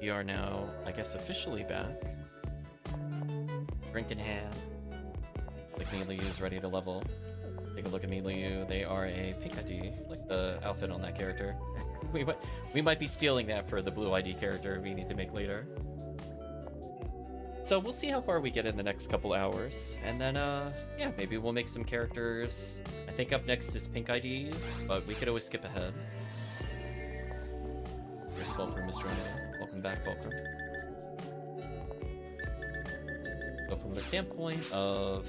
We are now, I guess, officially back. Drink in hand. Like Milayou's ready to level. Take a look at Milayou. They are a pink ID, like the outfit on that character. we might be stealing that for the blue ID character we need to make later. So we'll see how far we get in the next couple hours. And then, yeah, maybe we'll make some characters. I think up next is pink IDs, but we could always skip ahead. Here's Fulcrum is joining us. Welcome back, Fulcrum. So from the standpoint of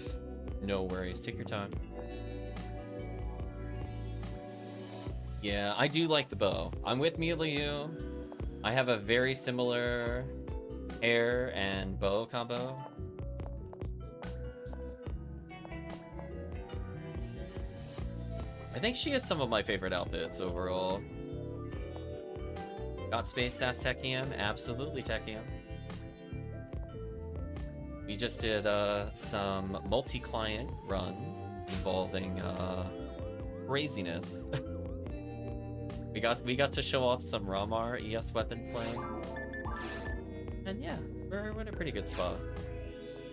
no worries, take your time. Yeah, I do like the bow. I'm with Milayou. I have a very similar hair and bow combo. I think she has some of my favorite outfits overall. Got space, asked Tekkium. Absolutely, Tekkium. We just did some multi-client runs involving craziness. we got to show off some Ramar ES weapon play. And yeah, we're in a pretty good spot.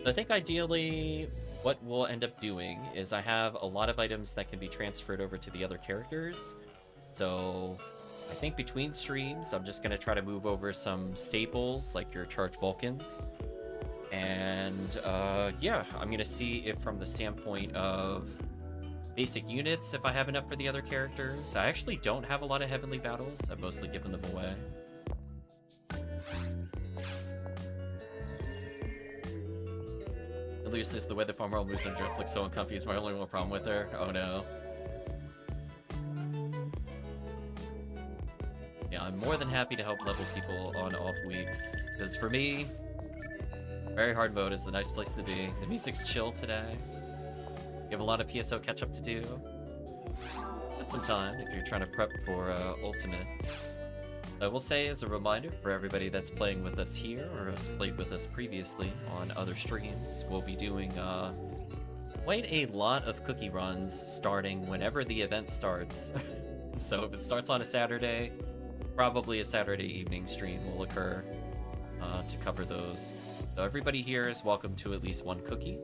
I think ideally what we'll end up doing is I have a lot of items that can be transferred over to the other characters. So I think between streams, I'm just going to try to move over some staples like your Charged Vulcans. And yeah, I'm going to see if from the standpoint of basic units, if I have enough for the other characters. I actually don't have a lot of Heavenly Battles. I've mostly given them away. Lucis, the way the farmer moves and dress looks so uncomfy is my only real problem with her. Oh no. Yeah, I'm more than happy to help level people on off weeks. Because for me, very hard mode is the nice place to be. The music's chill today. You have a lot of PSO catch up to do. Got some time if you're trying to prep for Ultimate. I will say as a reminder for everybody that's playing with us here or has played with us previously on other streams, we'll be doing quite a lot of cookie runs starting whenever the event starts. So if it starts on a Saturday, probably a Saturday evening stream will occur to cover those. So everybody here is welcome to at least one cookie.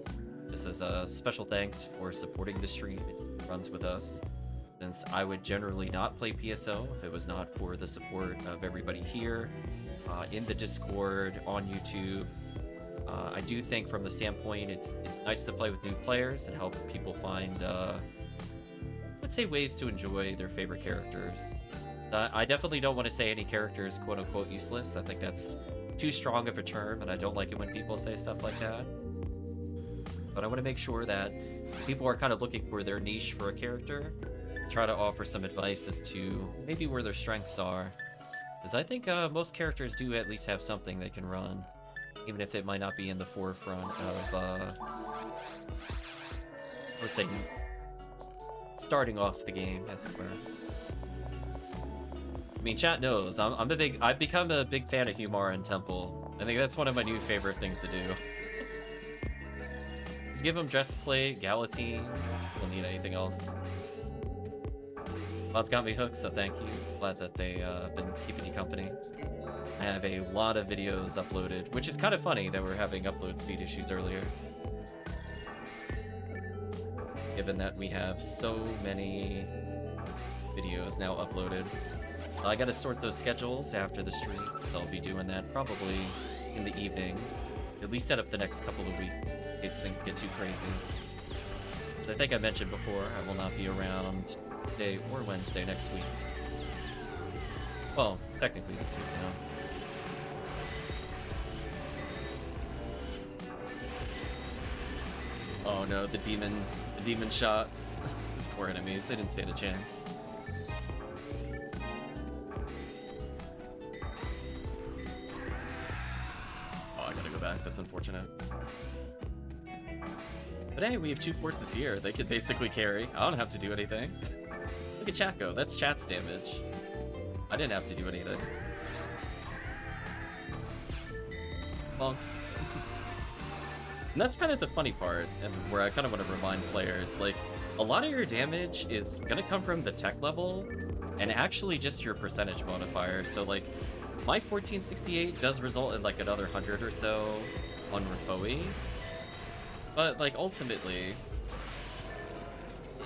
This is a special thanks for supporting the stream. It runs with us. Since I would generally not play PSO if it was not for the support of everybody here, in the Discord, on YouTube. I do think from the standpoint, it's nice to play with new players and help people find, let's say, ways to enjoy their favorite characters. I definitely don't want to say any character is quote-unquote useless. I think that's too strong of a term, and I don't like it when people say stuff like that. But I want to make sure that people are kind of looking for their niche for a character. Try to offer some advice as to maybe where their strengths are, because I think most characters do at least have something they can run, even if it might not be in the forefront of let's say starting off the game, as it were. I mean, chat knows I've become a big fan of HUmar Temple. I think that's one of my new favorite things to do. Just give them dress plate, Galatine. Don't need anything else. Well, it's got me hooked, so thank you. Glad that they've been keeping you company. I have a lot of videos uploaded, which is kind of funny that we're having upload speed issues earlier. Given that we have so many videos now uploaded. I gotta sort those schedules after the stream, so I'll be doing that probably in the evening. At least set up the next couple of weeks, in case things get too crazy. So I think I mentioned before, I will not be around today or Wednesday next week. Well, technically this week now. Oh no, the demon shots. These poor enemies, they didn't stand a chance. Oh, I gotta go back, that's unfortunate. But hey, we have two forces here. They could basically carry. I don't have to do anything. Look at chat go. That's chat's damage. I didn't have to do anything. Bonk. And that's kind of the funny part, and where I kind of want to remind players, like, a lot of your damage is going to come from the tech level, and actually just your percentage modifier. So, like, My 1468 does result in like another 100 or so on Refoe, but like ultimately,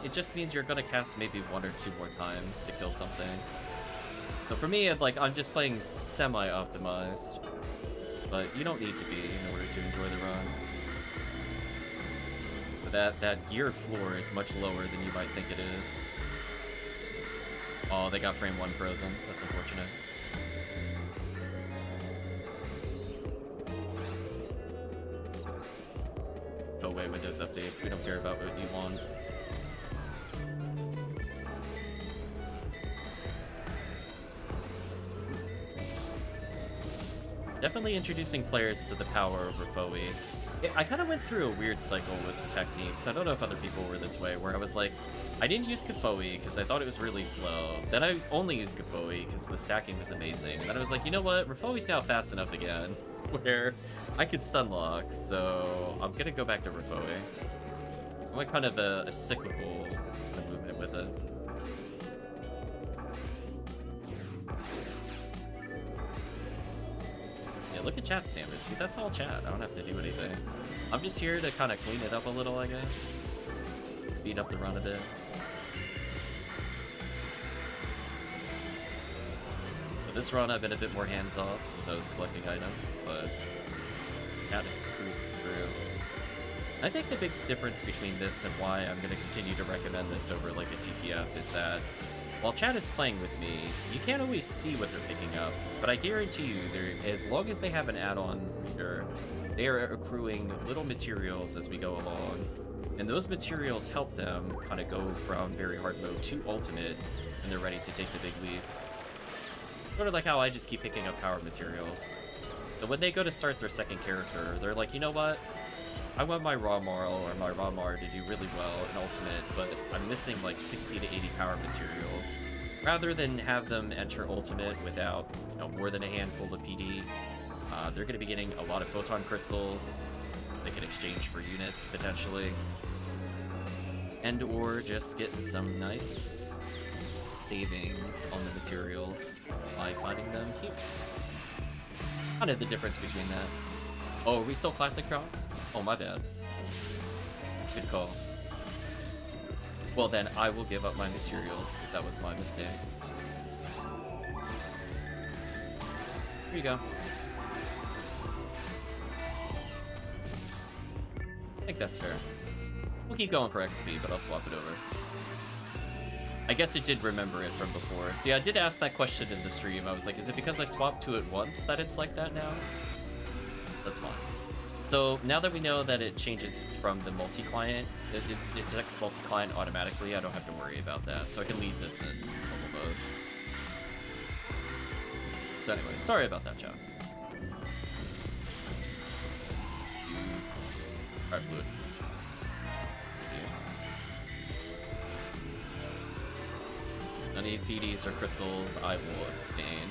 it just means you're gonna cast maybe 1 or 2 more times to kill something. So for me, I'm just playing semi-optimized, but you don't need to be in order to enjoy the run. But that gear floor is much lower than you might think it is. Oh, they got frame 1 frozen. That's unfortunate. Go away, Windows updates. We don't care about what you want. Definitely introducing players to the power of Refoe. I kind of went through a weird cycle with the techniques. I don't know if other people were this way, where I was like, I didn't use Refoe because I thought it was really slow. Then I only used Refoe because the stacking was amazing. Then I was like, you know what? Refoe's now fast enough again, where I could stun lock, so I'm gonna go back to Refoe. I'm like kind of a cyclical movement with it. Yeah, look at chat's damage. See, that's all chat. I don't have to do anything. I'm just here to kind of clean it up a little, I guess. Speed up the run a bit. For this run, I've been a bit more hands-off since I was collecting items, but chat is just cruising through. I think the big difference between this and why I'm going to continue to recommend this over like a TTF is that while chat is playing with me, you can't always see what they're picking up, but I guarantee you, as long as they have an add-on reader, they are accruing little materials as we go along, and those materials help them kind of go from very hard mode to ultimate, and they're ready to take the big leap. Sort of like how I just keep picking up power materials. But when they go to start their second character, they're like, you know what? I want my raw Marl or my raw Mar to do really well in ultimate, but I'm missing like 60 to 80 power materials. Rather than have them enter ultimate without, more than a handful of PD, they're going to be getting a lot of photon crystals they can exchange for units potentially, and or just getting some nice savings on the materials by finding them here. Kind of the difference between that. Oh, are we still classic drops? Oh, my bad. Good call. Well, then I will give up my materials, because that was my mistake. Here you go. I think that's fair. We'll keep going for XP, but I'll swap it over. I guess it did remember it from before. See, I did ask that question in the stream. I was like, is it because I swapped to it once that it's like that now? That's fine. So now that we know that it changes from the multi-client, it detects multi-client automatically, I don't have to worry about that. So I can leave this in normal mode. So anyway, sorry about that, John. Alright, fluid. Any PDs or crystals, I will abstain.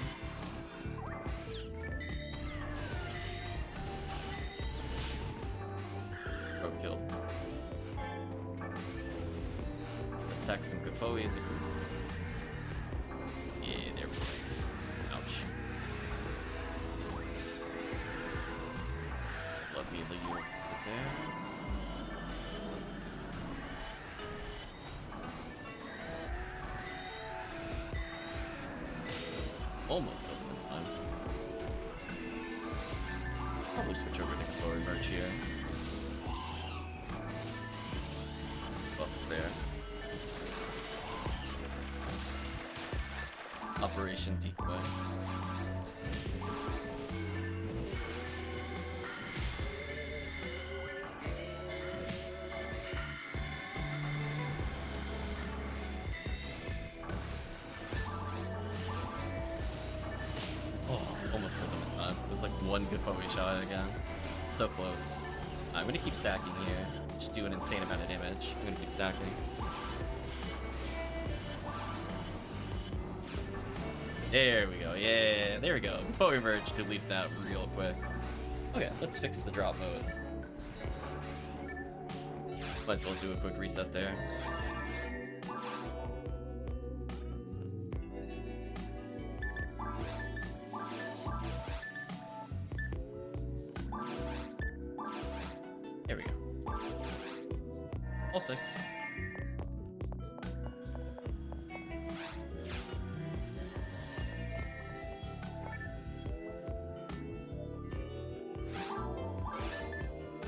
Killed. Let's sack some Gafoes. Yeah, there we go. Ouch. Let Milayou right there. Almost killed him in time. Probably switch over to Glory Merch here. Buffs there. Operation Decoy. Oh, almost killed him in time. With like one good Gafoe shot again. So close. I'm gonna keep stacking here. Just do an insane amount of damage. I'm gonna keep stacking. There we go. Yeah, there we go. Gafoe Merge, delete that real quick. Okay, let's fix the drop mode. Might as well do a quick reset there. Perfect.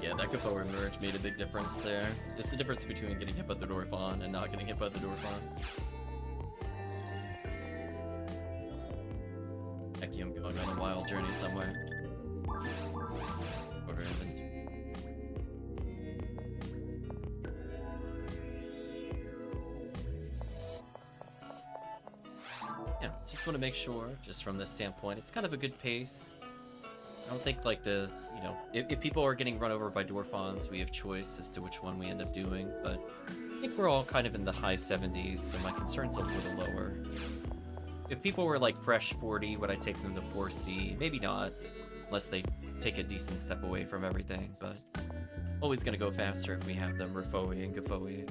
Yeah, that good forward merge made a big difference there. It's the difference between getting hit by the Dorphon and not getting hit by the Dorphon. Tekkium going on a wild journey somewhere. Order inventory. Yeah, just want to make sure, just from this standpoint, it's kind of a good pace. I don't think like the, you know, if people are getting run over by Dorphons, we have choice as to which one we end up doing, but I think we're all kind of in the high 70s, so my concern's a little lower. If people were like fresh 40, would I take them to 4C? Maybe not, unless they take a decent step away from everything, but always gonna go faster if we have them Refoe and Gafoe.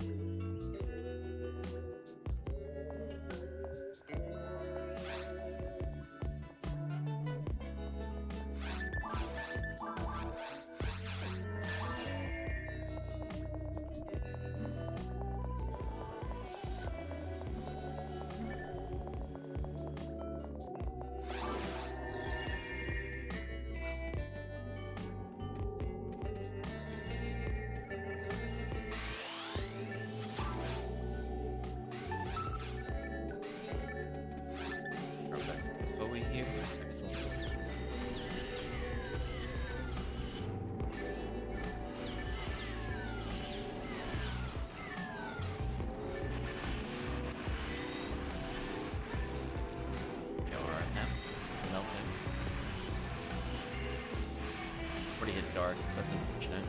Dark, that's unfortunate.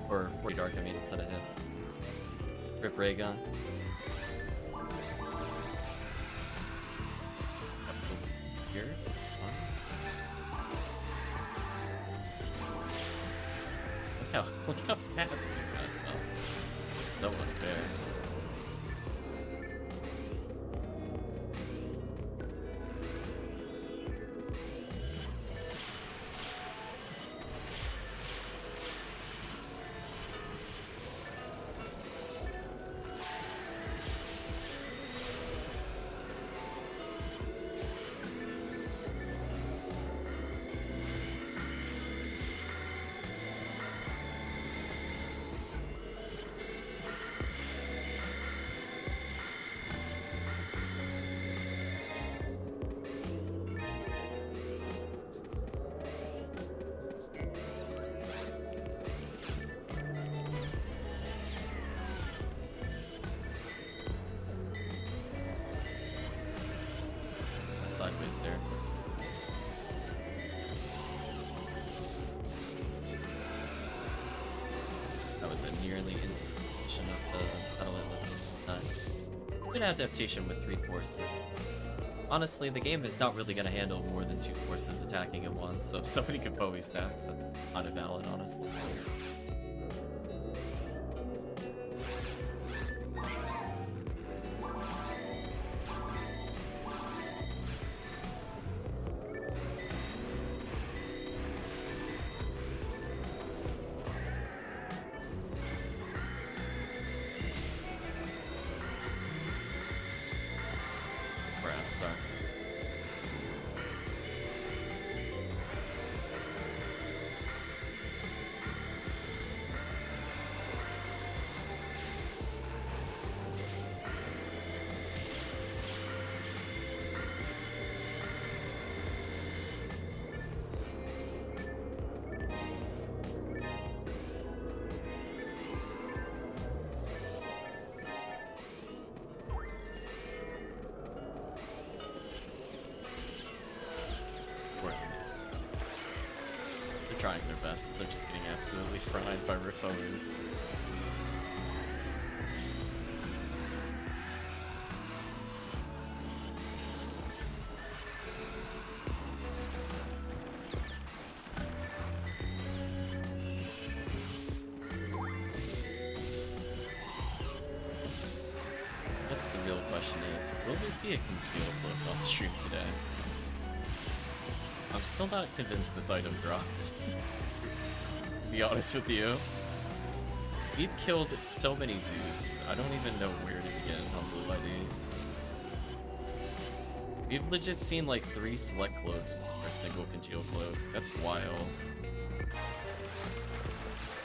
Or 40 dark, I mean, instead of hit. Rip ray gun. Here? Huh? Look how fast these guys go. It's so unfair. Sideways there. That was a nearly installation of the satellite lizard. Nice. Good adaptation with 3 forces. Honestly, the game is not really going to handle more than 2 forces attacking at once, so if somebody could Bowie stacks, that's not invalid, honestly. Trying their best, they're just getting absolutely fried by Refoe. That's the real question is, will we see a computer flip on stream today? I'm still not convinced this item drops. To be honest with you. We've killed so many zoos, I don't even know where to begin on Blue ID. We've legit seen like 3 select cloaks for a single congeal cloak. That's wild.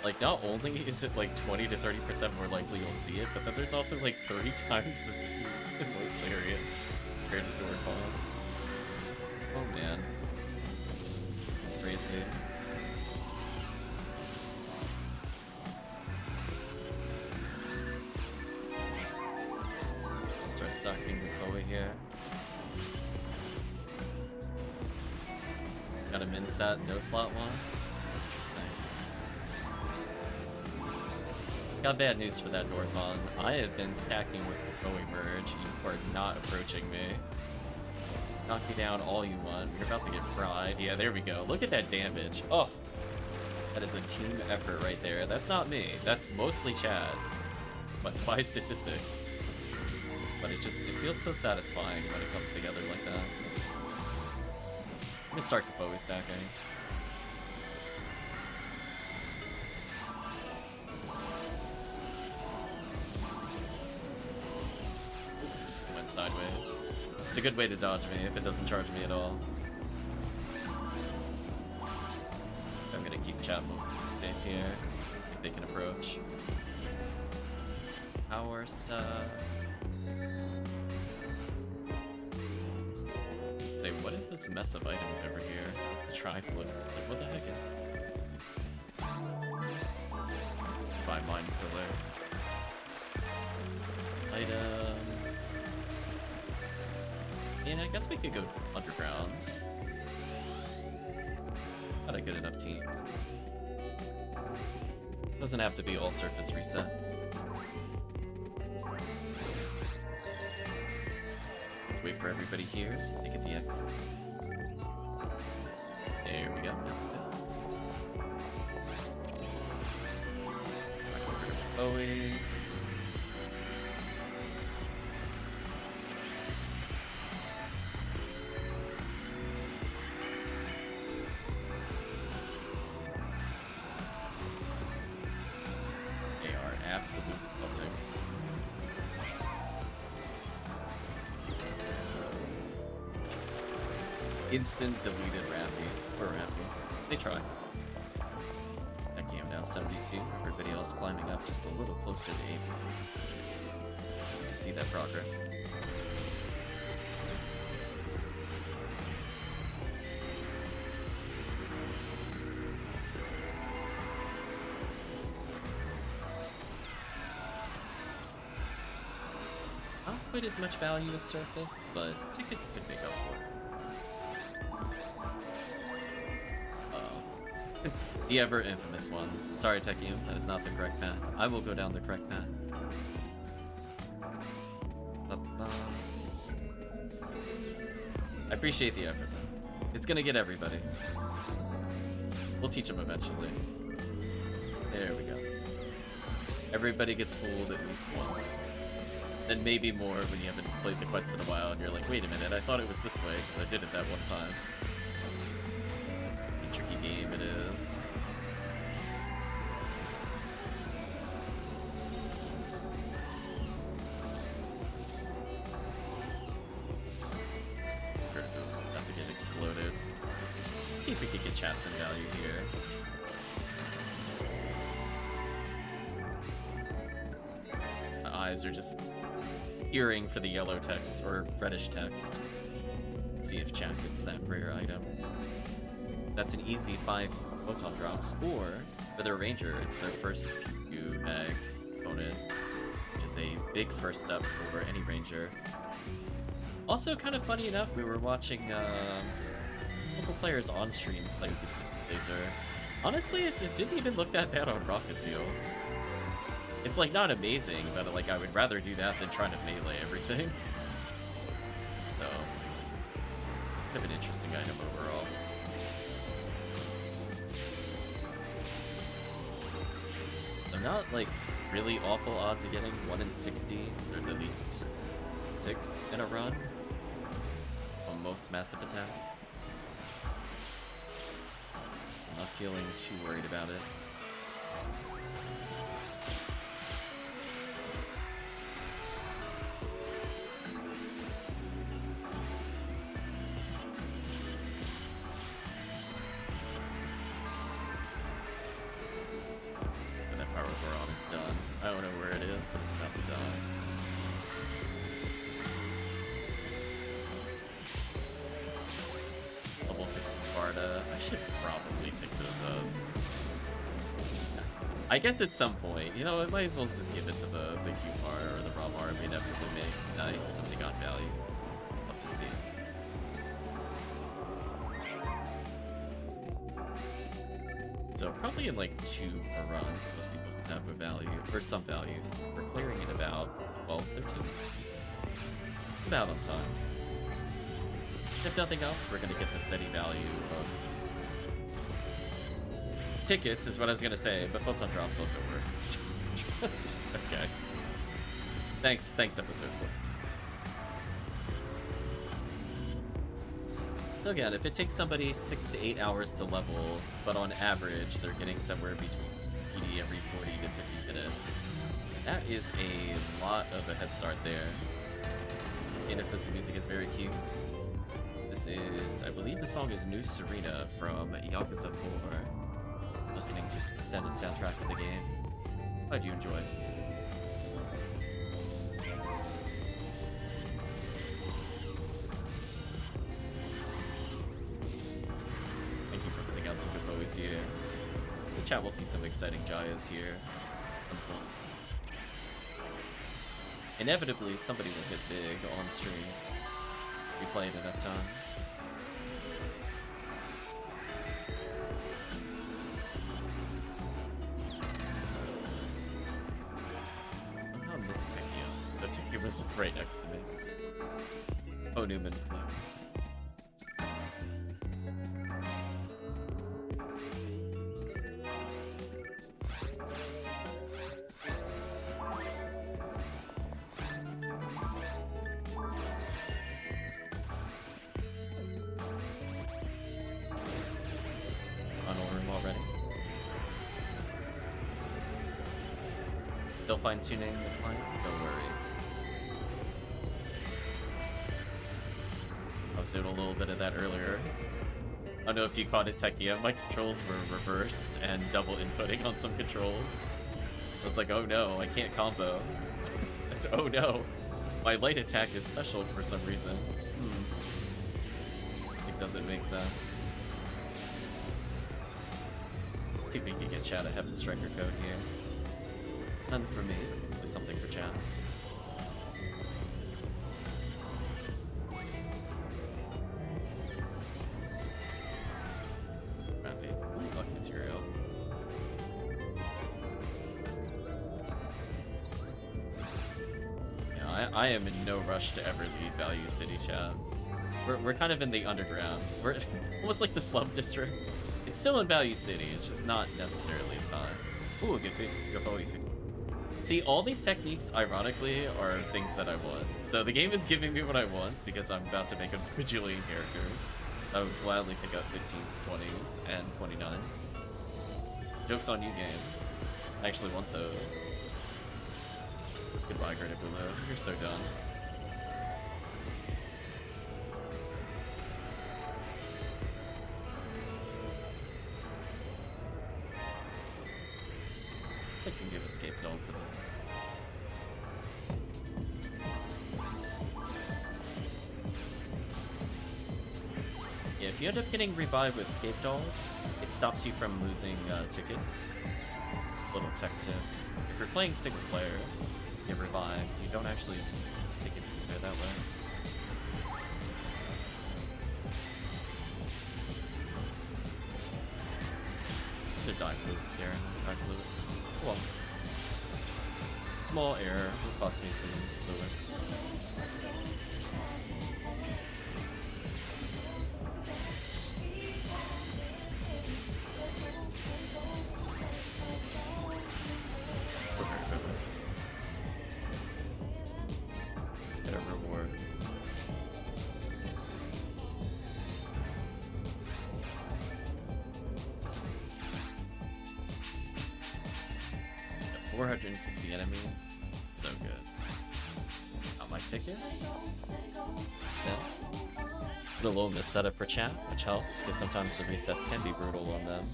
Like, not only is it like 20 to 30% more likely you'll see it, but then there's also like 30 times the speeds in most areas compared to Dorkfall. Oh man. Crazy. Let's start stocking the Bowie here. Got a min stat, no slot one. Interesting. Got bad news for that Dorkfall. I have been stacking with Bowie merge. You are not approaching me. Knock me down all you want. You're about to get fried. Yeah, there we go. Look at that damage. Oh, that is a team effort right there. That's not me. That's mostly Chad. But by statistics. But it feels so satisfying when it comes together like that. I'm gonna start the Bowie stacking. Went sideways. It's a good way to dodge me if it doesn't charge me at all. I'm gonna keep chat safe here. I think they can approach. Power stuff. Say, what is this mess of items over here? The triflow. Like, what the heck is that? Buy Mind Pillar. Item. And I guess we could go underground. Not a good enough team. Doesn't have to be all surface resets. Let's wait for everybody here so they get the X. There we go. Back over to Bowie. Absolute belting. Just instant deleted Rappy. Or Rappy. They try. Tekkium now 72. Everybody else climbing up just a little closer to 80. To see that progress. Quite as much value as surface, but tickets could make up for it. Oh. The ever infamous one. Sorry, Tekkium, that is not the correct path. I will go down the correct path. I appreciate the effort, though. It's gonna get everybody. We'll teach them eventually. There we go. Everybody gets fooled at least once. Then maybe more when you haven't played the quest in a while and you're like, wait a minute, I thought it was this way because I did it that one time. What a tricky game it is. It's about to get exploded. Let's see if we can get chats and value here. My eyes are just earring for the yellow text or reddish text. See if chat gets that rare item. That's an easy 5 photon drops, or for their ranger, it's their first new bag opponent, which is a big first step for any ranger. Also, kind of funny enough, we were watching local players on stream play with the laser. Honestly, it didn't even look that bad on Rocket Seal. It's like not amazing, but like I would rather do that than trying to melee everything. So, kind of an interesting item overall. They're not like really awful odds of getting 1 in 60. There's at least 6 in a run on most massive attacks. I'm not feeling too worried about it. should probably pick those up. I guess at some point, you know, I might as well just give it to the HUcast or the ROMR. It may inevitably make nice something on value. Love to see. So probably in like 2 more runs, most people have a value, or some values. We're clearing in about 12, 13. About on time. If nothing else, we're gonna get the steady value of tickets, is what I was gonna say, but photon drops also works. Okay. Thanks, episode 4. So again, if it takes somebody 6 to 8 hours to level, but on average they're getting somewhere between PD every 40 to 50 minutes, that is a lot of a head start there. And it says the music is very cute. This is, I believe the song is New Serena from Yakuza 4. Listening to the extended soundtrack of the game. How'd you enjoy? Thank you for putting out some good poets here. In the chat, we'll see some exciting Jayas here. Inevitably, somebody will hit big on stream if you play it enough time. I miss Tekkium. The Tekkium is right next to me. Oh, Newman, please. Still fine-tuning the client? No worries. I was doing a little bit of that earlier. I don't know if you caught it, Tekkium. My controls were reversed and double inputting on some controls. I was like, oh no, I can't combo. Oh no, my light attack is special for some reason. It doesn't make sense. Let's see if we can get chat a Heaven Striker code here. None for me, there's something for chat. Rampage, ooh, luck material. Yeah, I am in no rush to ever leave VHalue City, chat. We're kind of in the underground. We're almost like the slum district. It's still in VHalue City, it's just not necessarily as high. Ooh, good 50, go 50. See, all these techniques, ironically, are things that I want. So the game is giving me what I want, because I'm about to make a bajillion characters. I would gladly pick up 15s, 20s, and 29s. Joke's on you, game. I actually want those. Goodbye, Greta Below. You're so done. I can give escape dog to them. Yeah, if you end up getting revived with escape dolls, it stops you from losing tickets. Little tech tip. If you're playing single player, you get revived, you don't actually lose tickets there that way. Should die fluid, Darren. Die fluid. Well, small error will cost me some fluid. Get a reward. Got 460 enemy. So good. Got my tickets. Yeah. Put a little miss setup for chat, which helps, because sometimes the resets can be brutal on them.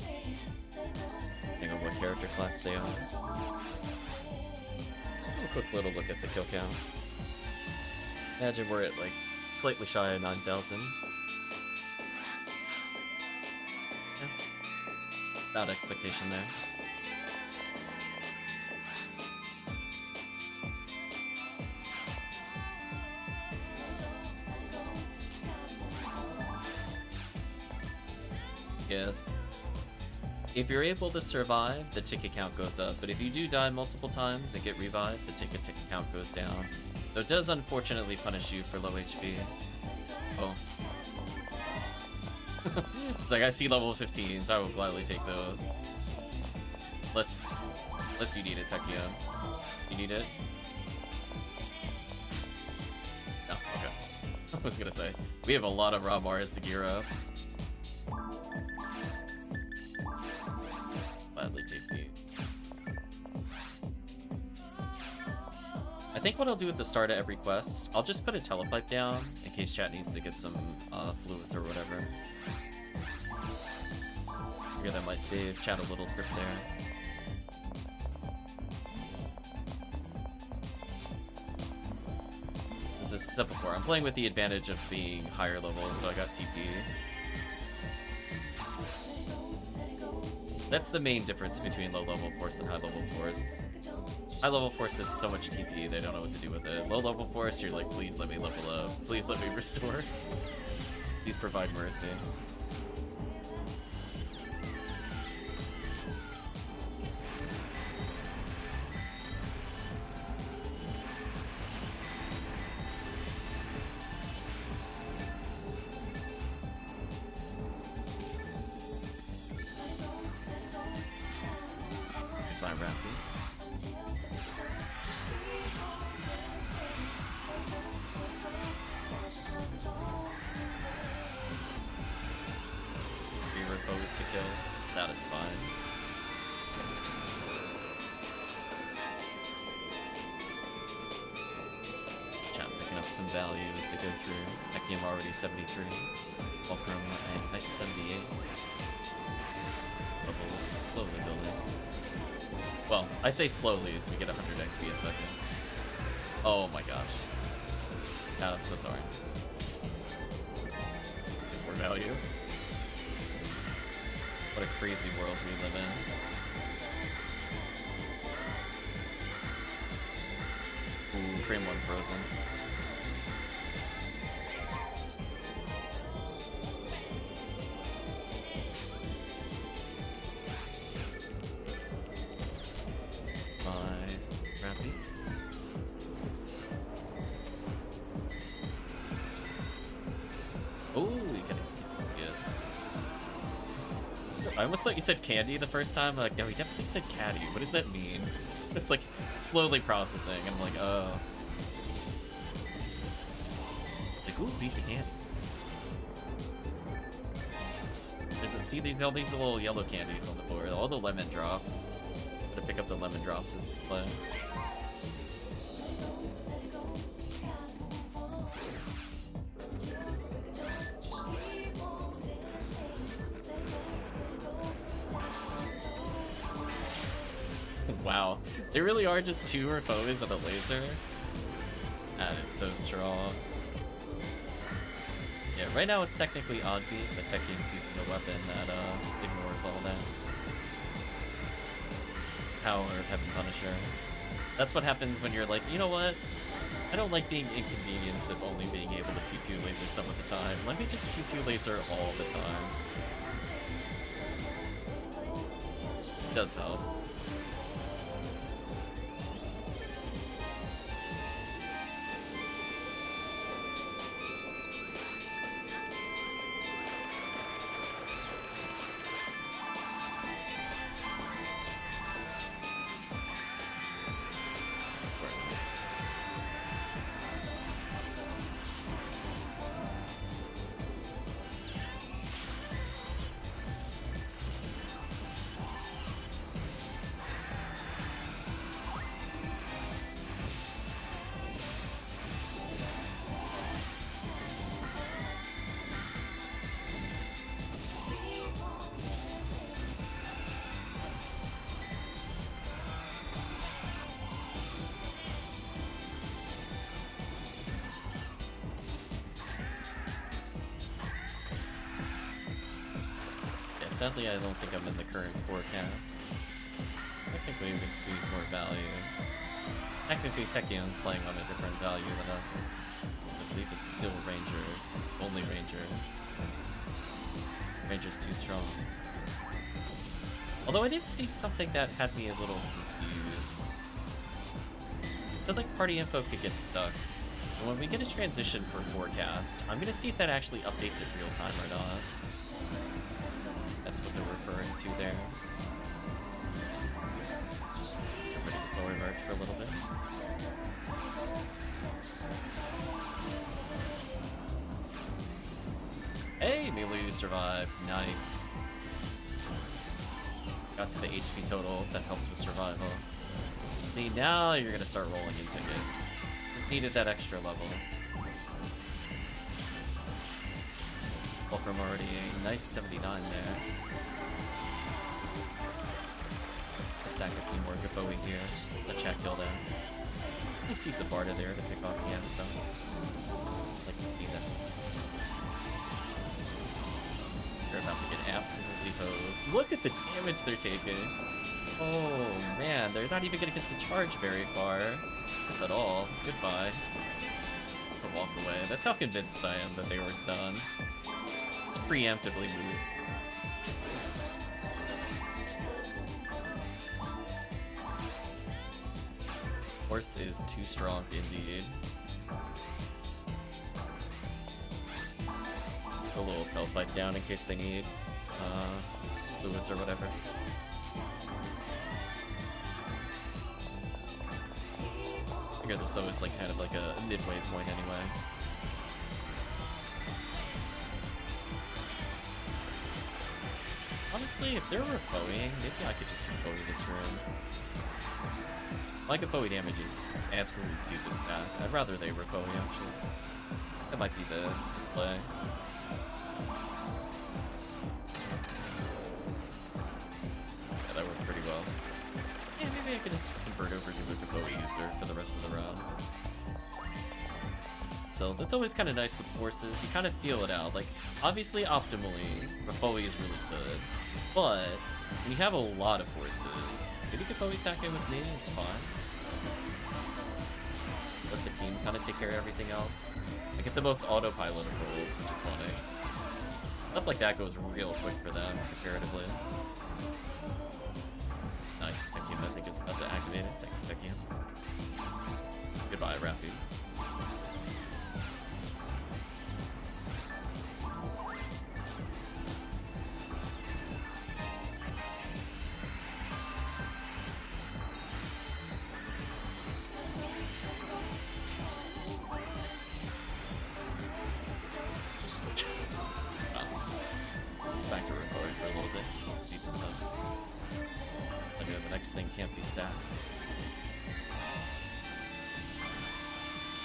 Depending on what character class they are. A quick little look at the kill count. Imagine we're at like slightly shy of 9,000. Without expectation there. Yeah. If you're able to survive, the ticket count goes up, but if you do die multiple times and get revived, the ticket count goes down. So it does unfortunately punish you for low HP. Oh. It's like, I see level 15s, I will gladly take those. Unless you need it, Tekkium. You need it? No, okay. I was gonna say, we have a lot of raw Mars to gear up. Gladly take these. I think what I'll do at the start of every quest, I'll just put a telepipe down in case chat needs to get some fluids or whatever. I figure that might save chat a little trip there. As I said before, I'm playing with the advantage of being higher levels, so I got TP. That's the main difference between low level force and high level force. High level force has so much TP, they don't know what to do with it. Low level force, you're like, please let me level up. Please let me restore. Please provide mercy. Some value as they go through. Tekkium already 73. Fulcrum and nice 78. Bubbles slowly building. Well, I say slowly as we get 100 XP a second. Oh my gosh. God, I'm so sorry. More value. What a crazy world we live in. Ooh, frame 1 frozen. I almost thought you said candy the first time. I'm like, no, he definitely said caddy. What does that mean? It's like slowly processing. I'm like, oh. Like, ooh, piece of candy. Does it see all these little yellow candies on the floor? All the lemon drops. Gotta pick up the lemon drops as we play. Wow, they really are just 2 Refoes and a laser? That is so strong. Yeah, right now it's technically odd beat, but Tekkium's using a weapon that ignores all that. Power of Heaven Punisher. That's what happens when you're like, you know what? I don't like being inconvenienced of only being able to pew-pew laser some of the time. Let me just pew-pew laser all the time. It does help. Sadly, I don't think I'm in the current forecast. Technically, we can squeeze more value. Technically, Tekkium's playing on a different value than us. I believe it's still Rangers. Only Rangers. Rangers too strong. Although I did see something that had me a little confused. It said like party info could get stuck. And when we get a transition for forecast, I'm gonna see if that actually updates it real time or not. That's what they're referring to there. I'm ready to forward merge for a little bit. Hey, Milayou survived. Nice. Got to the HP total. That helps with survival. See, now you're gonna start rolling in tickets. Just needed that extra level. Fulcrum already a nice 79 there. A stack a few more Gafoe here. The chat kill there. You see some Barda there to pick off the end stuff. Like you see that. They're about to get absolutely hosed. Look at the damage they're taking. Oh man, they're not even gonna get to charge very far. If at all. Goodbye. I'll walk away. That's how convinced I am that they were done. Let's preemptively move. Horse is too strong indeed. A little telefight down in case they need fluids or whatever. I figure this though is like kind of like a midway point anyway. Honestly, if they're refoeing, maybe I could just refoe this room. My Gafoe damage is absolutely stupid stat. I'd rather they refoe actually. That might be the play. Yeah, that worked pretty well. Yeah, maybe I could just convert over to a Gafoe user for the rest of the round. So that's always kind of nice with forces. You kind of feel it out. Like, obviously, optimally, Gafoe is really good. But when you have a lot of forces, maybe Gafoe stack in with me is fine. Let the team kind of take care of everything else. I get the most autopilot of rolls, which is funny. Stuff like that goes real quick for them, comparatively. Nice, Tekkium, I think is about to activate it. Thank you, Tekkium. Goodbye, Rappy. Back to recording for a little bit, just to speed this up. I know the next thing can't be stacked.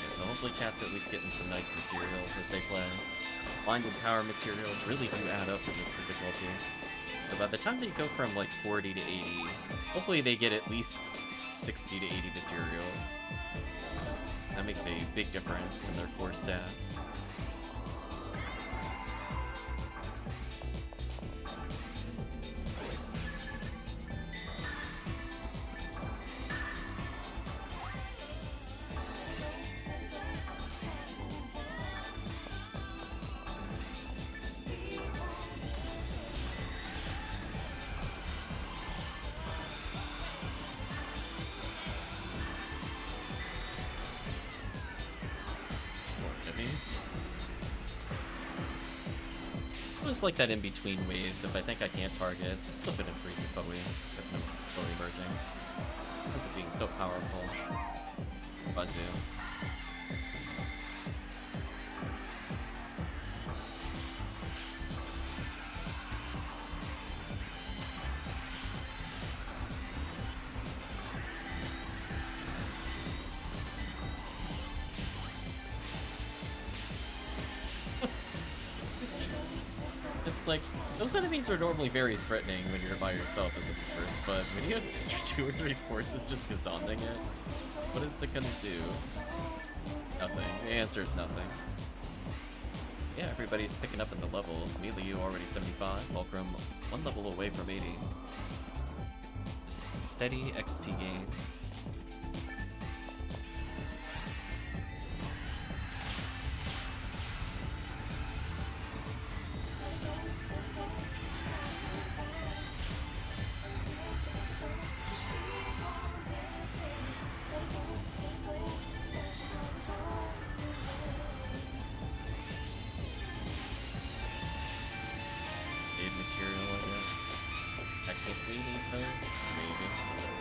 Okay, so hopefully chat's at least getting some nice materials as they play. Blinded power materials really do add up in this difficulty. But by the time they go from like 40 to 80, hopefully they get at least 60 to 80 materials. That makes a big difference in their core stat. Like that in between waves. If I think I can't target, just slip it in free Gafoe with no Gafoe merging. It ends up being so powerful. Bazoo. Like, those enemies are normally very threatening when you're by yourself as a first, but when you have 2 or 3 forces just gazombing it, what is it gonna do? Nothing. The answer is nothing. Yeah, everybody's picking up in the levels. Milayou already 75. Fulcrum 1 level away from 80. Steady XP gain.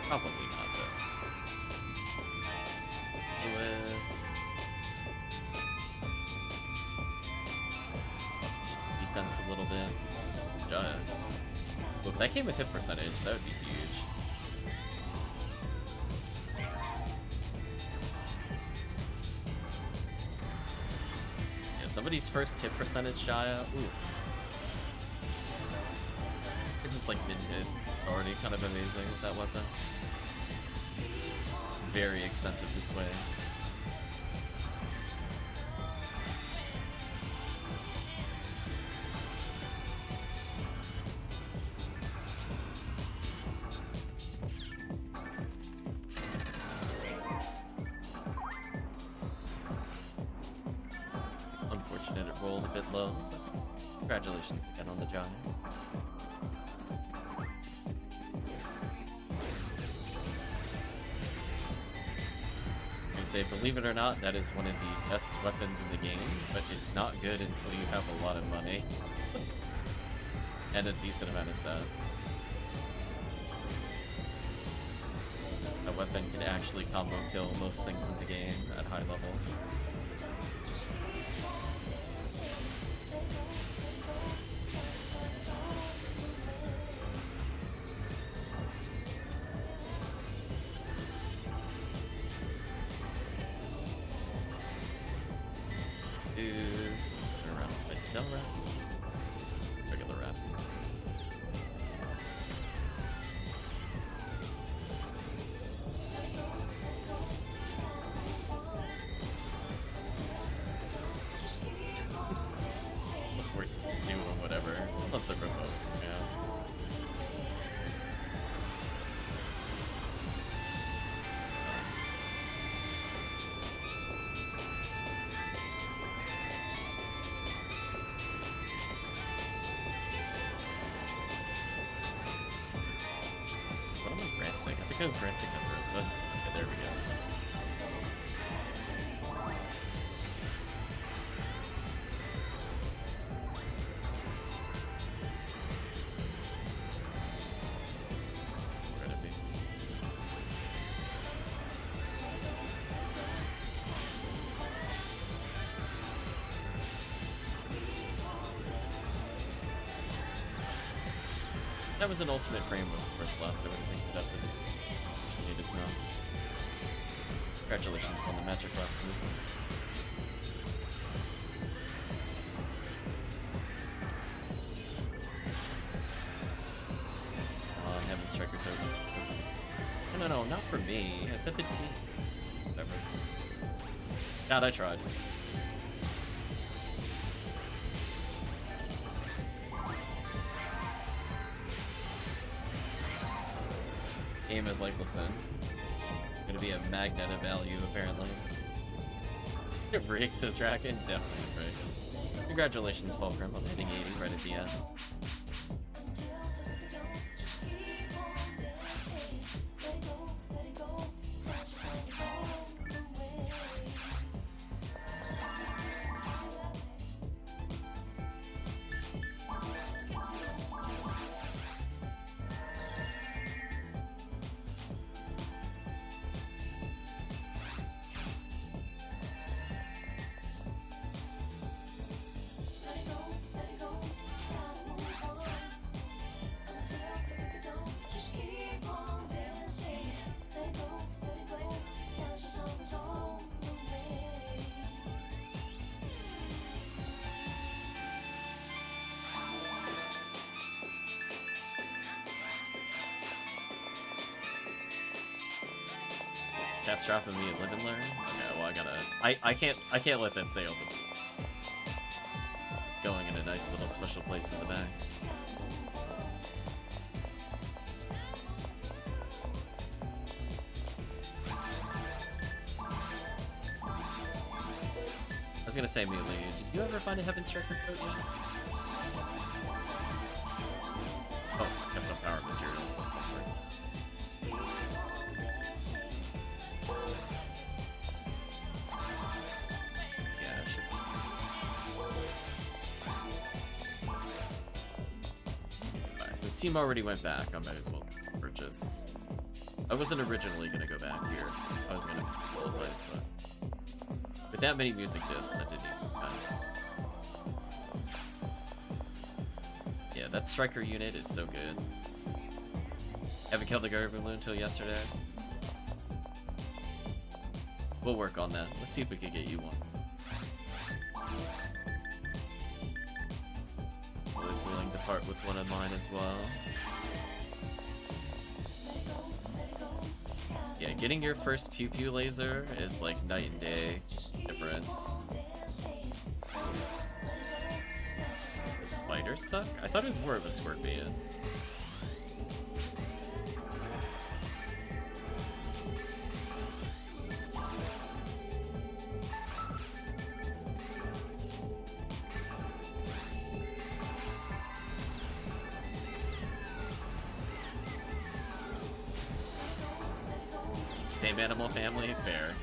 Probably not, though. Defense a little bit. Giant. Look, that came with hit percentage. That would be huge. Yeah, somebody's first hit percentage, Jaya. Ooh. It's just like mid-hit. Already kind of amazing with that weapon. It's very expensive this way. Unfortunate it rolled a bit low. Congratulations again on the giant. Believe it or not, that is one of the best weapons in the game, but it's not good until you have a lot of money and a decent amount of stats. That weapon can actually combo kill most things in the game at high level. Go Frantic Empressa. Okay, there we go. Renovates. That was an ultimate frame with 4 slots, so I would have picked it up with it. Congratulations on the magic rock movement. Heaven Striker token. No, not for me. I said the team. Whatever. God, I tried. Aim is like listen. Gonna be a magnet of value, apparently. Rick says Racken? Definitely Rick. Congratulations, Fulcrum, on hitting 80 right at the end. Cat's dropping me a live and learn? Okay, well I can't let that stay open. nice little special place in the back. I was gonna say, Milayou, did you ever find a Heaven Striker coat yet? Oh, kept on power materials. Yeah, it should be. Alright, since Team already went back, I might as well purchase. I wasn't originally gonna go back here. I was gonna build it, but with that many music discs, I didn't even Yeah, that striker unit is so good. Haven't killed the Garden Balloon until yesterday. We'll work on that. Let's see if we can get you one. Always willing to part with one of mine as well. Yeah, getting your first pew pew laser is like night and day difference. The spiders suck? I thought it was more of a scorpion. Same animal family, fair.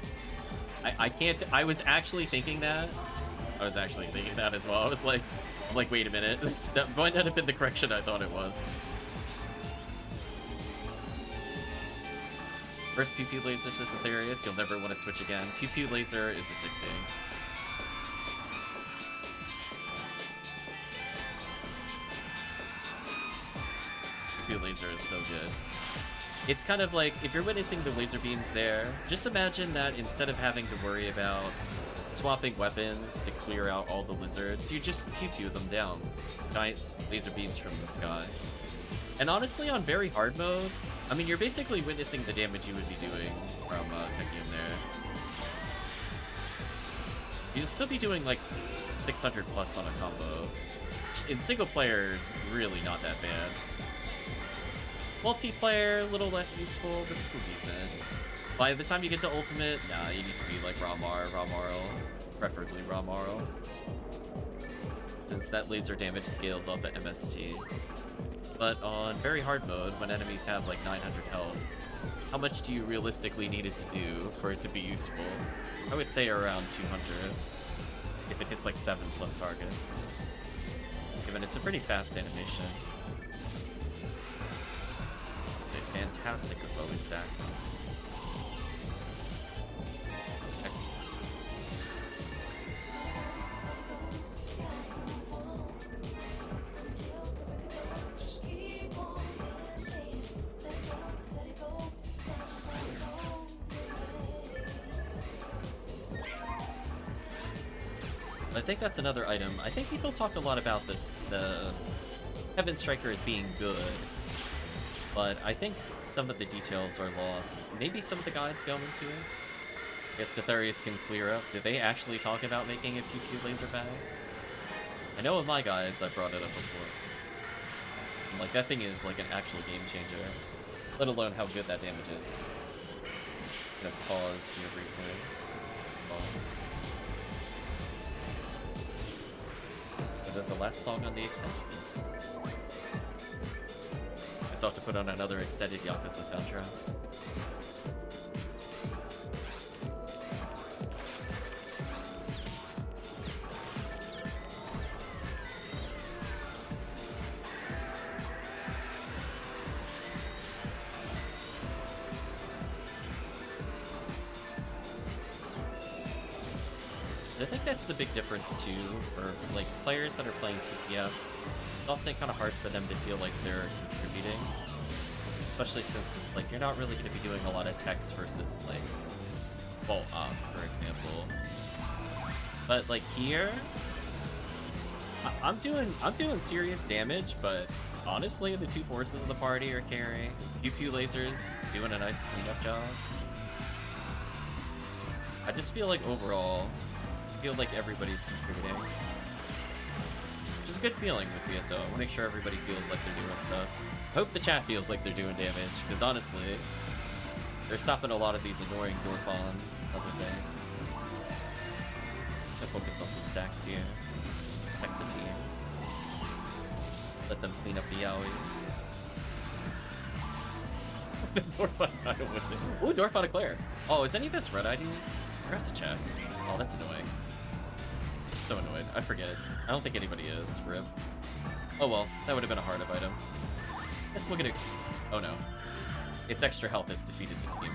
I can't. I was actually thinking that. I was actually thinking that as well. I was like, I'm like, wait a minute. That might not have been the correction I thought it was. First pew pew laser says Aetherius. You'll never want to switch again. Pew pew laser is addicting. Pew pew laser is so good. It's kind of like, if you're witnessing the laser beams there, just imagine that instead of having to worry about swapping weapons to clear out all the lizards, you just pew-pew them down. Giant laser beams from the sky. And honestly, on very hard mode, I mean, you're basically witnessing the damage you would be doing from Tekkium there. You'll still be doing like 600 plus on a combo. In single player, it's really not that bad. Multiplayer, a little less useful, but still decent. By the time you get to Ultimate, nah, you need to be like Ramarl, preferably Ramarl. Since that laser damage scales off at MST. But on very hard mode, when enemies have like 900 health, how much do you realistically need it to do for it to be useful? I would say around 200, if it hits like 7 plus targets. Given it's a pretty fast animation. Fantastic with what we stack. Excellent. I think that's another item. I think people talk a lot about this, the Heaven Striker as being good. But I think some of the details are lost. Maybe some of the guides go into it. I guess Aetherius can clear up. Did they actually talk about making a PQ laser bag? I know in my guides I brought it up before. And like, that thing is like an actual game changer. Let alone how good that damage is. I'm gonna pause here briefly. Pause. Is that the last song on the extension? I still have to put on another extended Yakuza soundtrack. I think that's the big difference too for like players that are playing TTF. It's often kind of hard for them to feel like they're contributing, especially since like you're not really going to be doing a lot of text versus like Bolt Op, for example. But like here, I'm doing serious damage, but honestly, the two forces of the party are carrying. Pew Pew lasers doing a nice cleanup job. I just feel like overall, I feel like everybody's contributing. Which is good feeling with PSO. I want to make sure everybody feels like they're doing stuff. I hope the chat feels like they're doing damage, because honestly, they're stopping a lot of these annoying Dorfons other day. I focus on some stacks here. Protect the team. Let them clean up the Yowies. Dorfon died with it. Ooh, Dorfon Eclair. Oh, is any of this red ID? I have to check. Oh, that's annoying. So annoyed. I forget. I don't think anybody is. RIP. Oh well, that would have been a hard up item. Let's look at it. Oh no. Its extra health has defeated the team.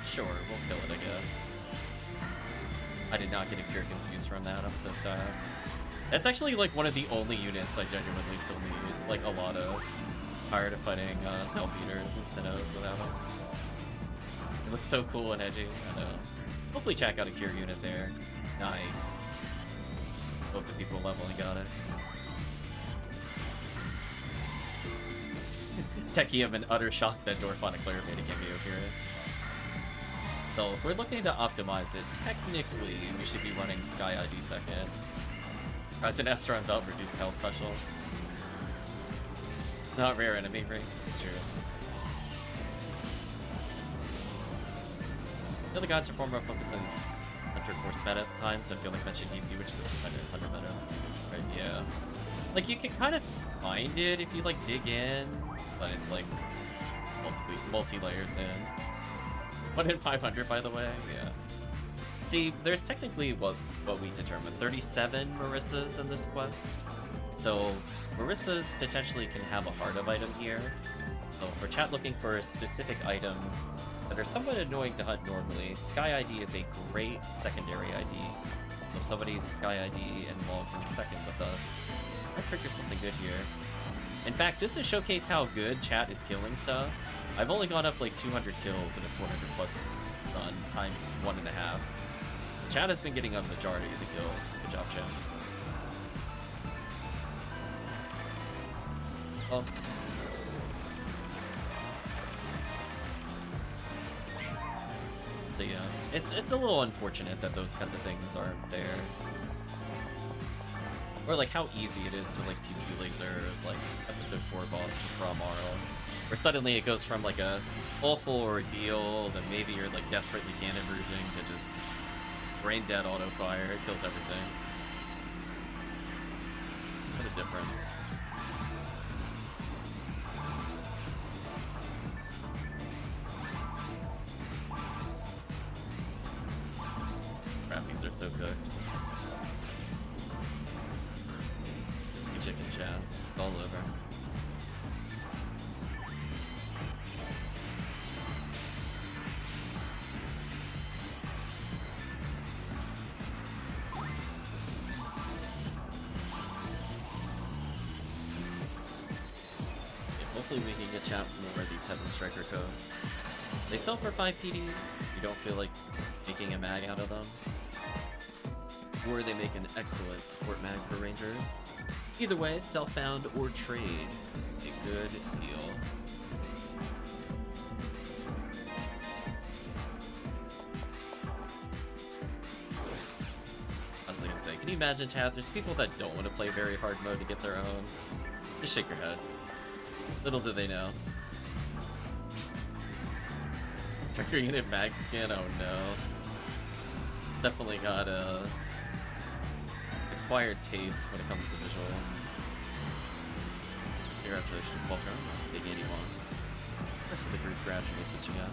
Sure, we'll kill it, I guess. I did not get a cure confused from that. I'm so sad. That's actually like one of the only units I genuinely still need. Like a lot of. Tired of fighting Tail Beaters and Sinnohs without him. It looks so cool and edgy. I know. Hopefully chat got a cure unit there. Nice. Hope the people leveling got it. Tekkium in utter shock that Dorfon Eclair made a cameo appearance. So if we're looking to optimize it, technically we should be running Sky ID second. As an Astron Belt reduced Hell special. Not rare enemy, right? It's true. The other gods are more focused on Hunter Force meta at the time, so I feel like that should give you, which is the 100 meta. Right, yeah. Like, you can kind of find it if you, like, dig in, but it's, like, multi-layers in. 1 in 500, by the way, yeah. See, there's technically what we determined, 37 Marissas in this quest. So, Marissas potentially can have a hard of item here. So for chat looking for specific items that are somewhat annoying to hunt normally, Sky ID is a great secondary ID. So if somebody's Sky ID and logs in second with us, might trigger something good here. In fact, just to showcase how good chat is killing stuff, I've only gone up like 200 kills in a 400 plus run times 1.5. Chat has been getting a majority of the kills. Good job, chat. Well, so yeah, it's a little unfortunate that those kinds of things aren't there. Or like how easy it is to like PvP laser like episode 4 boss from Arl. Where suddenly it goes from like a awful ordeal that maybe you're like desperately cannon routing to just brain dead auto fire. It kills everything. What a difference. These are so cooked. Crispy chicken chow. All over. Hopefully we can get chat more of these Heaven Striker codes. They sell for 5 PD. You don't feel like making a mag out of them. Or they make an excellent support mag for Rangers. Either way, self-found or trade, a good deal. I was gonna say, can you imagine, chat? There's people that don't want to play very hard mode to get their own. Just shake your head. Little do they know. Trigger unit mag skin, oh no. It's definitely got a acquired taste when it comes to visuals. Congratulations, Walker. Big 81. The rest of the group gradually pitching up.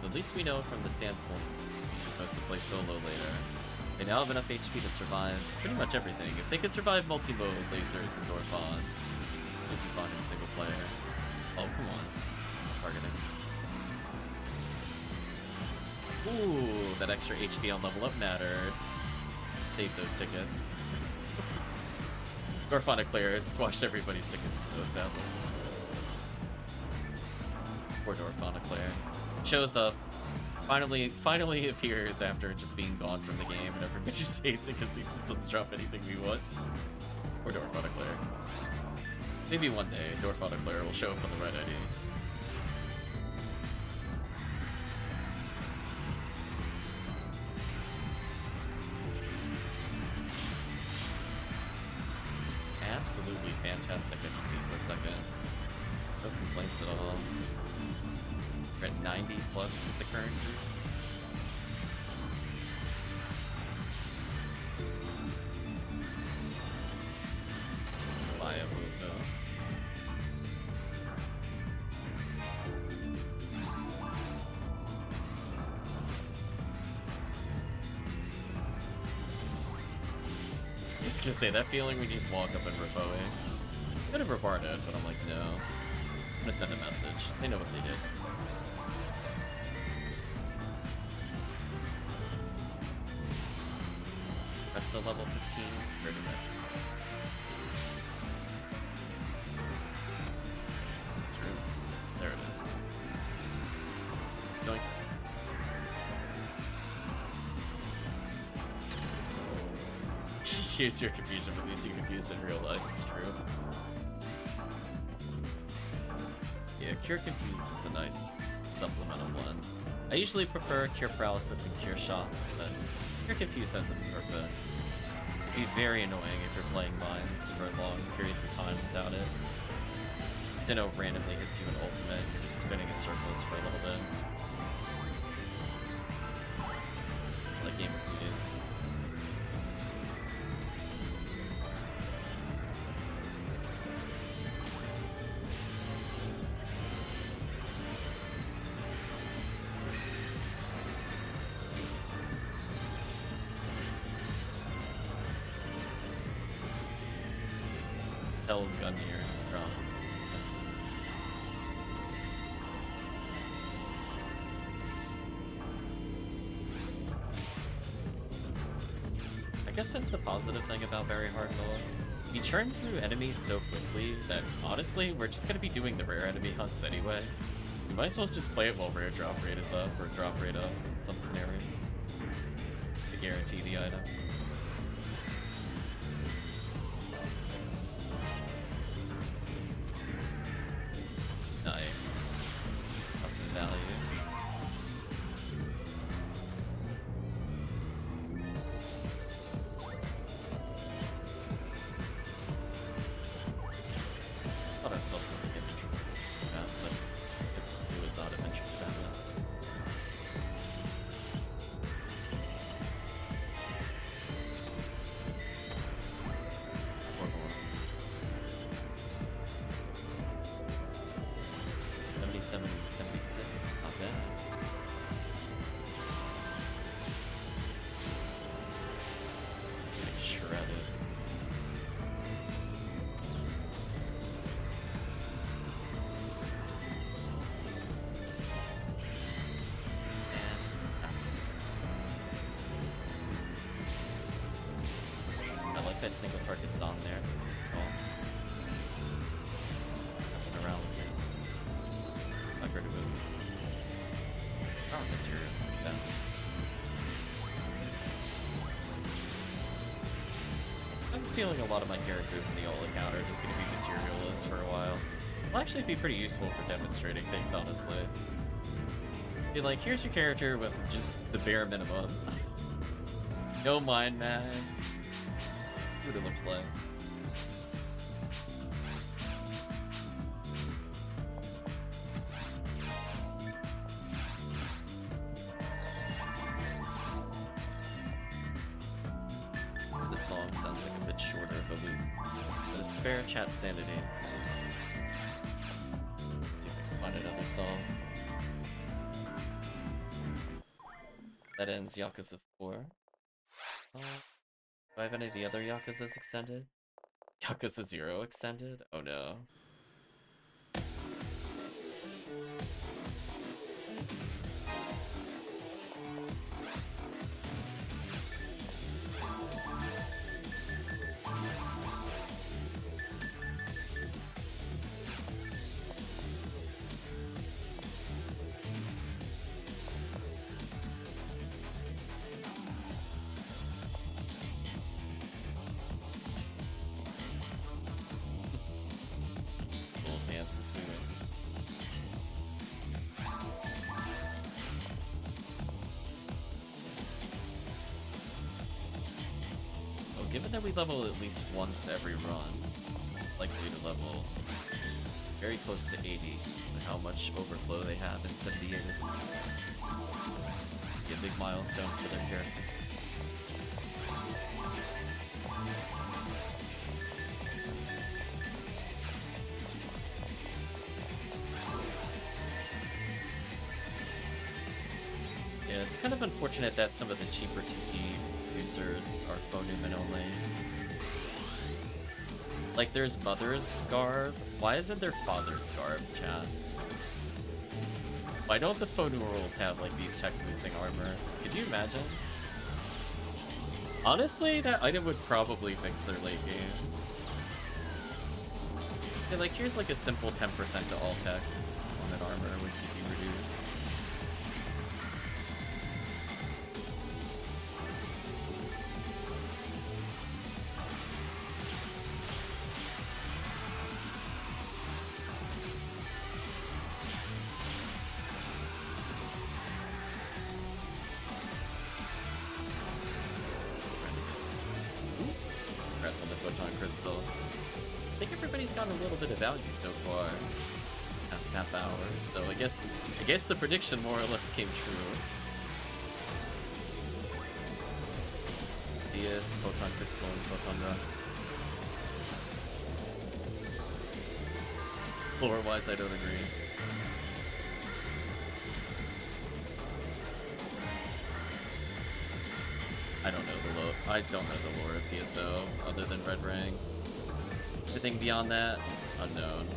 At least we know from the standpoint they're supposed to play solo later. They now have enough HP to survive pretty much everything. If they could survive multi-mode lasers and Dorfon, should be fun in single player. Oh, come on. Targeting. Ooh, that extra HP on level up mattered. Save those tickets. Dorfon Eclair squashed everybody's tickets, though, sadly. Poor Dorfon Eclair. Shows up. Finally appears after just being gone from the game, and everybody just hates it because he just doesn't drop anything we want. Poor Dorfon Eclair. Maybe one day, Dwarf Auto Player will show up on the right ID. It's absolutely fantastic XP per second. No complaints at all. We're at 90 plus with the current group. Milayou though. Just gonna say, that feeling when you walk up and repo it. Could have reported it, but I'm like, no. I'm gonna send a message. They know what they did. That's the level 15. Pretty much. This room's... There it is. Doink. Here's your confusion, but at least you confused in real life. It's true. Yeah, Cure Confused is a nice supplemental one. I usually prefer Cure Paralysis and Cure Shock, but Cure Confused has its purpose. It'd be very annoying if you're playing mines for long periods of time without it. Sinnoh randomly hits you an ultimate, you're just spinning in circles for a little bit. Like Game of Thieves. Hell Gunnier is strong. I guess that's the positive thing about very hard mode. You churn through enemies so quickly that honestly, we're just gonna be doing the rare enemy hunts anyway. You might as well just play it while rare drop rate is up, or drop rate up in some scenario. To guarantee the item. Nice. Lots of value. Thought I saw something interesting. Yeah, but it was not adventure sound. Or more. 77, 76, not bad. It's getting shredded. I like that single target song there. It's cool. Messing around with it. I've heard of it. Oh, material. Yeah. I'm feeling a lot of my characters in the old account are just going to be materialists for a while. Will actually be pretty useful for demonstrating things, honestly. Be like, here's your character with just the bare minimum. No mind, man. See what it looks like. This song sounds like a bit shorter of a loop. But a spare chat sanity. See if I can find another song. That ends Yakuza 4. Do I have any of the other Yakuzas extended? Yakuza 0 extended? Oh no. that we level at least once every run. Likely to level very close to 80 with how much overflow they have in 78. Be a big milestone for their character. Yeah, it's kind of unfortunate that some of the cheaper TP producers are phone Newman only. Like, there's Mother's Garb. Why isn't there Father's Garb, chat? Why don't the phone rules have, like, these tech boosting armors? Could you imagine? Honestly, that item would probably fix their late game. Yeah, like, here's, like, a simple 10% to all techs on an armor with TP reduced. Congrats on the photon crystal. I think everybody's gotten a little bit of value so far. Past half hour. So I guess the prediction more or less came true. CS, photon crystal, and photon rock. Lore-wise, I don't agree. I don't know the lore of PSO other than Red Ring. Everything beyond that, unknown.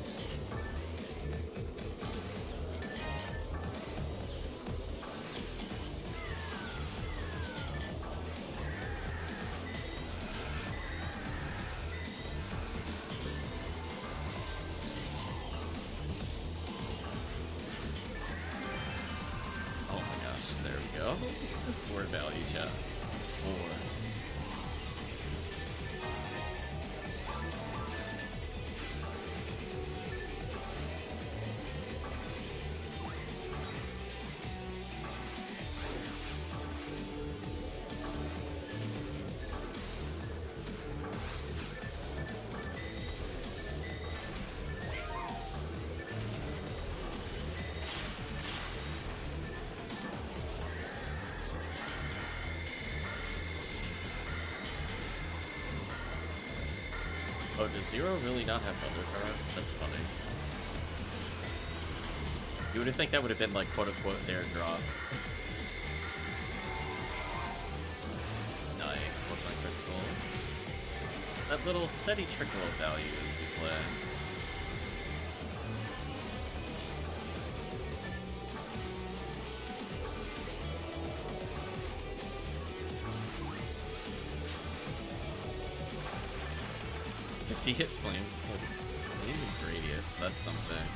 Oh my gosh, there we go. More value, chat. More. Oh, does Zero really not have Undercard? That's funny. You would think that would have been like quote-unquote their drop. Nice, photon crystals. That little steady trickle of value as we play. Hit flame radius, that's something.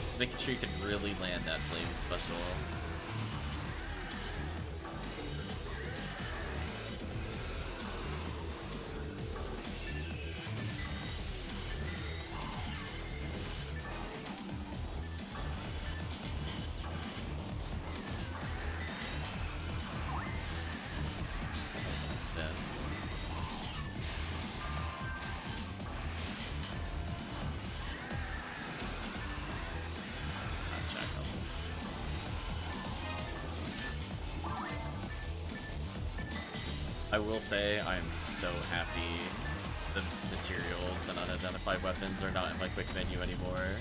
Just making sure you can really land that flame special. I will say I am so happy the materials and unidentified weapons are not in my quick menu anymore.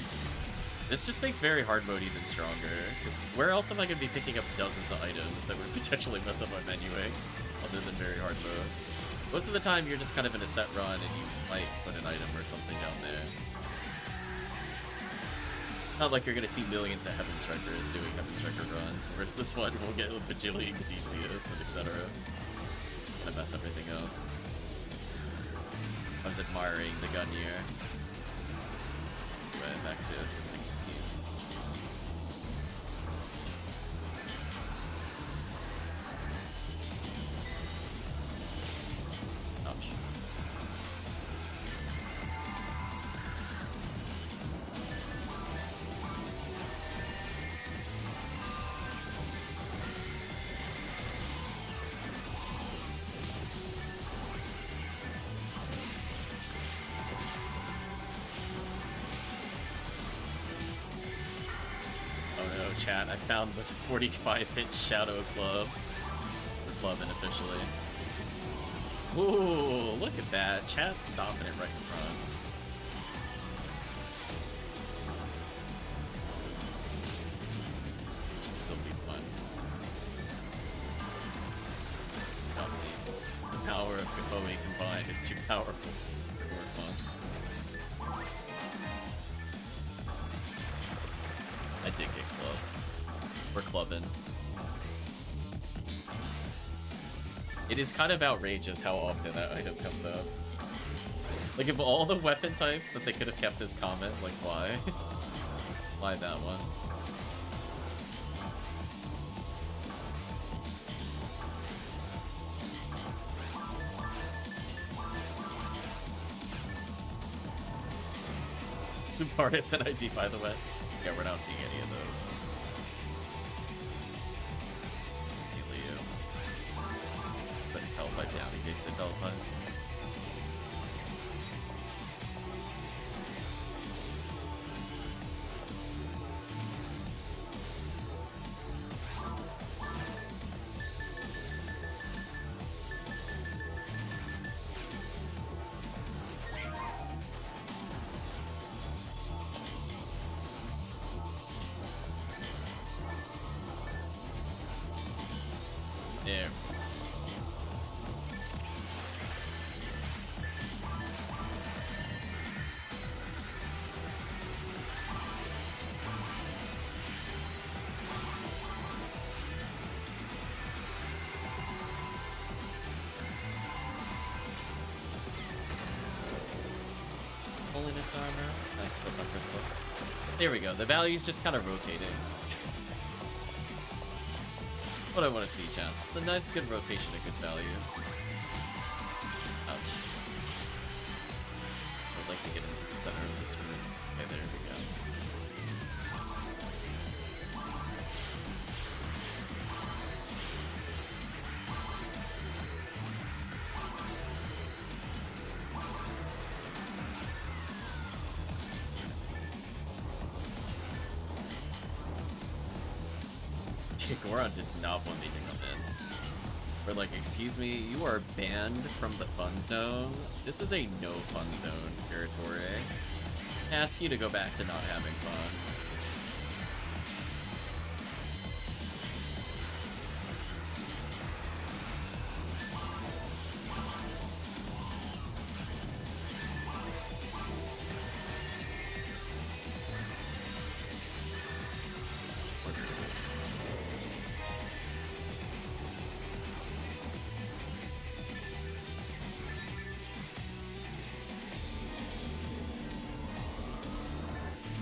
This just makes very hard mode even stronger, because where else am I going to be picking up dozens of items that would potentially mess up my menuing, other than very hard mode? Most of the time you're just kind of in a set run and you might put an item or something down there. Not like you're going to see millions of Heaven Strikers doing Heaven Striker runs, whereas this one will get a bajillion Caduceus and etc. I mess everything up. I was admiring the gun year. Anyway, back to assisting the team. Ouch. chat, I found the 45-hit Shadow Club. We're clubbing officially. Ooh, look at that. Chat's stopping it right in front. Should still be fun. The power of Kafoe combined is too powerful for fun. I did get club. We're clubbing. It is kind of outrageous how often that item comes up. Like, of all the weapon types that they could have kept as common, like, why? Why that one? Part an ID, by the way. Yeah, we're not seeing any of those. Milayou. Couldn't tell by down in case they fell by. There. Holiness armor. Nice photon crystal. There we go. The value's just kind of rotating. What I want to see, chat. Just a nice, good rotation of good value. Ouch. I'd like to get into the center of this room. Okay, there we go. Goron did not want me to come in. We're like, excuse me, you are banned from the fun zone. This is a no fun zone territory. Ask you to go back to not having fun.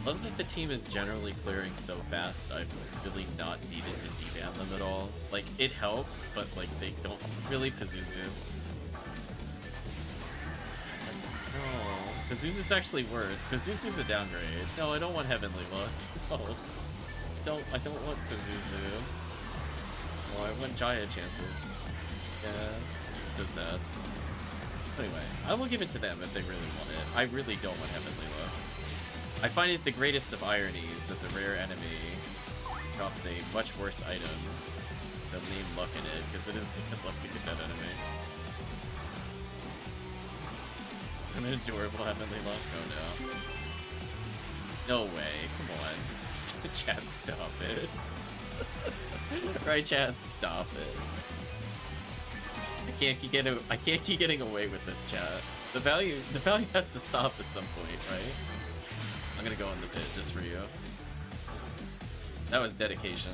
Love that the team is generally clearing so fast, I've really not needed to deban them at all. Like, it helps, but like, they don't really Pazuzu. Oh, Pazuzu's actually worse. Pazuzu's a downgrade. No, I don't want Heavenly Look. No. I don't want Pazuzu. Oh, I want Jaya chances. Yeah. So sad. Anyway, I will give it to them if they really want it. I really don't want Heavenly Look. I find it the greatest of ironies that the rare enemy drops a much worse item than name luck in it, because it is good luck to get that enemy. An adorable Heavenly Luck? Oh no. No way, come on. Chat, stop it. Right, chat, stop it. I can't keep getting away with this, chat. The value has to stop at some point, right? I'm gonna go in the pit just for you. That was dedication.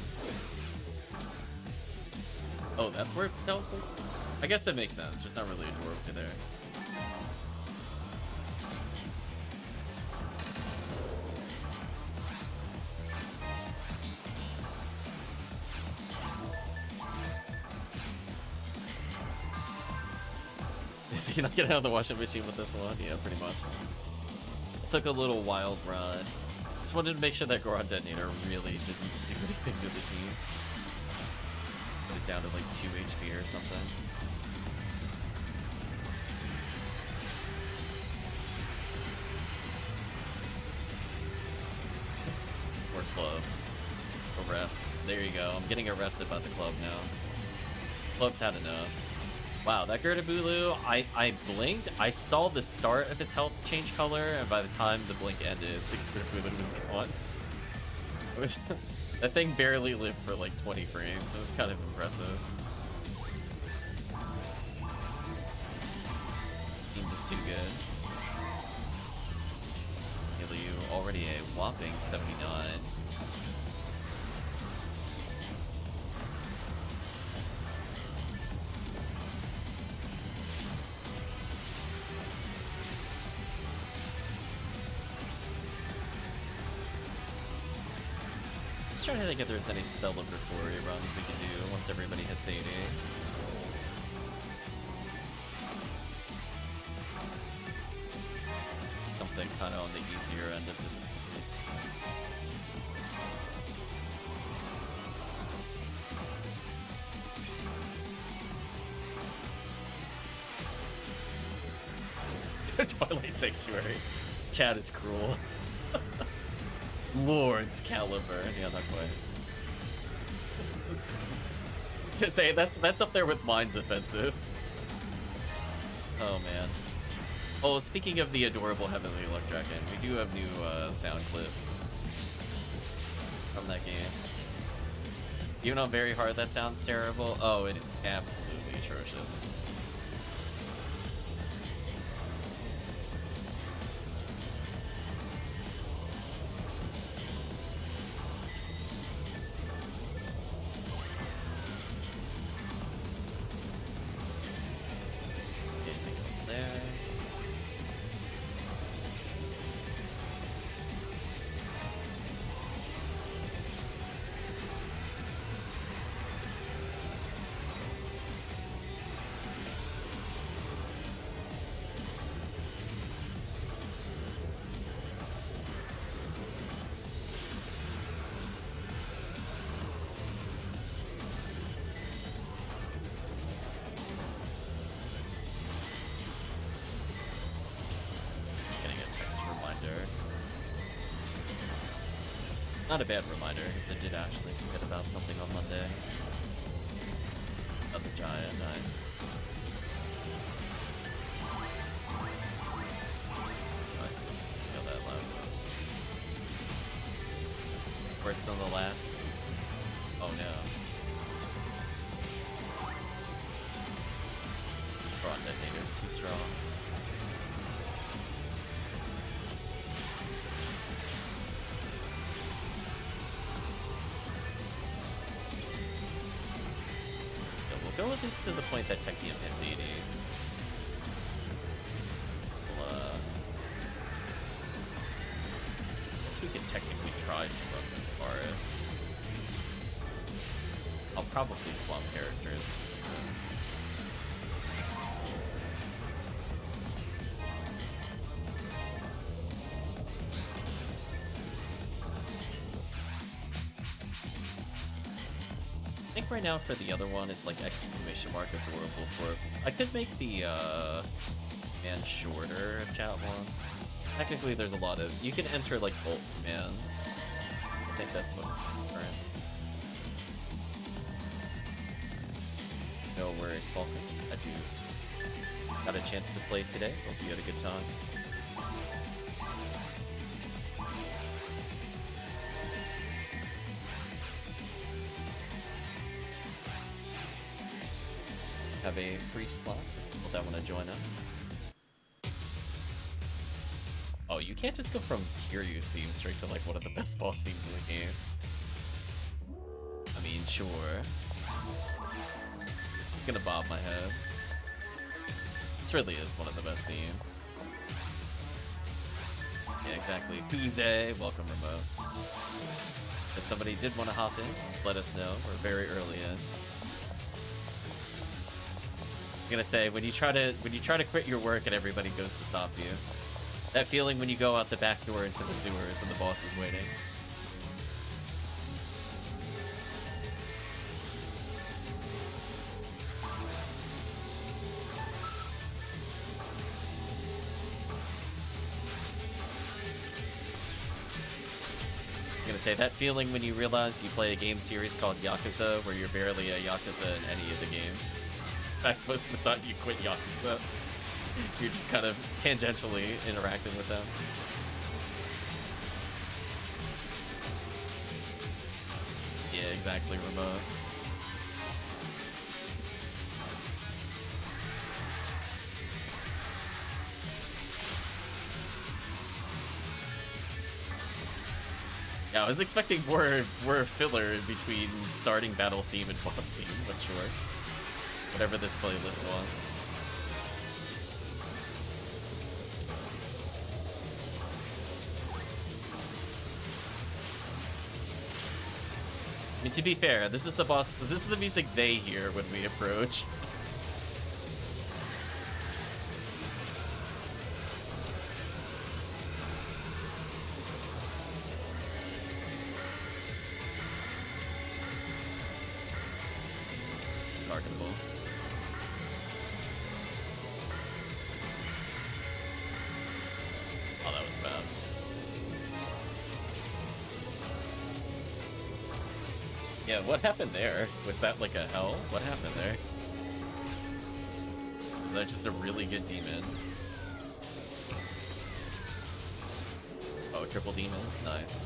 Oh, that's where it teleports? I guess that makes sense. There's not really a door over there. Is he not getting out of the washing machine with this one? Yeah, pretty much. Took a little wild ride. Just wanted to make sure that Goron Detonator really didn't do anything to the team. Put it down to like 2 HP or something. Or clubs. Arrest. There you go. I'm getting arrested by the club now. Club's had enough. Wow, that Gertabulu, I blinked. I saw the start of its health change color, and by the time the blink ended, the Gertabulu was gone. It was, that thing barely lived for like 20 frames. It was kind of impressive. Team just too good. Milayou already a whopping 79. Just trying to think if there's any celebratory runs we can do once everybody hits 80. Something kind of on the easier end of difficulty. Twilight Sanctuary. Chat is cruel. Lord's Caliber. Yeah, not quite. I was gonna say, that's up there with Mine's Offensive. Oh, man. Oh, speaking of the adorable Heavenly Luck Dragon, we do have new sound clips from that game. Even on very hard, that sounds terrible. Oh, it is absolutely atrocious. Not a bad reminder, because I did actually forget about something on Monday. Another giant, nice. Kill that last. Worse than the last. Oh no. Front detonator's too strong. Go at least to the point that Tekkium hits 80. We'll, I guess we could technically try some runs in the forest. I'll probably swap characters. I think right now for the other one, it's like exclamation mark adorable corpse. I could make the man shorter if chat wants. Technically, there's a lot of you can enter like both commands. I think that's what I'm preferring. No worries, Falcon. I do got a chance to play today. Hope you had a good time. Have a free slot for people that want to join us. Oh, you can't just go from Kiryu's theme straight to like one of the best boss themes in the game. I mean, sure. Just gonna bob my head. This really is one of the best themes. Yeah, exactly. Huze, welcome remote. If somebody did want to hop in, just let us know. We're very early in. I'm gonna say when you try to quit your work and everybody goes to stop you, that feeling when you go out the back door into the sewers and the boss is waiting. say, that feeling when you realize you play a game series called Yakuza, where you're barely a Yakuza in any of the games. In fact, most of the thought you quit Yakuza. You're just kind of tangentially interacting with them. Yeah, exactly, Remote. Yeah, I was expecting more filler in between starting battle theme and boss theme, but sure. Whatever this playlist wants. I mean, to be fair, this is the boss. This is the music they hear when we approach. Marketable. Oh, that was fast. Yeah, what happened there? Was that like a hell? What happened there? Was that just a really good demon? Oh, triple demons? Nice.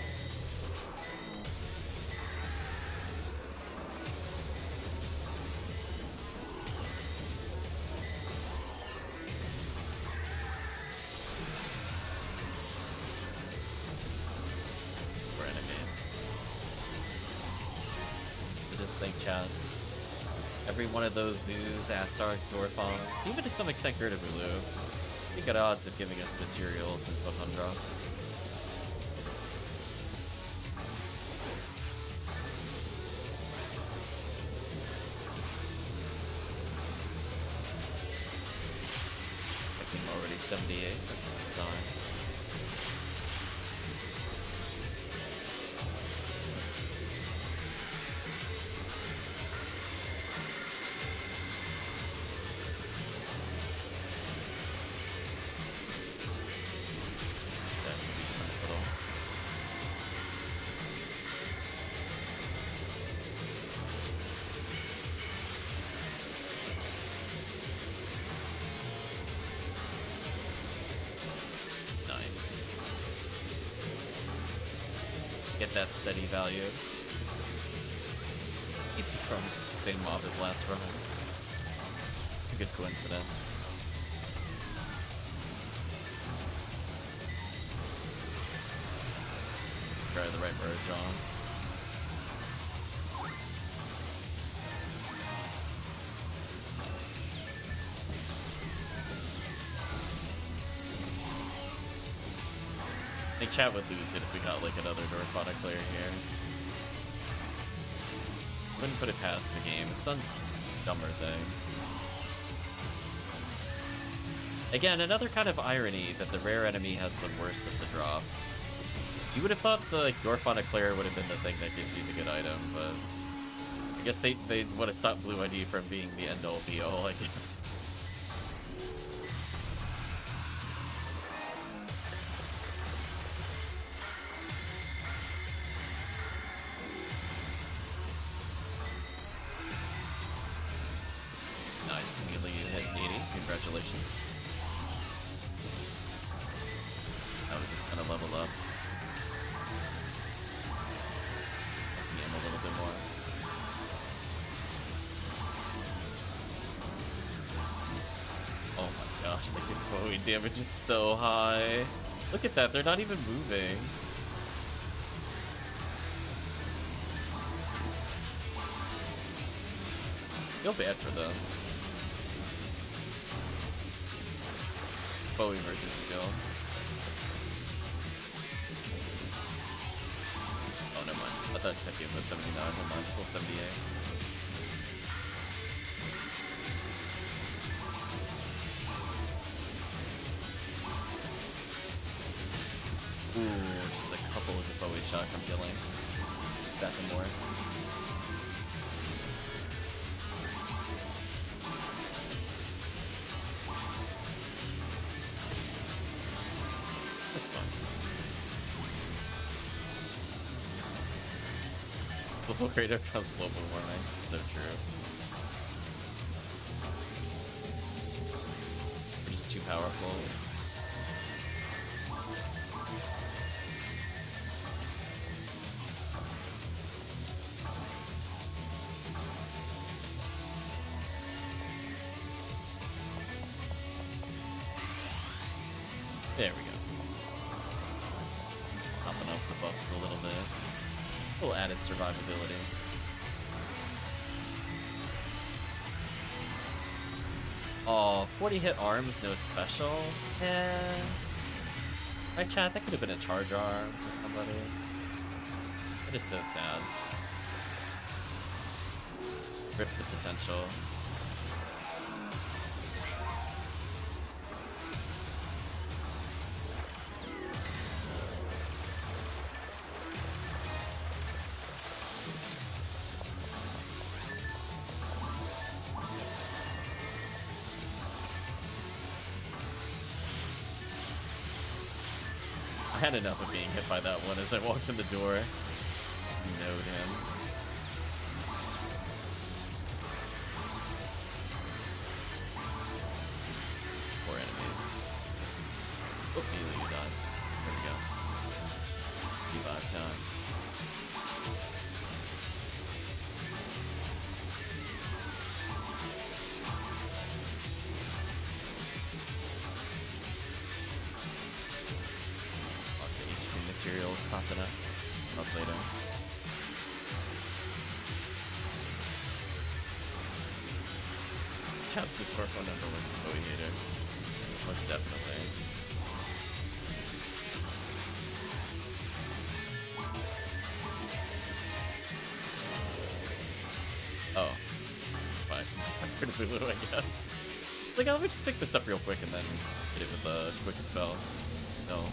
For enemies. Just think, Chad. Every one of those zoos, Astarks, Dorphons, even to some extent Gertavulu, pretty good odds of giving us materials and Pokemon drops. I think already 78. That's fine. That steady value. Easy from the same mob as last run. A good coincidence. Try the right bird, John. I think chat would lose it if we got like another Dorfana player here. Wouldn't put it past the game. It's done dumber things. Again, another kind of irony that the rare enemy has the worst of the drops. You would have thought the like, Dorfana player would have been the thing that gives you the good item, but I guess they would have stopped Blue ID from being the end-all be-all, I guess. Nice, Milayou hit 80. Congratulations. I would just kind of level up. PM a little bit more. Oh my gosh, the Bowie damage is so high. Look at that, they're not even moving. Feel bad for them. Bowie merges we go. Oh, never mind. I thought Tekkium was 79. Never mind, still 78. Ooh, just a couple of the Bowie shotgun killing. Stacking more. That's fun. Global crater cause global warming. So true. We're just too powerful. There we go. Popping up the buffs a little bit. A little added survivability. Oh, 40 hit arms, no special? Eh. Right, chat, that could have been a charge arm for somebody. It is so sad. Rip the potential. I had enough of being hit by that one as I walked in the door. Just node him. These poor enemies. Oh, Milayou died. There we go. Revive time. Materials popping up later. Chops the torque on number one Boehater. Most definitely. Oh. Fine. Pretty blue, I guess. Like, let me just pick this up real quick and then hit it with a quick spell. No.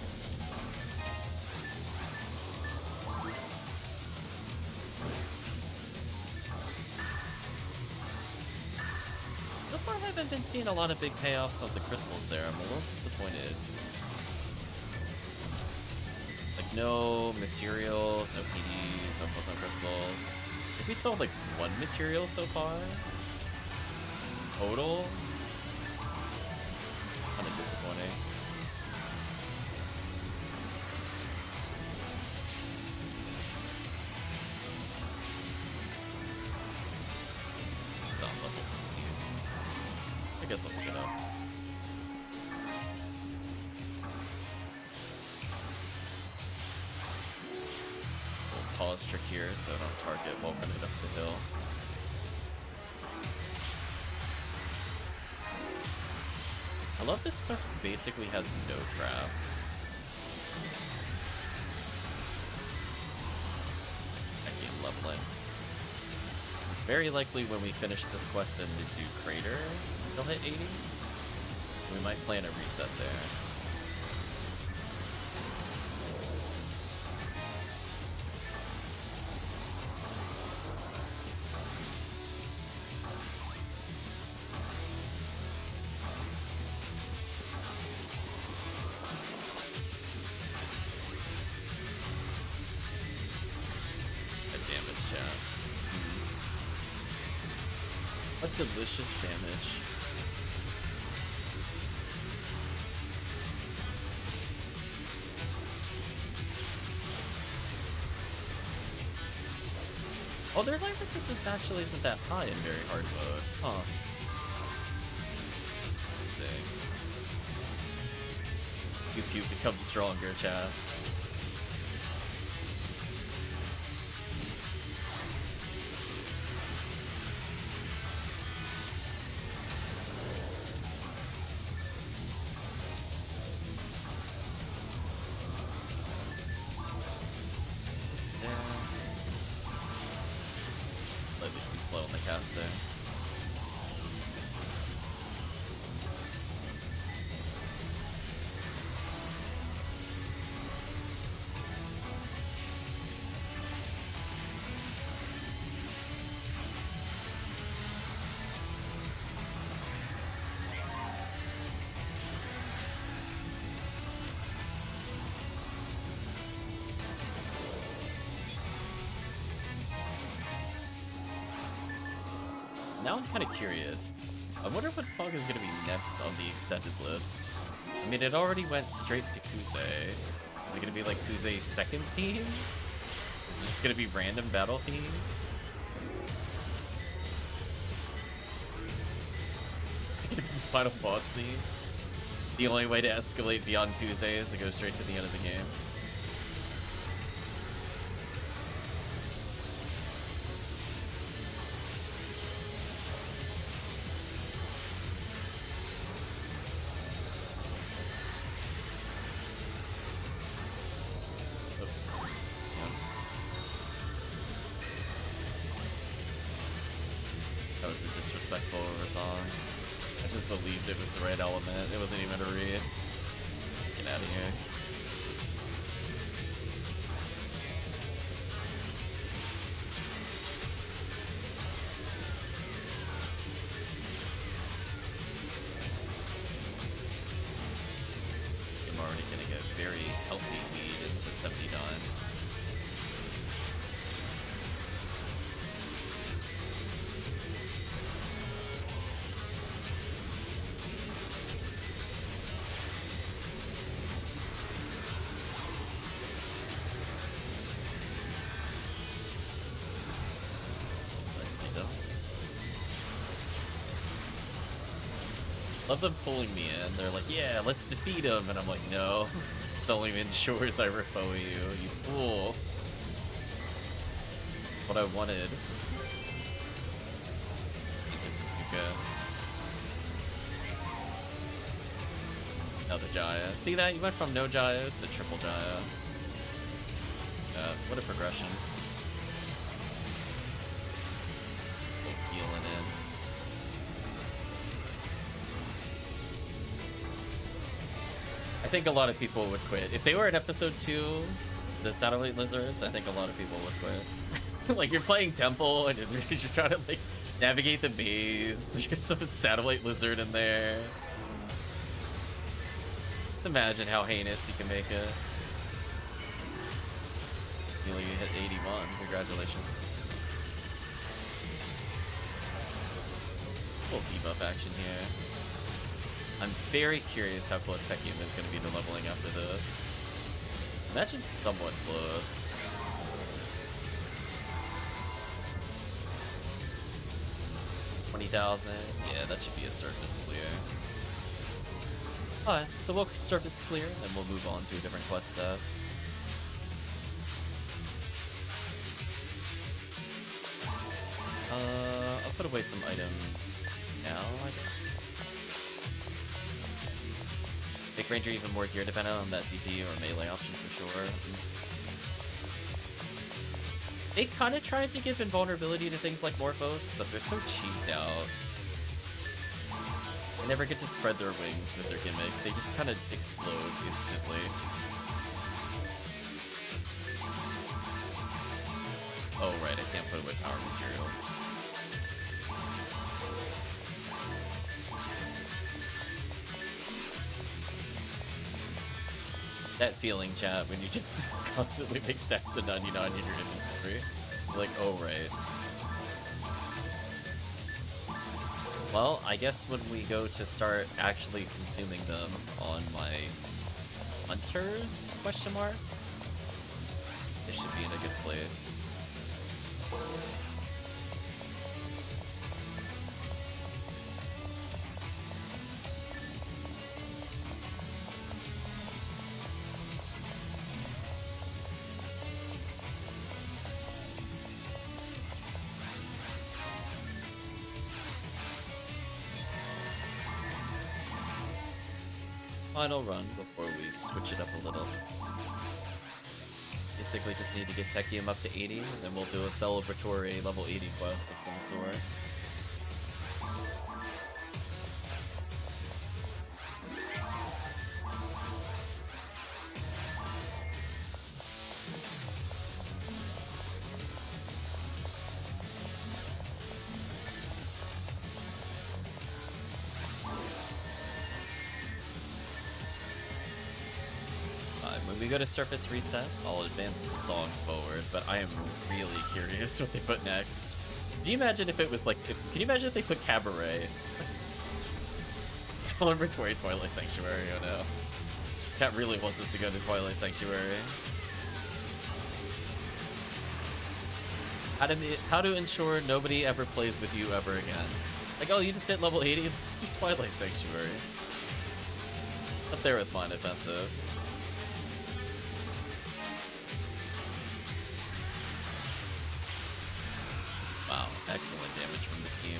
I haven't been seeing a lot of big payoffs of the crystals there. I'm a little disappointed. Like, no materials, no PDs, no photon crystals. I think we sold like one material so far. Total. Kind of disappointing. It's on level 15. I guess I'll pick it up. We'll pause trick here so I don't target while running up the hill. I love this quest basically has no traps. Tekkium leveling. It's very likely when we finish this quest and do Crater, they'll hit 80. We might plan a reset there. What delicious damage. Oh, their life resistance actually isn't that high in very hard mode. Huh. Interesting. Pew becomes stronger, chat. Slow in the cast there. now I'm kind of curious. I wonder what song is going to be next on the extended list. I mean, it already went straight to Kuze. Is it going to be like Kuze's second theme? Is it just going to be random battle theme? Is it going to be final boss theme? The only way to escalate beyond Kuze is to go straight to the end of the game. That was a disrespectful song. I just believed it was the right element. It wasn't even a read. Let's get out of here. I'm already getting a very healthy lead into 79. Love them pulling me in. They're like, yeah, let's defeat him. And I'm like, no. It's only ensures I refoe you, you fool. That's what I wanted. Okay. Another Jaya. See that? You went from no Jayas to triple Jaya. What a progression. Healing in. I think a lot of people would quit. If they were in episode 2, the Satellite Lizards, I think a lot of people would quit. Like, you're playing Temple, and you're trying to, like, navigate the maze. There's some Satellite Lizard in there. Just imagine how heinous you can make it. You hit 81. Congratulations. A little debuff action here. I'm very curious how close Tekkium is going to be to leveling after this. Imagine somewhat close. $20,000. Yeah, that should be a surface clear. Alright, so we'll surface clear, then we'll move on to a different quest set. I'll put away some item now, I guess. Make Ranger even more gear dependent on that DP or melee option for sure. They kind of tried to give invulnerability to things like Morphos, but they're so cheesed out. They never get to spread their wings with their gimmick. They just kind of explode instantly. Oh right, I can't put away power materials. That feeling, chat, when you just constantly make stacks to 99 in your inventory. You're like, oh, right. Well, I guess when we go to start actually consuming them on my hunters, question mark, it should be in a good place. Final run before we switch it up a little. Basically just need to get Tekkium up to 80, and then we'll do a celebratory level 80 quest of some sort. When we go to surface reset, I'll advance the song forward, but I am really curious what they put next. Can you imagine if it was like, can you imagine if they put Cabaret? Celebratory Twilight Sanctuary, oh no. Cat really wants us to go to Twilight Sanctuary. How to ensure nobody ever plays with you ever again. Like, oh, you just hit level 80, let's do Twilight Sanctuary. Up there with Mind Offensive. Wow, excellent damage from the team.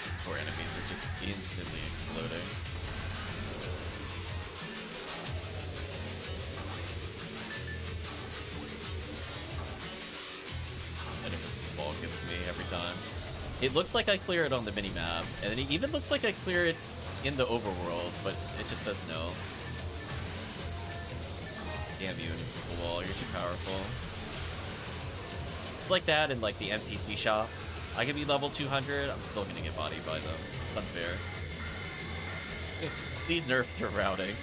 These poor enemies are just instantly exploding. Enemies ball gets me every time. It looks like I clear it on the minimap, and it even looks like I clear it in the overworld, but it just says no. Damn you, Invisible Wall, you're too powerful. It's like that in like the NPC shops. I could be level 200, I'm still gonna get bodied by them. It's unfair. Please nerf their routing.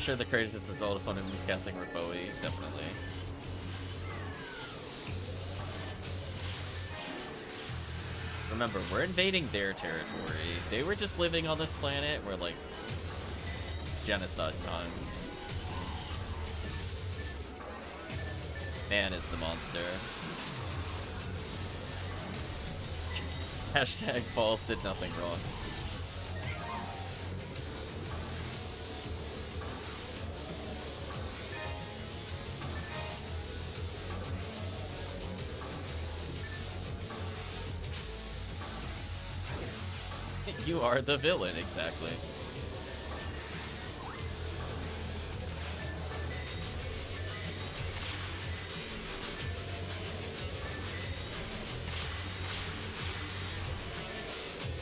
Sure the credit is a result of enemies casting Bowie, definitely. Remember, we're invading their territory. They were just living on this planet. We're like genocide time. Man is the monster. Hashtag Falls did nothing wrong. You are the villain, exactly.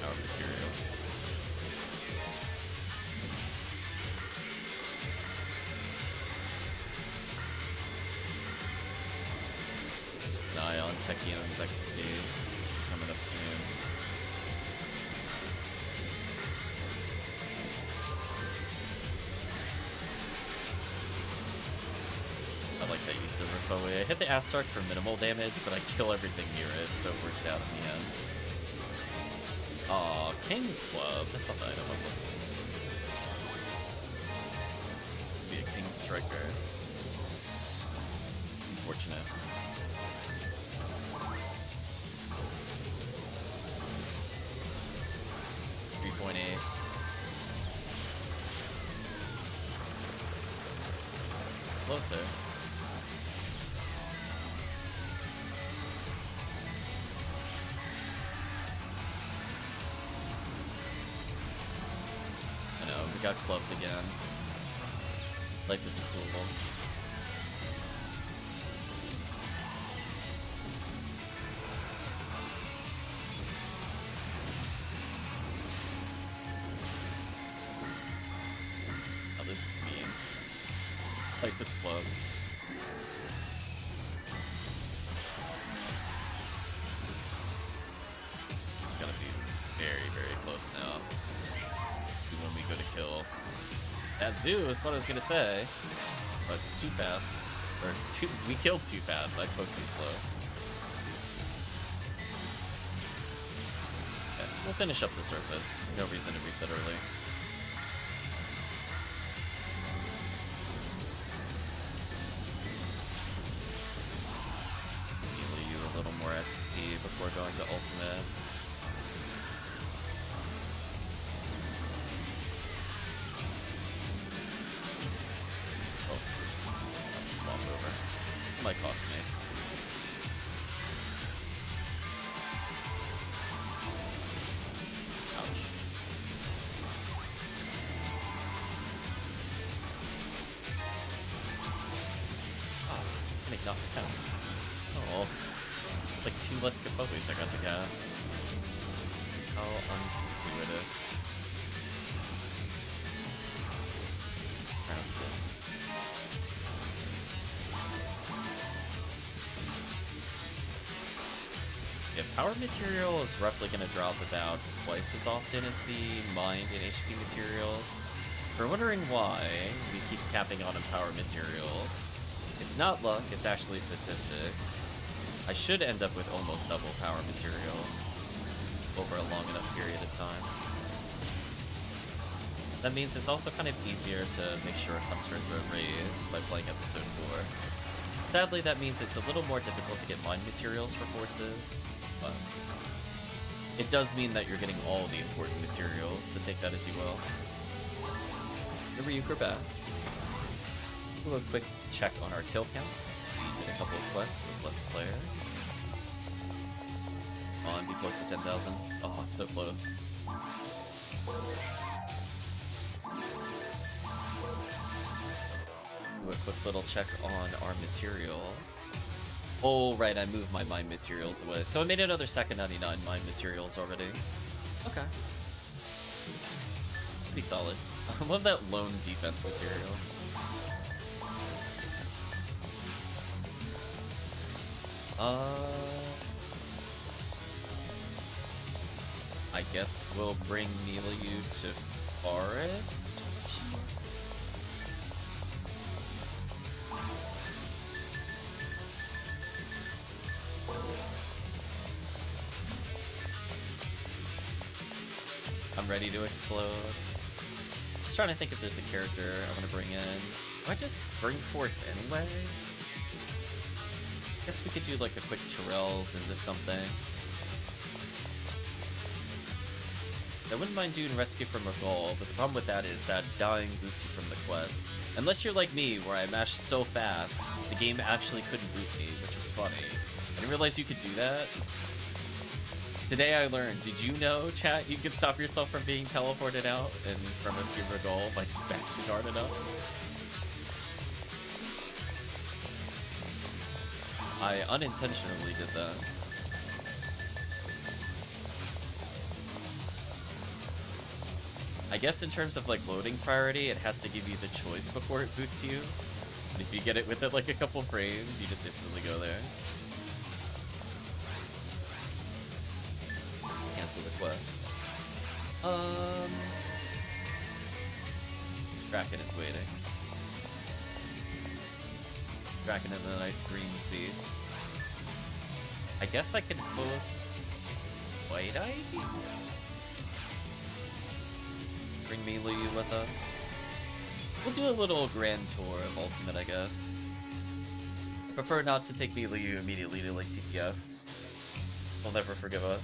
Our material. An eye on Tekkium's XP coming up soon. I hit the AntaresConvoy for minimal damage, but I kill everything near it, so it works out in the end. Aw, King's Club. That's not the item I'm looking for. To be a King's Striker. Unfortunate. .8. Closer. Got clubbed again. Life is cruel. Oh, this is mean. Life is club. It's gonna be very, very close now. When we go to kill that zoo is what I was gonna say, but too fast, or we killed too fast. I spoke too slow. Okay, we'll finish up the surface. No reason to reset early. Milayou a little more XP before going to ultimate. Might cost me. Ouch. Oh, getting knocked down. Oh, it's like 2 less Capoes I got to cast. How unfortuitous. power material is roughly going to drop about twice as often as the mind and HP materials. If you're wondering why we keep capping out on power materials, it's not luck, it's actually statistics. I should end up with almost double power materials over a long enough period of time. That means it's also kind of easier to make sure hunters are raised by playing episode 4. Sadly, that means it's a little more difficult to get mind materials for forces, but it does mean that you're getting all the important materials, so take that as you will. The Ryuk are back. Do a quick check on our kill counts. We did a couple of quests with less players. On, be close to 10,000. Oh, it's so close. Do a quick little check on our materials. Oh, right, I moved my mine materials away. So I made another second 99 mine materials already. Okay. Pretty solid. I love that lone defense material. I guess we'll bring Milayou to Forest. I'm ready to explode. Just trying to think if there's a character I want to bring in. I just bring Force anyway. Guess we could do like a quick Terrells into something. I wouldn't mind doing Rescue from Regal, but the problem with that is that dying boots you from the quest. Unless you're like me, where I mashed so fast, the game actually couldn't boot me, which was funny. I didn't realize you could do that. Today I learned, did you know, chat, you could stop yourself from being teleported out and from Rescue from Regal by just mashing hard enough? I unintentionally did that. I guess in terms of like loading priority, it has to give you the choice before it boots you. And if you get it with it like a couple frames, you just instantly go there. Let's cancel the quest. Kraken is waiting. Kraken in the nice green sea. I guess I can host White ID? Bring Milayou with us. We'll do a little grand tour of Ultimate, I guess. Prefer not to take Milayou immediately to like TTF. They'll never forgive us.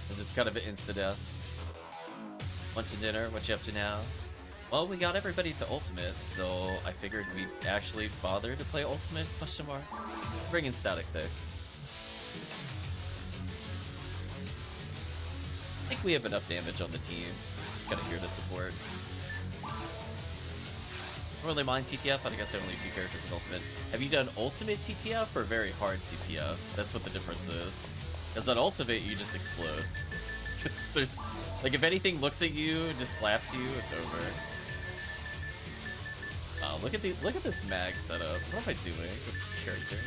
It's just kind of an insta-death. Lunch and dinner, what you up to now? Well, we got everybody to Ultimate, so I figured we'd actually bother to play Ultimate, question mark. Bring in Static Thick. I think we have enough damage on the team. Just gotta hear the support. Don't really mind TTF, but I guess there are only 2 characters in Ultimate. Have you done Ultimate TTF or very hard TTF? That's what the difference is. Because on Ultimate, you just explode. There's, like, if anything looks at you, just slaps you, it's over. Look at this mag setup. What am I doing with this character?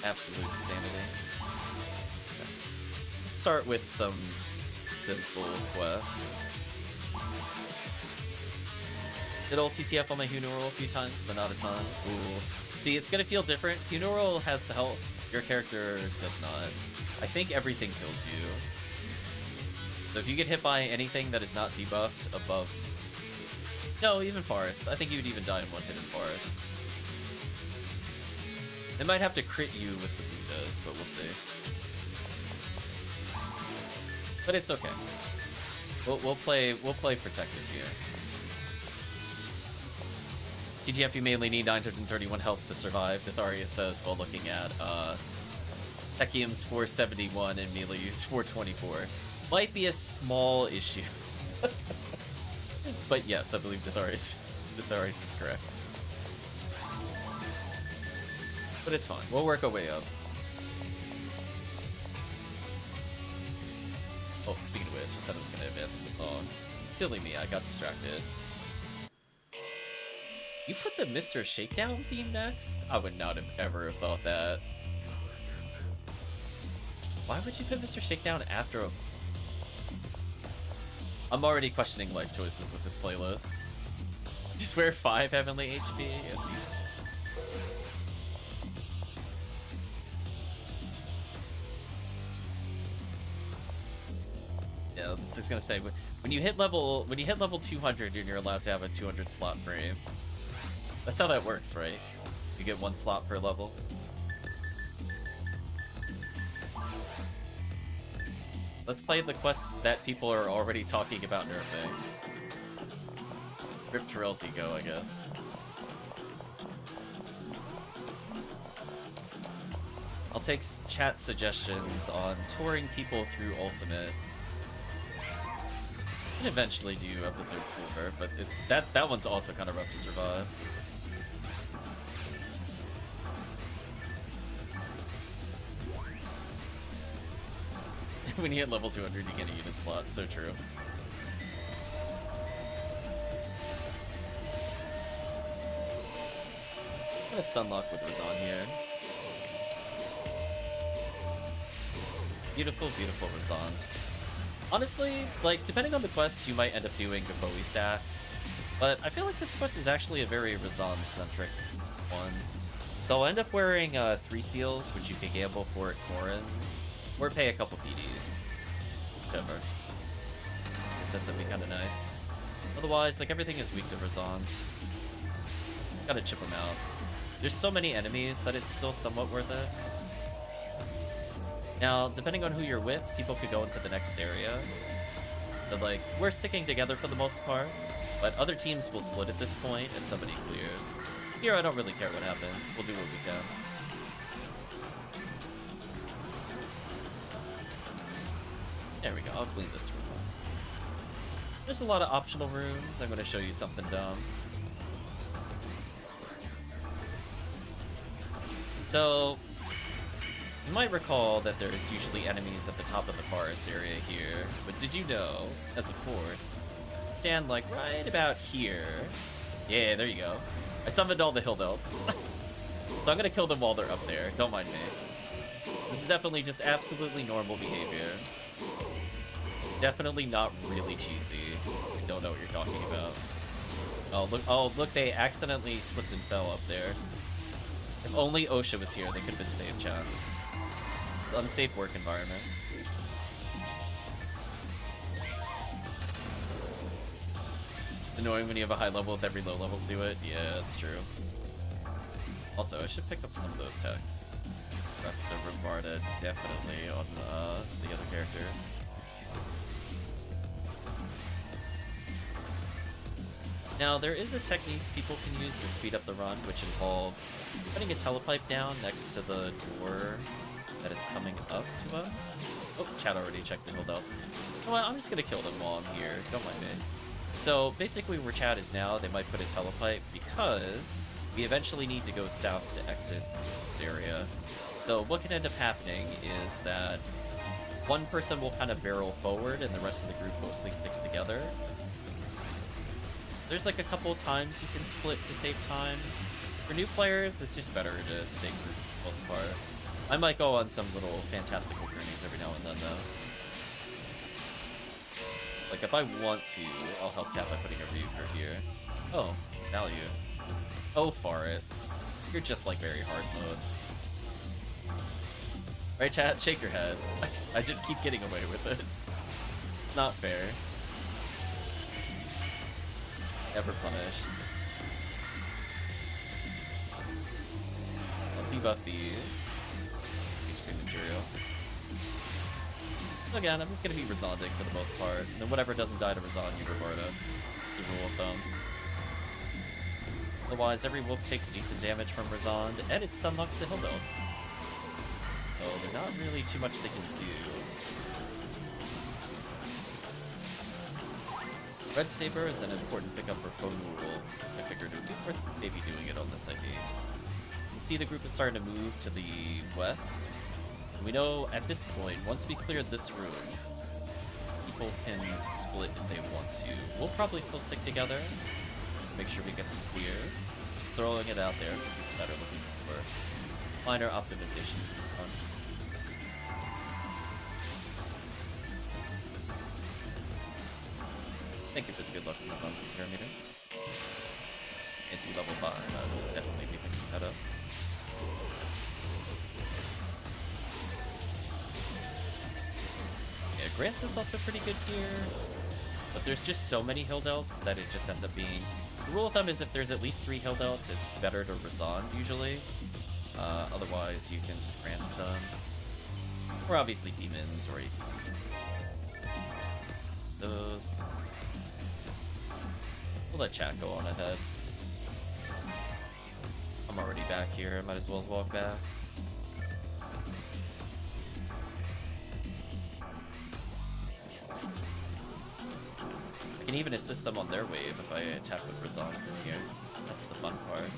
Absolute insanity. Okay. Let's start with some simple quests. Did old TTF on my HUcast a few times, but not a ton. Ooh. See, it's gonna feel different. HUcast has health. Your character does not. I think everything kills you. So if you get hit by anything that is not debuffed above... No, even Forest. I think you would even die in one hit in Forest. They might have to crit you with the Buddhas, but we'll see. But it's okay. We'll play protective here. TGF, you mainly need 931 health to survive, Detharia says while looking at Tekkium's 471 and Milayou's 424. Might be a small issue. But yes, I believe Detharis is correct. But it's fine. We'll work our way up. Oh, speaking of which, I said I was going to advance the song. Silly me, I got distracted. You put the Mr. Shakedown theme next? I would not have ever thought that. Why would you put Mr. Shakedown after a... I'm already questioning life choices with this playlist. Just wear 5 heavenly HP. It's easy. Yeah, I was just gonna say, when you hit level 200, you're allowed to have a 200 slot frame. That's how that works, right? You get 1 slot per level. Let's play the quest that people are already talking about nerfing. Rip Terrell's ego, I guess. I'll take chat suggestions on touring people through Ultimate. And eventually do episode 4, but it's that one's also kind of rough to survive. When you hit level 200, you get a unit slot. So true. I'm gonna stun lock with Razan here. Beautiful, beautiful Razan. Honestly, like, depending on the quest, you might end up doing Gafoe stacks. But I feel like this quest is actually a very Razan-centric one. So I'll end up wearing 3 seals, which you can gamble for at Corrin. Or pay a couple PDs. Whichever. This ends up being kind of nice. Otherwise, like, everything is weak to Razan. Gotta chip them out. There's so many enemies that it's still somewhat worth it. Now, depending on who you're with, people could go into the next area. But, like, we're sticking together for the most part. But other teams will split at this point as somebody clears. Here, I don't really care what happens. We'll do what we can. There we go, I'll clean this room up. There's a lot of optional rooms. I'm going to show you something dumb. So, you might recall that there's usually enemies at the top of the forest area here, but did you know, as a force, stand like right about here. Yeah, there you go. I summoned all the Hilldelts. So I'm going to kill them while they're up there, don't mind me. This is definitely just absolutely normal behavior. Definitely not really cheesy. I don't know what you're talking about. Oh look, they accidentally slipped and fell up there. If only OSHA was here, they could have been saved, chat. It's an unsafe work environment. Annoying when you have a high level if every low levels do it. Yeah, it's true. Also, I should pick up some of those texts. Rest of Rovarda definitely on the other characters. Now, there is a technique people can use to speed up the run, which involves putting a telepipe down next to the door that is coming up to us. Oh, chat already checked the Hilldelts. You know what, I'm just gonna kill them while I'm here, don't mind me. So, basically where chat is now, they might put a telepipe because we eventually need to go south to exit this area. So what can end up happening is that one person will kind of barrel forward and the rest of the group mostly sticks together. There's like a couple of times you can split to save time. For new players, it's just better to stay grouped for the most part. I might go on some little fantastical journeys every now and then though. Like if I want to, I'll help Cat by putting a reaper here. Oh, VHalue. Oh, Forest. You're just like very hard mode. Right, chat? Shake your head. I just keep getting away with it. It's not fair. Never punished. Let's debuff these. HP material. Again, I'm just gonna be Razandic for the most part. And then whatever doesn't die to Razan, you reward it. Just a rule of thumb. Otherwise, every wolf takes decent damage from Razan, and it stun locks the Hilldelts. So there's not really too much they can do. Red Saber is an important pickup for Fonul. I figured it would be worth maybe doing it on this ID. You can see the group is starting to move to the west. And we know at this point, once we clear this room, people can split if they want to. We'll probably still stick together. Make sure we get some clear. Just throwing it out there for people that are looking for minor optimizations in front. Thank you for the good luck on the Antaremeter. Level 5, I will definitely be picking that up. Yeah, Grants is also pretty good here, but there's just so many hill delts that it just ends up being... The rule of thumb is if there's at least 3 hill delts, it's better to Razan usually. Otherwise, you can just Grants them. Or obviously Demons or AT. Those. We'll let chat go on ahead. I'm already back here, might as well walk back. I can even assist them on their wave if I attack with Razan from here. That's the fun part.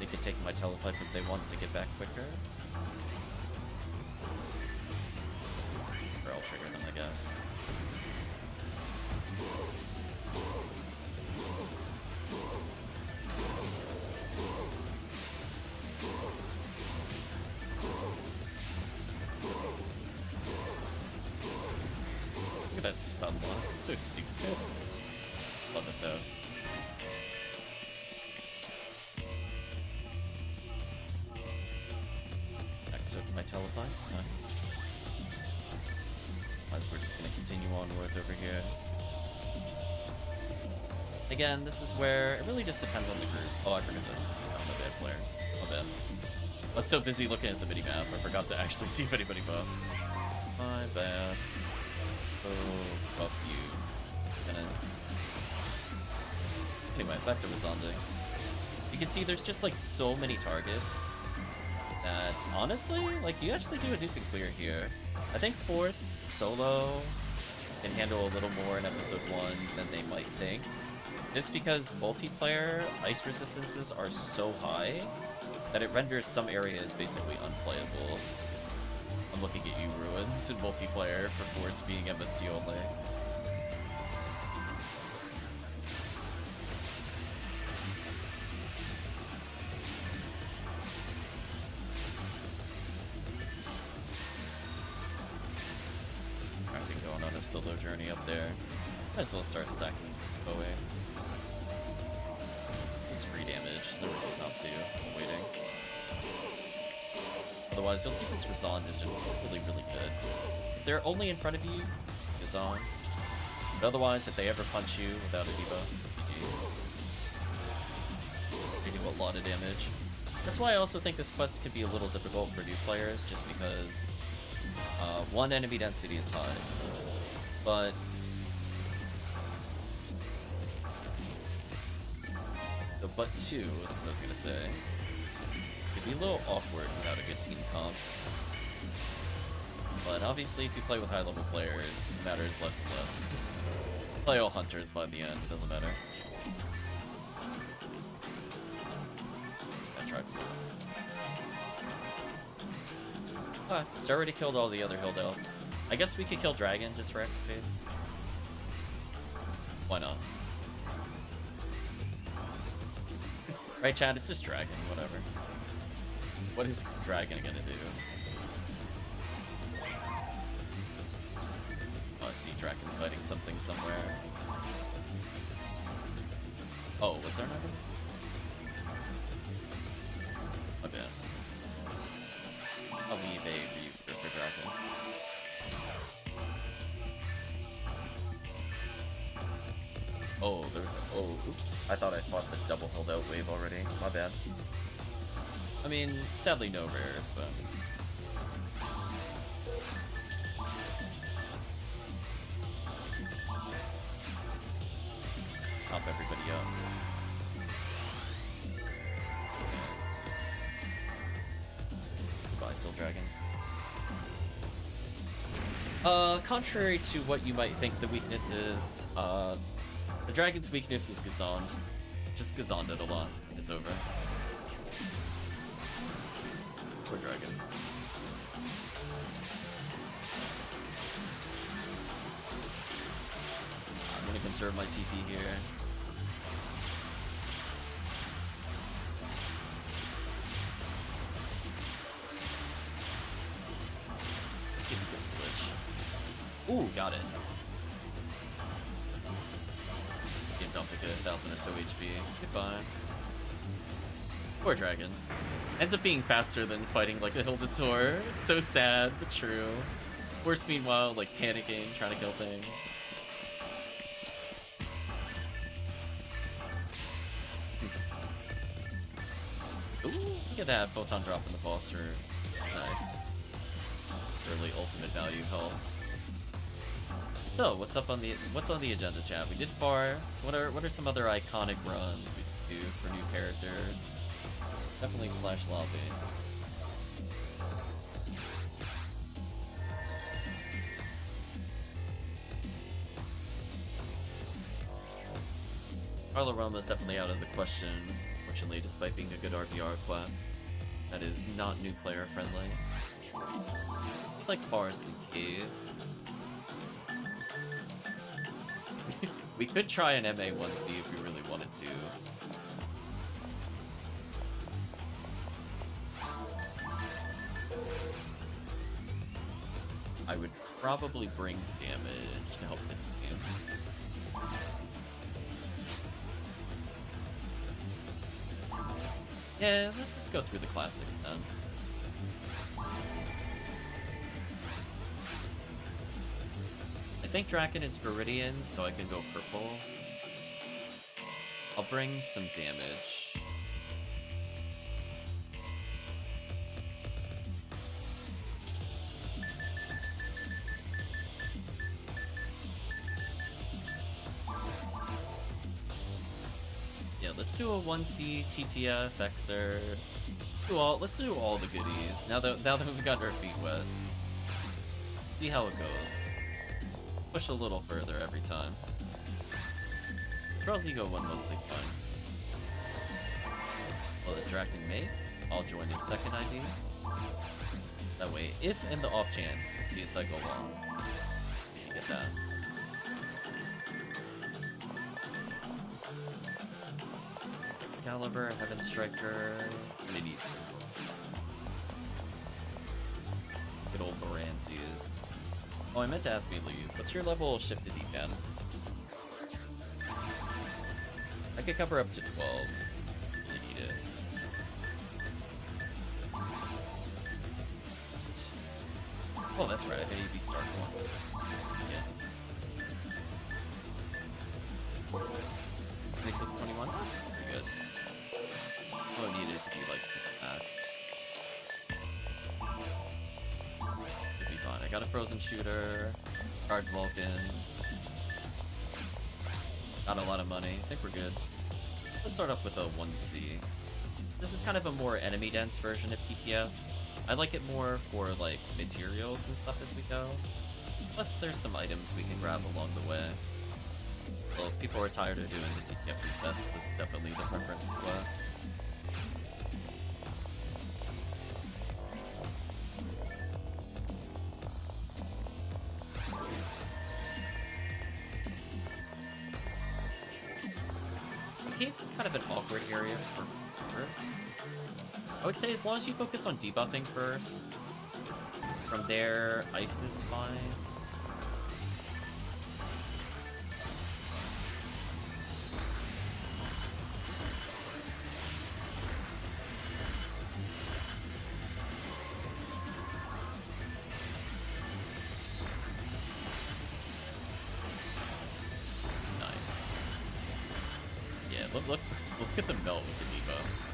They could take my telepipe if they want to get back quicker. Or I'll trigger them, I guess. Look at that stun block. It's so stupid. Love it though. Back to my telepipe. Nice. As we're just gonna continue onwards over here. Again, this is where it really just depends on the group. Oh, I forgot to. I'm a bad player. My bad. I was so busy looking at the minimap, I forgot to actually see if anybody buffed. My bad. Oh, buff you. Penance. Anyway, back to Razanding. You can see there's just like so many targets that honestly, like you actually do a decent clear here. I think Force solo can handle a little more in episode 1 than they might think. Just because multiplayer ice resistances are so high that it renders some areas basically unplayable. I'm looking at you, Ruins, in multiplayer for Force being MST only. I've been going on a solo journey up there. Might as well start stacking some away. It's free damage, no reason not to. I'm waiting. Otherwise, you'll see this Razan is just really, really good. If they're only in front of you, Razan. But otherwise, if they ever punch you without a debuff, GG. They do a lot of damage. That's why I also think this quest could be a little difficult for new players, just because, one, enemy density is high, but two is what I was gonna say. It'd be a little awkward without a good team comp. But obviously, if you play with high-level players, it matters less and less. Play all hunters by the end, it doesn't matter. I tried for it. So I already killed all the other hill delts. I guess we could kill Dragon just for XP. Why not? Right, Chad? It's just Dragon, whatever. What is Dragon gonna do? Oh, I see Dragon fighting something somewhere. Oh, was there another? My bad. I'll leave a view for Dragon. Oh, there's oh, oops. I thought I fought the double held out wave already. My bad. I mean, sadly no rares, but pop everybody up. Goodbye, Still Dragon. Contrary to what you might think the weakness is, the dragon's weakness is Gazond. Just Gazond it a lot. It's over. Poor dragon. I'm gonna conserve my TP here. Give me a good glitch. Ooh, got it. Game dumped like 1,000 or so HP. Goodbye. Poor dragon. Ends up being faster than fighting like a Hildator. It's so sad, but true. Horse, meanwhile, like panicking, trying to kill things. Ooh, look at that photon drop in the boss room. That's nice. Early ultimate value helps. So, what's on the agenda, chat? We did bars. What are some other iconic runs we could do for new characters? Definitely slash lobby. Carlo Roma is definitely out of the question, fortunately, despite being a good RBR quest. That is not new player friendly. Like forests and caves. We could try an MA1C if we really wanted to. I would probably bring damage to help the team. Yeah, let's go through the classics then. I think Draken is Viridian, so I can go purple. I'll bring some damage. Yeah, let's do a 1C TTF, Xer. Let's do all the goodies. Now that we've got our feet wet. See how it goes. Push a little further every time. Charles Ego one mostly fun. Will the Draken make? I'll join his second ID. That way, if in the off chance we see a cycle long, you get that. Excalibur, Heaven Striker, and it needs some. Good old Baranzias. Oh, I meant to ask Milayou, what's your level of shift to D10? I could cover up to 12. Really need it. Oh, that's right, I had AV start one. Yeah. 2621? Pretty good. Oh, I needed it to be like super max. Should be fine. I got a frozen shooter, charged Vulcan. Got a lot of money. I think we're good. Let's start off with a 1C. This is kind of a more enemy dense version of TTF. I like it more for like materials and stuff as we go. Plus there's some items we can grab along the way. So if people are tired of doing the TTF resets, this is definitely the preference for us. The caves is kind of an awkward area for first. I would say as long as you focus on debuffing first, from there, ice is fine. Nice. Yeah, look at the melt with the debuffs.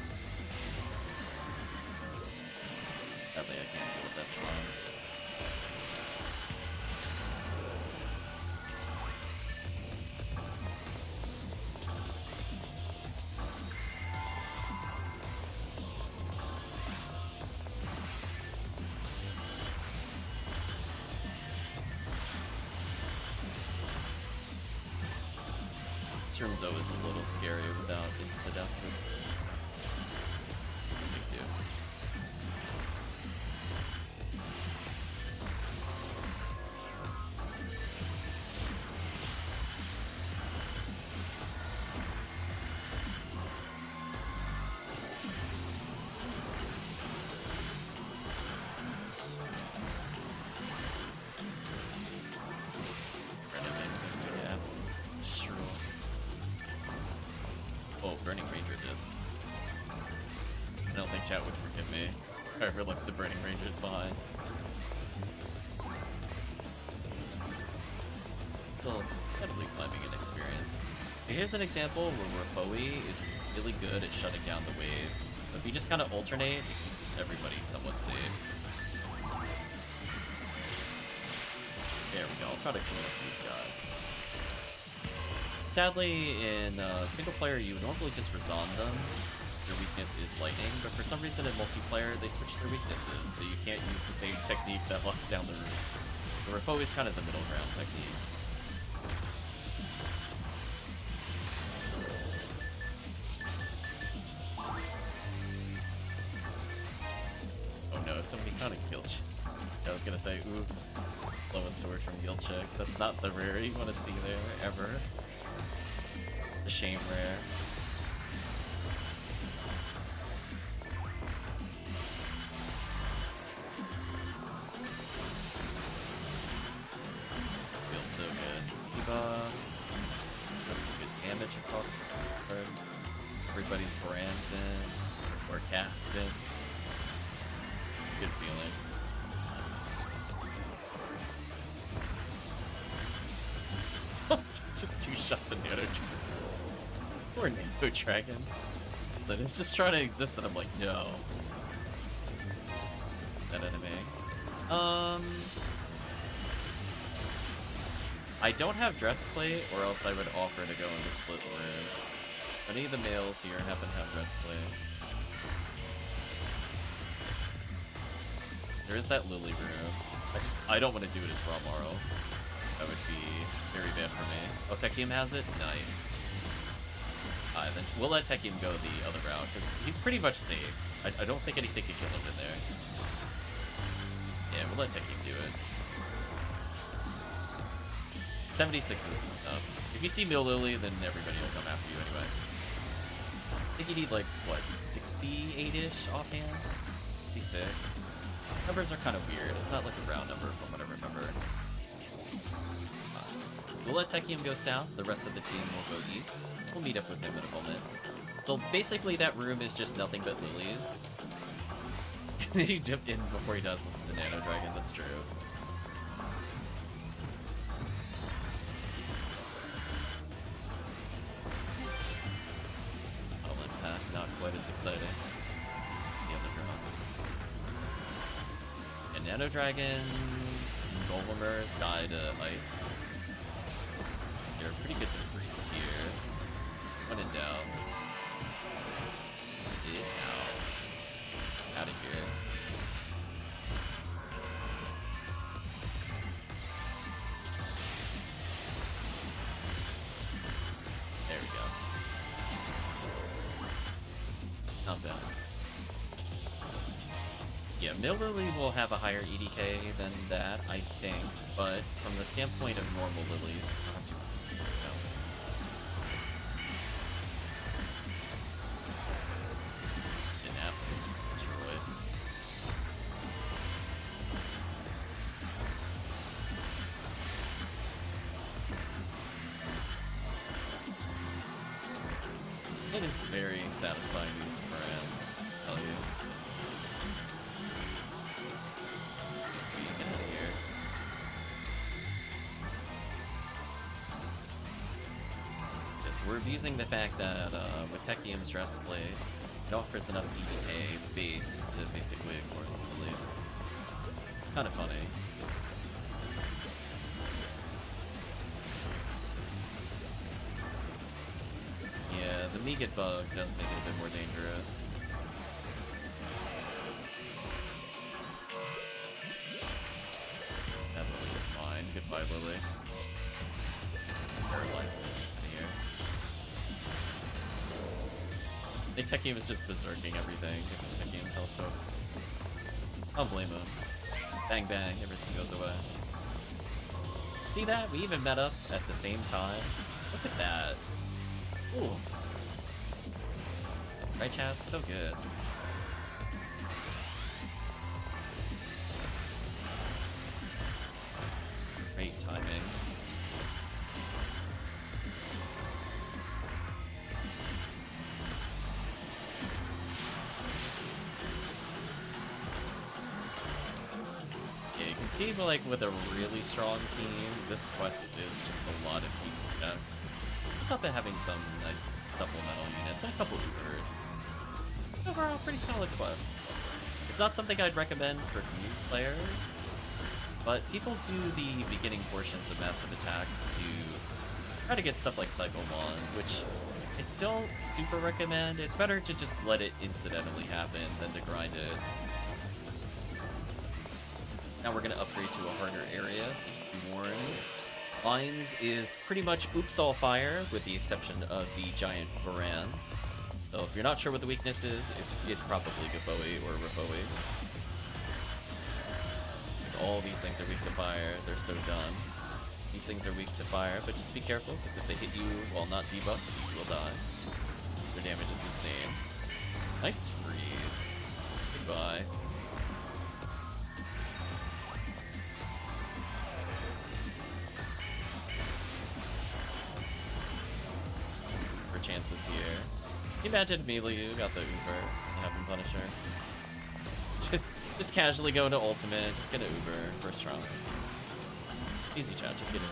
Sadly, I can't deal with that slime. This room's always a little scary without insta-death. Big deal. I ever left the Burning Rangers behind. Still steadily climbing in experience. Here's an example where Refoe is really good at shutting down the waves. So if you just kind of alternate, it keeps everybody somewhat safe. There we go. I'll try to clean up these guys. Sadly, in single player, you would normally just reson them. Their weakness is lightning, but for some reason in multiplayer, they switch their weaknesses, so you can't use the same technique that locks down the roof. The Refoe is kind of the middle ground technique. Oh no, somebody found a guild check. I was gonna say, ooh, flowing sword from guild check. That's not the rare you want to see there, ever. The shame rare. This feels so good. Debuffs. Got some good damage across the board. Everybody's brands in. Or casting. Good feeling. Just two-shot the Nano Dragon. Poor Nano Dragon. So it's just trying to exist, and I'm like, no. That enemy. I don't have dress plate, or else I would offer to go in the split room. Any of the males here happen to have dress plate. There is that Lily room. I don't want to do it as Ramaro. That would be very bad for me. Oh, Tekkium has it? Nice. Then we'll let Tekkium go the other route, because he's pretty much safe. I don't think anything can kill him in there. Yeah, we'll let Tekkium do it. 76 is enough. If you see Mill Lily, then everybody will come after you anyway. I think you need, like, what, 68-ish offhand? 66? Numbers are kind of weird. It's not like a round number from what I remember. We'll let Tekkium go south. The rest of the team will go east. We'll meet up with him in a moment. So basically that room is just nothing but lilies. He dipped in before he does with the Nano Dragon, that's true. Oh, impact, not quite as exciting. The other drops. And Nano Dragon, Golemers die to ice. They're pretty good to freeze here. When in doubt. Let's get out. Out of here. There we go. Not bad. Yeah, Lily will have a higher EDK than that, I think, but from the standpoint of normal lilies, I don't have to. An absolute destroyed. It is very satisfying using brands, I'll tell you. Just being out of here. Yes, we're abusing the fact that with Tekkium's dress plate, it offers enough EDK base to basically ignore the Lily. Kind of funny. Yeah, the Megat bug does make it a bit more dangerous. That Lily is mine. Goodbye, Lily. Paralyze me out of here. I think Tekkium is just berserking everything. Tekkium's health token. I don't blame him. Bang bang, everything goes away. See that? We even met up at the same time. Look at that. Ooh. Right, chat? So good. Great timing. can see, like, with a really strong team, this quest is just a lot of people checks. On top of having some nice supplemental units and a couple Ubers. Overall, pretty solid quest. It's not something I'd recommend for new players, but people do the beginning portions of massive attacks to try to get stuff like Cycle 1, which I don't super recommend. It's better to just let it incidentally happen than to grind it. Now we're gonna upgrade to a harder area, so just be warned. Mines is pretty much oops all fire, with the exception of the giant Varans. So if you're not sure what the weakness is, it's probably Gaboe or Raboe. All these things are weak to fire, they're so dumb. These things are weak to fire, but just be careful, because if they hit you while not debuffed, you will die. Their damage is insane. Nice freeze. Goodbye. For chances here. Can you imagine Milayou got the Uber and have him punish her? Just casually go to ultimate, just get an Uber, first round. Easy chat, just get it.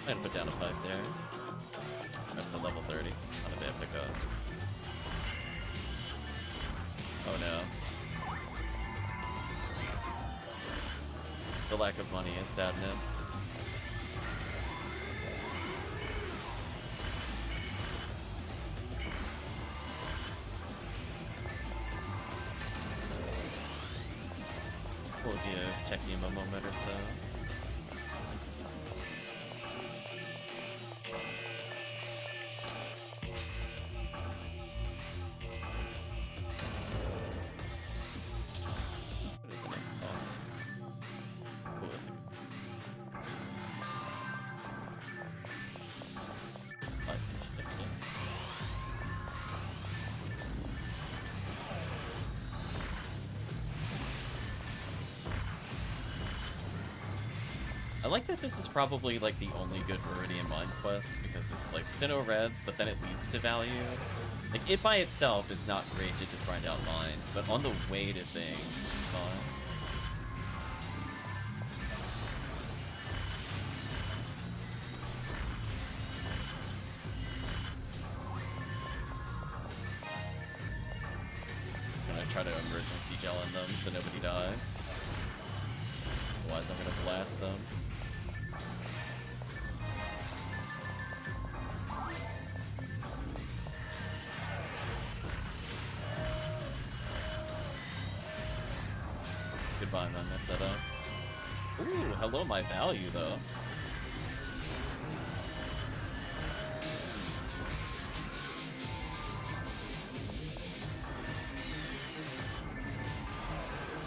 I'm gonna put down a pipe there. Rest of level 30. Not a bad pickup. Oh no. The lack of money is sadness. We'll give Tekkium a moment or so. I like that this is probably like the only good Viridian Mine quest because it's like Sinnoh Reds, but then it leads to value. Like it by itself is not great to just grind out mines, but on the way to things, it's fun. Just gonna try to emergency gel in them so nobody dies. Otherwise I'm gonna blast them. Goodbye, man, my setup. Ooh, hello, my value, though.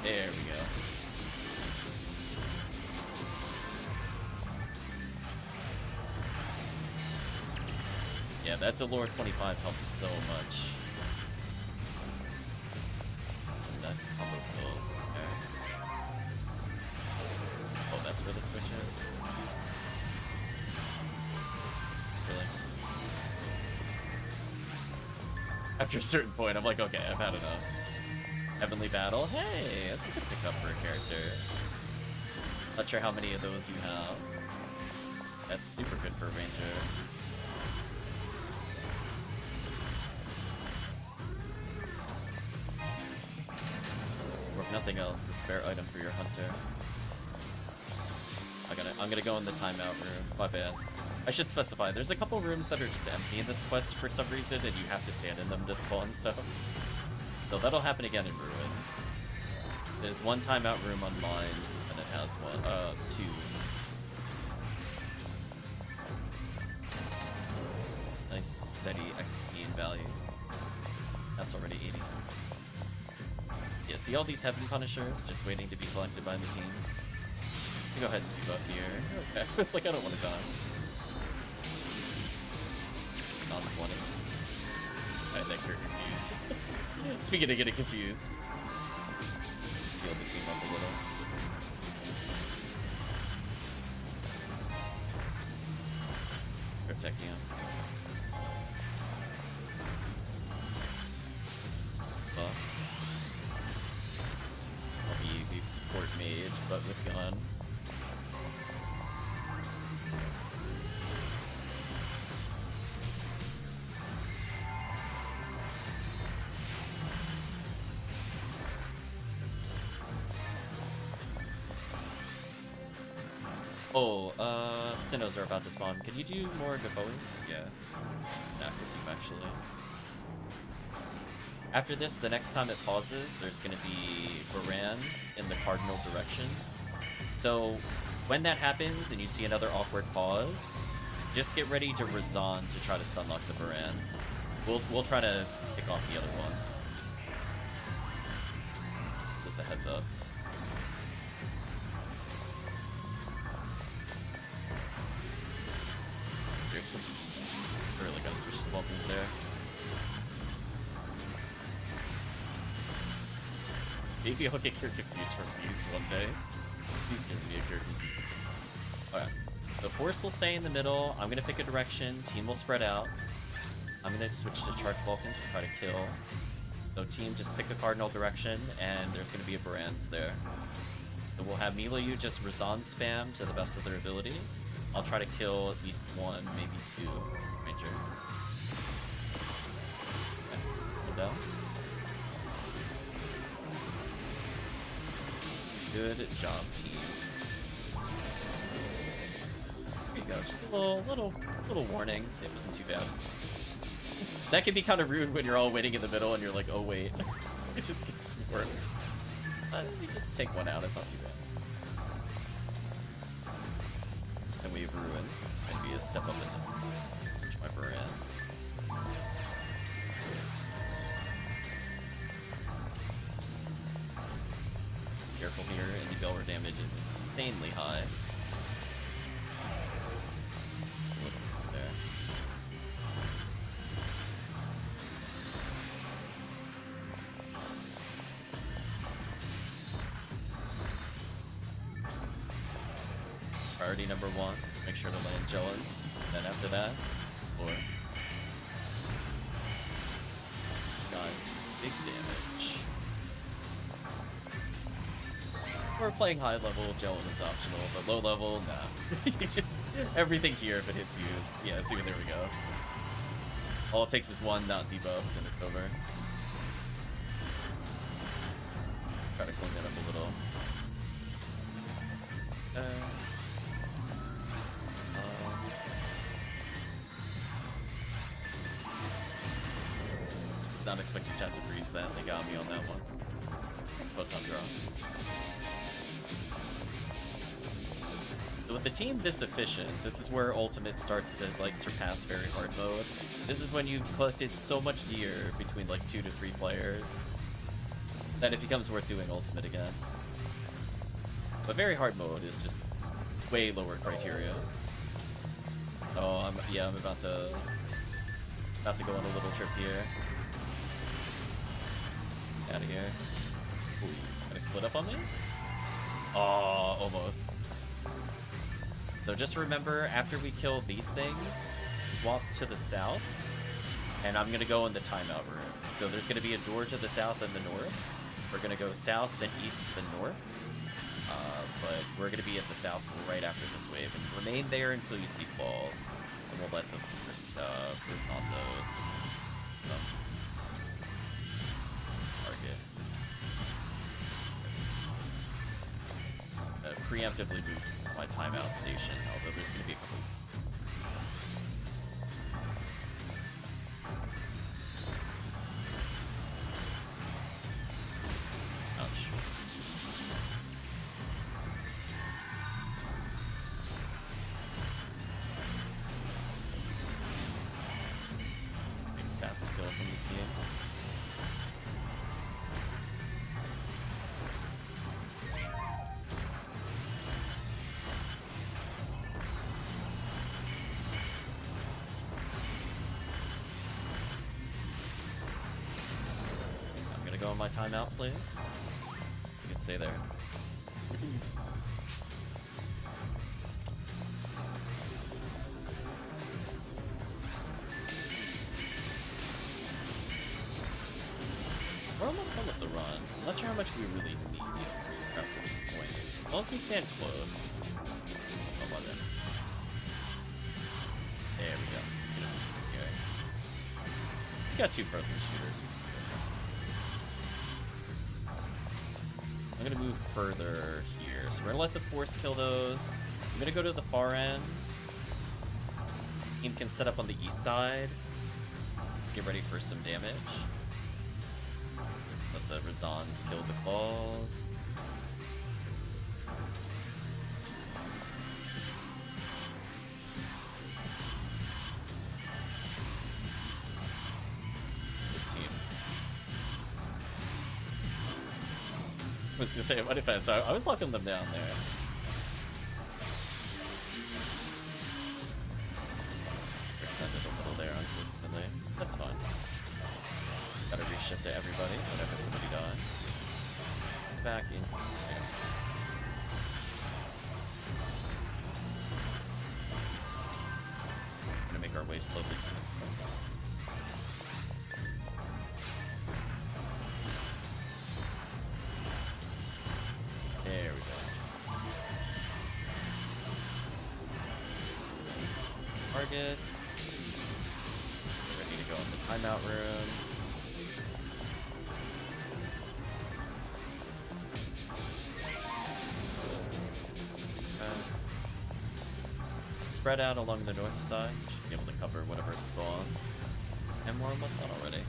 There we go. Yeah, that's a lore 25 helps so much. Some nice combo kills in there. Oh, that's where the switch is? Really? After a certain point, I'm like, okay, I've had enough. Heavenly Battle? Hey, that's a good pickup for a character. Not sure how many of those you have. That's super good for a ranger. Or if nothing else, a spare item for your hunter. I'm gonna go in the timeout room. My bad. I should specify, there's a couple rooms that are just empty in this quest for some reason, and you have to stand in them to spawn stuff. So that'll happen again in Ruins. There's one timeout room on Mines, and it has one, two. Nice, steady XP and value. That's already 80. Yeah, see all these Heaven Punishers just waiting to be collected by the team? Go ahead and debuff here. Okay, it's like I don't want to die. Not 20. I think you're confused. Speaking of getting confused. Let's heal the team up a little. Tekkium. Buff. I'll be the support support mage, but with gun. Oh, Sinnohs are about to spawn. Can you do more devoes? Yeah. Exactly, team, actually. After this, the next time it pauses, there's gonna be Barans in the cardinal directions. So, when that happens and you see another awkward pause, just get ready to resign to try to stunlock the Barans. We'll try to pick off the other ones. Just as a heads up. Seriously. I really gotta switch the weapons there. Maybe I'll get character confused from these one day. He's gonna be a character confused. Alright. The Force will stay in the middle. I'm gonna pick a direction. Team will spread out. I'm gonna switch to Charge Vulcan to try to kill. So team, just pick a cardinal direction, and there's gonna be a Barans there. So we'll have Milayou just Razan spam to the best of their ability. I'll try to kill at least one, maybe two Ranger. Okay. Go down. Good job, team. There you go. Just a little warning. It wasn't too bad. That can be kind of rude when you're all waiting in the middle and you're like, oh wait, it just gets swarmed. You just take one out. It's not too bad. And we have ruined. It's gonna be a step up and switch my Baran. Careful here, and the Belwer damage is insanely high. Split up there. Priority number one is make sure to land Joan. Then after that, or these guys do big damage. We're playing high level, Joan is optional, but low level, nah. You just everything here if it hits you is yeah, see there we go. All it takes is one not debuffed and it's over. Try to clean that up a little. Was not expecting chat to freeze that. They got me on that one. That's photon draw. So with the team this efficient, this is where Ultimate starts to like surpass very hard mode. This is when you've collected so much gear between like 2 to 3 players that it becomes worth doing Ultimate again. But very hard mode is just way lower criteria. Oh, I'm about to go on a little trip here. Out of here. Ooh, gonna split up on me? Oh, almost. So just remember, after we kill these things, swap to the south, and I'm gonna go in the timeout room. So there's gonna be a door to the south and the north. We're gonna go south, then east, then north. But we're gonna be at the south right after this wave, and remain there until you see balls, and we'll let the Force on those. Target. Preemptively move to my timeout station, although there's gonna be a couple. Ouch. Big fast skill from the team. Go on my timeout, please. You can stay there. We're almost done with the run. I'm not sure how much we really need. traps at this point. As long as we stand close. Oh, my bad. There we go. It's gonna be okay. We got 2 frozen shooters. I'm gonna move further here. So we're gonna let the force kill those. I'm gonna go to the far end. Team can set up on the east side. Let's get ready for some damage. Let the Razans kill the claws. I was gonna say, what if I was locking them down there. Extended a little there, unfortunately. That's fine. Gotta reshift to everybody whenever somebody dies. Back in. Gonna make our way slowly to the front. There we go. Targets. Ready to go in the timeout room. Spread out along the north side. We should be able to cover whatever spawns. And we're almost done already.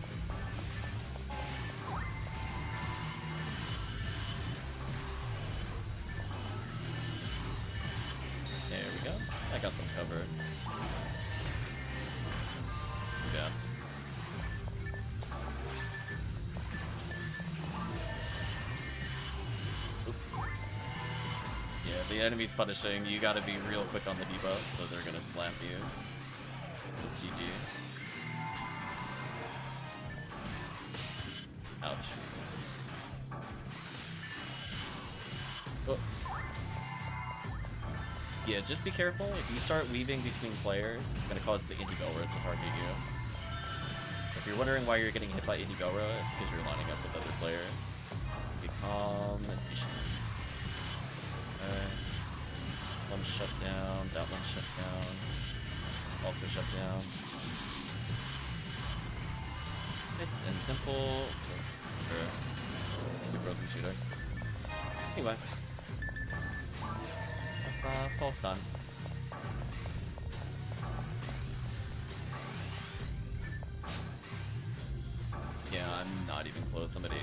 There we go. I got them covered. Too bad. Oop. Yeah, the enemy's punishing. You gotta be real quick on the debuff, so they're gonna slap you. That's GG. Ouch. Oops. Yeah, just be careful. If you start weaving between players, it's going to cause the Indigora to target you. If you're wondering why you're getting hit by Indigora, it's because you're lining up with other players. Be calm and patient. One shut down, that one shut down. Also shut down. Nice and simple. Good broken shooter. Anyway. False time. Yeah, I'm not even close. I'm at 88.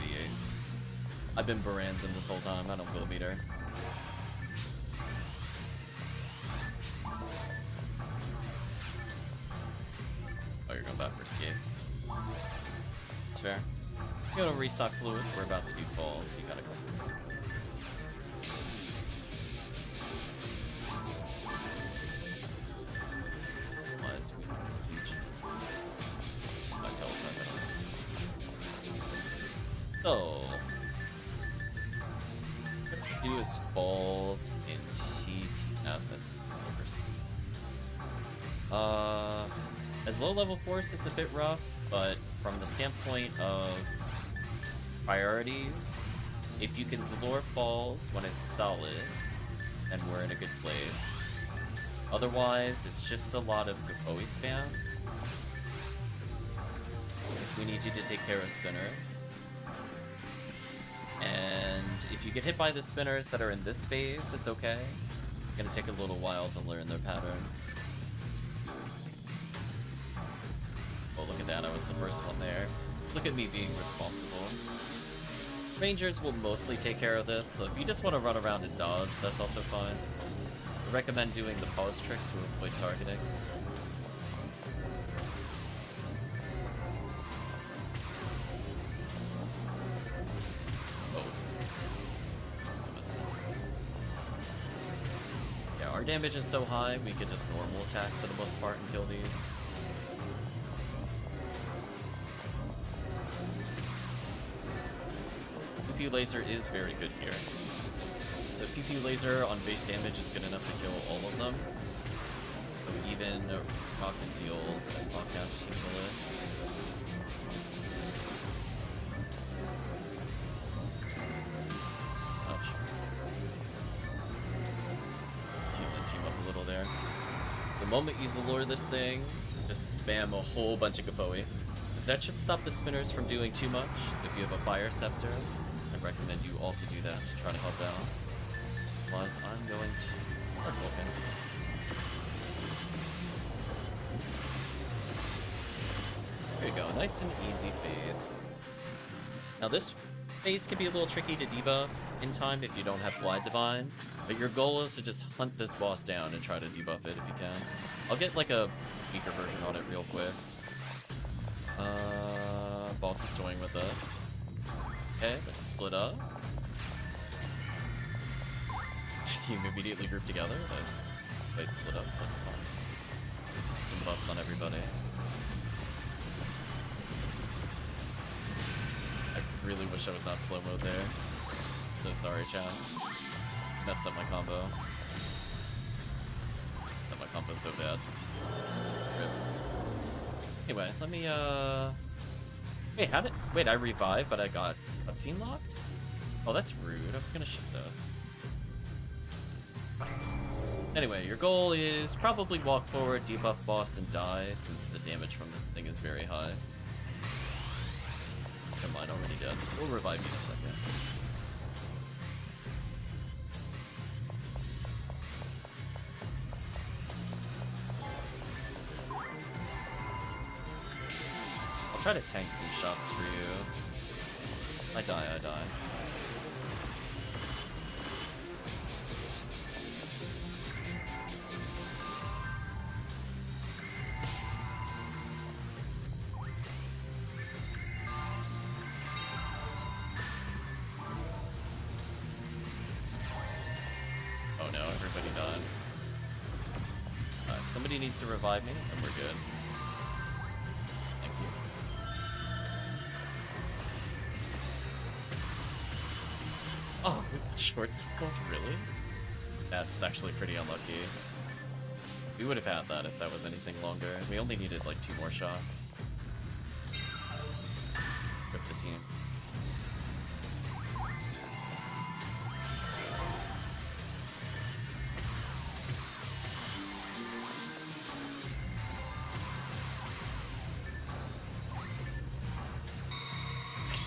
I've been Baranzin this whole time. I don't feel a meter. Oh, you're going back for escapes. It's fair. You gotta restock fluids. We're about to do falls. So you gotta go. So, what to do is falls in TTF as force. As low level force, it's a bit rough, but from the standpoint of priorities, if you can Zalor falls when it's solid, then we're in a good place. Otherwise, it's just a lot of Gafoe spam. Because we need you to take care of spinners. And if you get hit by the spinners that are in this phase, it's okay. It's gonna take a little while to learn their pattern. Oh, look at that, I was the first one there. Look at me being responsible. Rangers will mostly take care of this, so if you just want to run around and dodge, that's also fine. I recommend doing the pause trick to avoid targeting. Our damage is so high, we could just normal attack for the most part and kill these. Pew Pew Laser is very good here. So Pew Pew Laser on base damage is good enough to kill all of them. So even Rocket Seals and HUcast can kill it. Ouch. moment you lure this thing, just spam a whole bunch of Gapoe. Because that should stop the spinners from doing too much. If you have a Fire Scepter, I recommend you also do that to try to help out. Otherwise, I'm going to Dark Vulcan. There you go, nice and easy phase. Now this phase can be a little tricky to debuff in time if you don't have Glide Divine, but your goal is to just hunt this boss down and try to debuff it if you can. I'll get like a weaker version on it real quick. Boss is toying with us. Okay, let's split up. You immediately group together. Wait, split up. Some buffs on everybody. I really wish I was not slow mode there. So sorry, chat. Messed up my combo. Messed up my combo so bad. Rip. Anyway, let me Wait, how did wait, I revived, but I got cutscene locked? Oh, that's rude. I was gonna shift up. Anyway, your goal is probably walk forward, debuff boss, and die, since the damage from the thing is very high. Never mind, already dead. We'll revive you in a second. I'll try to tank some shots for you. I die. Oh no, everybody died. Somebody needs to revive me, and we're good. Thank you. Oh, short circled? Really? That's actually pretty unlucky. We would have had that if that was anything longer. We only needed like 2 more shots. Rip the team.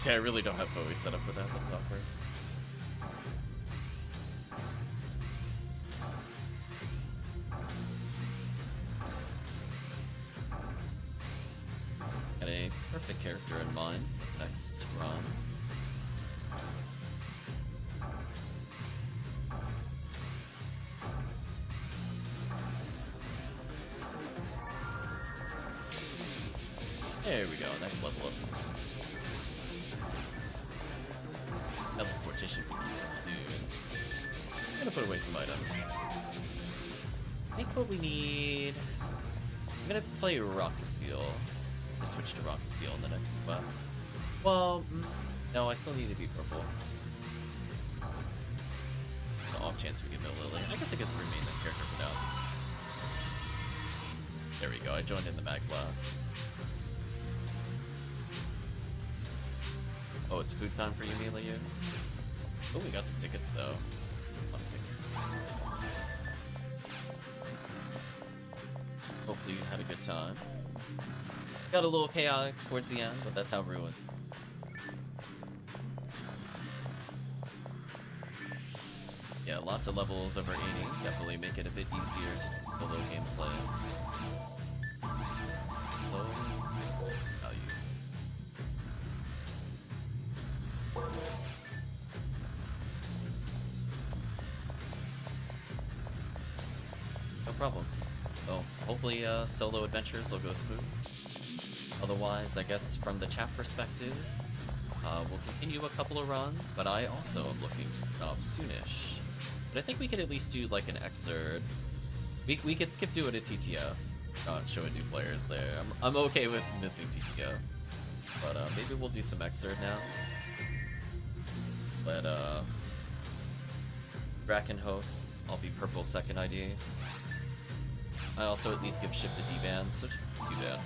I really don't have Bowie set up for that, that's awkward. Got a perfect character in mind for the next run. There we go, nice level up. Teleportation soon. I'm gonna put away some items. I think what we need... I'm gonna play Rockasiel. I switch to Rockasiel in the next quest. Well, no, I still need to be purple. The off chance we get no Lily. I guess I could remain this character for now. There we go, I joined in the Mag Blast. Oh, it's food time for you, Milayou? Oh, we got some tickets, though. One ticket. Hopefully you had a good time. Got a little chaotic towards the end, but that's how Ruin. Yeah, lots of levels over 80. Definitely make it a bit easier to follow gameplay. So... problem. So hopefully solo adventures will go smooth. Otherwise, I guess from the chat perspective, we'll continue a couple of runs, but I also am looking to stop soonish. But I think we could at least do like an excerpt. We could skip doing a TTF, not showing new players there. I'm okay with missing TTF, but maybe we'll do some excerpt now. Let Bracken host. I'll be purple second ID. I also at least give shift to D-Band, so just do that.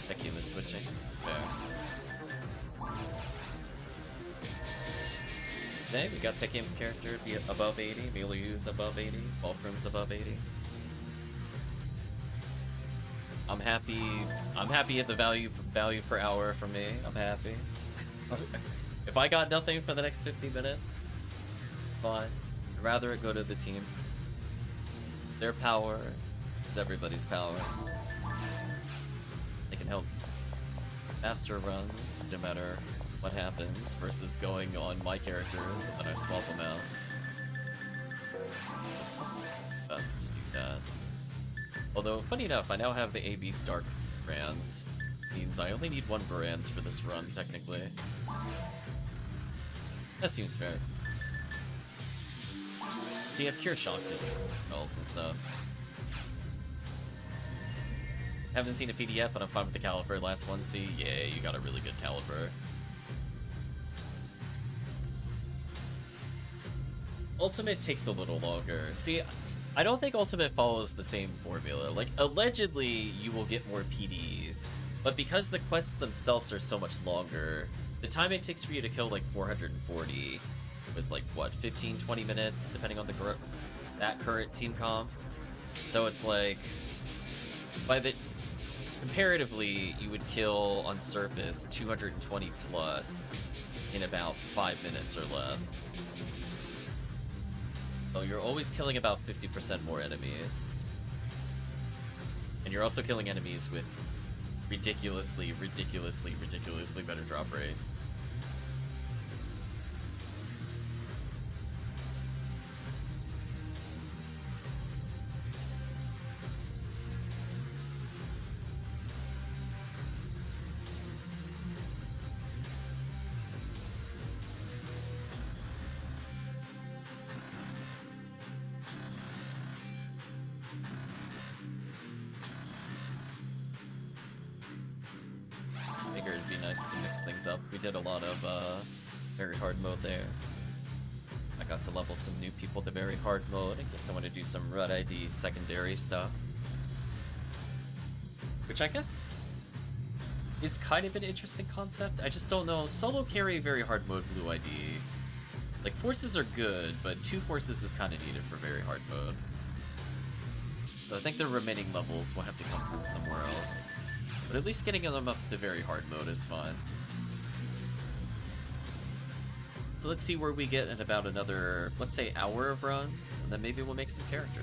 Tekkium is switching. Fair. Today we got Tekkium's character be above 80, Milayou's above 80, Fulcrum's above 80. I'm happy at the value per hour for me. I'm happy. If I got nothing for the next 50 minutes, it's fine. I'd rather it go to the team. Their power is everybody's power. They can help faster runs no matter what happens versus going on my characters and then I swap them out. Best to do that. Although, funny enough, I now have the AB Stark brands. Means I only need one brands for this run, technically. That seems fair. See, I've Cure Shocked it, spells and stuff. Haven't seen a PDF, but I'm fine with the caliber. Last one, see? Yeah, you got a really good caliber. Ultimate takes a little longer. See, I don't think Ultimate follows the same formula. Like, allegedly, you will get more PDs, but because the quests themselves are so much longer, the time it takes for you to kill, like, 440 was, like, what, 15, 20 minutes, depending on that current team comp? So it's like, comparatively, you would kill, on surface, 220 plus in about 5 minutes or less. So you're always killing about 50% more enemies. And you're also killing enemies with ridiculously better drop rate. We did a lot of very hard mode there. I got to level some new people to very hard mode. I guess I want to do some Red ID secondary stuff. Which I guess is kind of an interesting concept. I just don't know. Solo carry very hard mode blue ID. Like, forces are good, but 2 forces is kind of needed for very hard mode. So I think the remaining levels will have to come from somewhere else. But at least getting them up to very hard mode is fun. So let's see where we get in about another, let's say, hour of runs, and then maybe we'll make some character.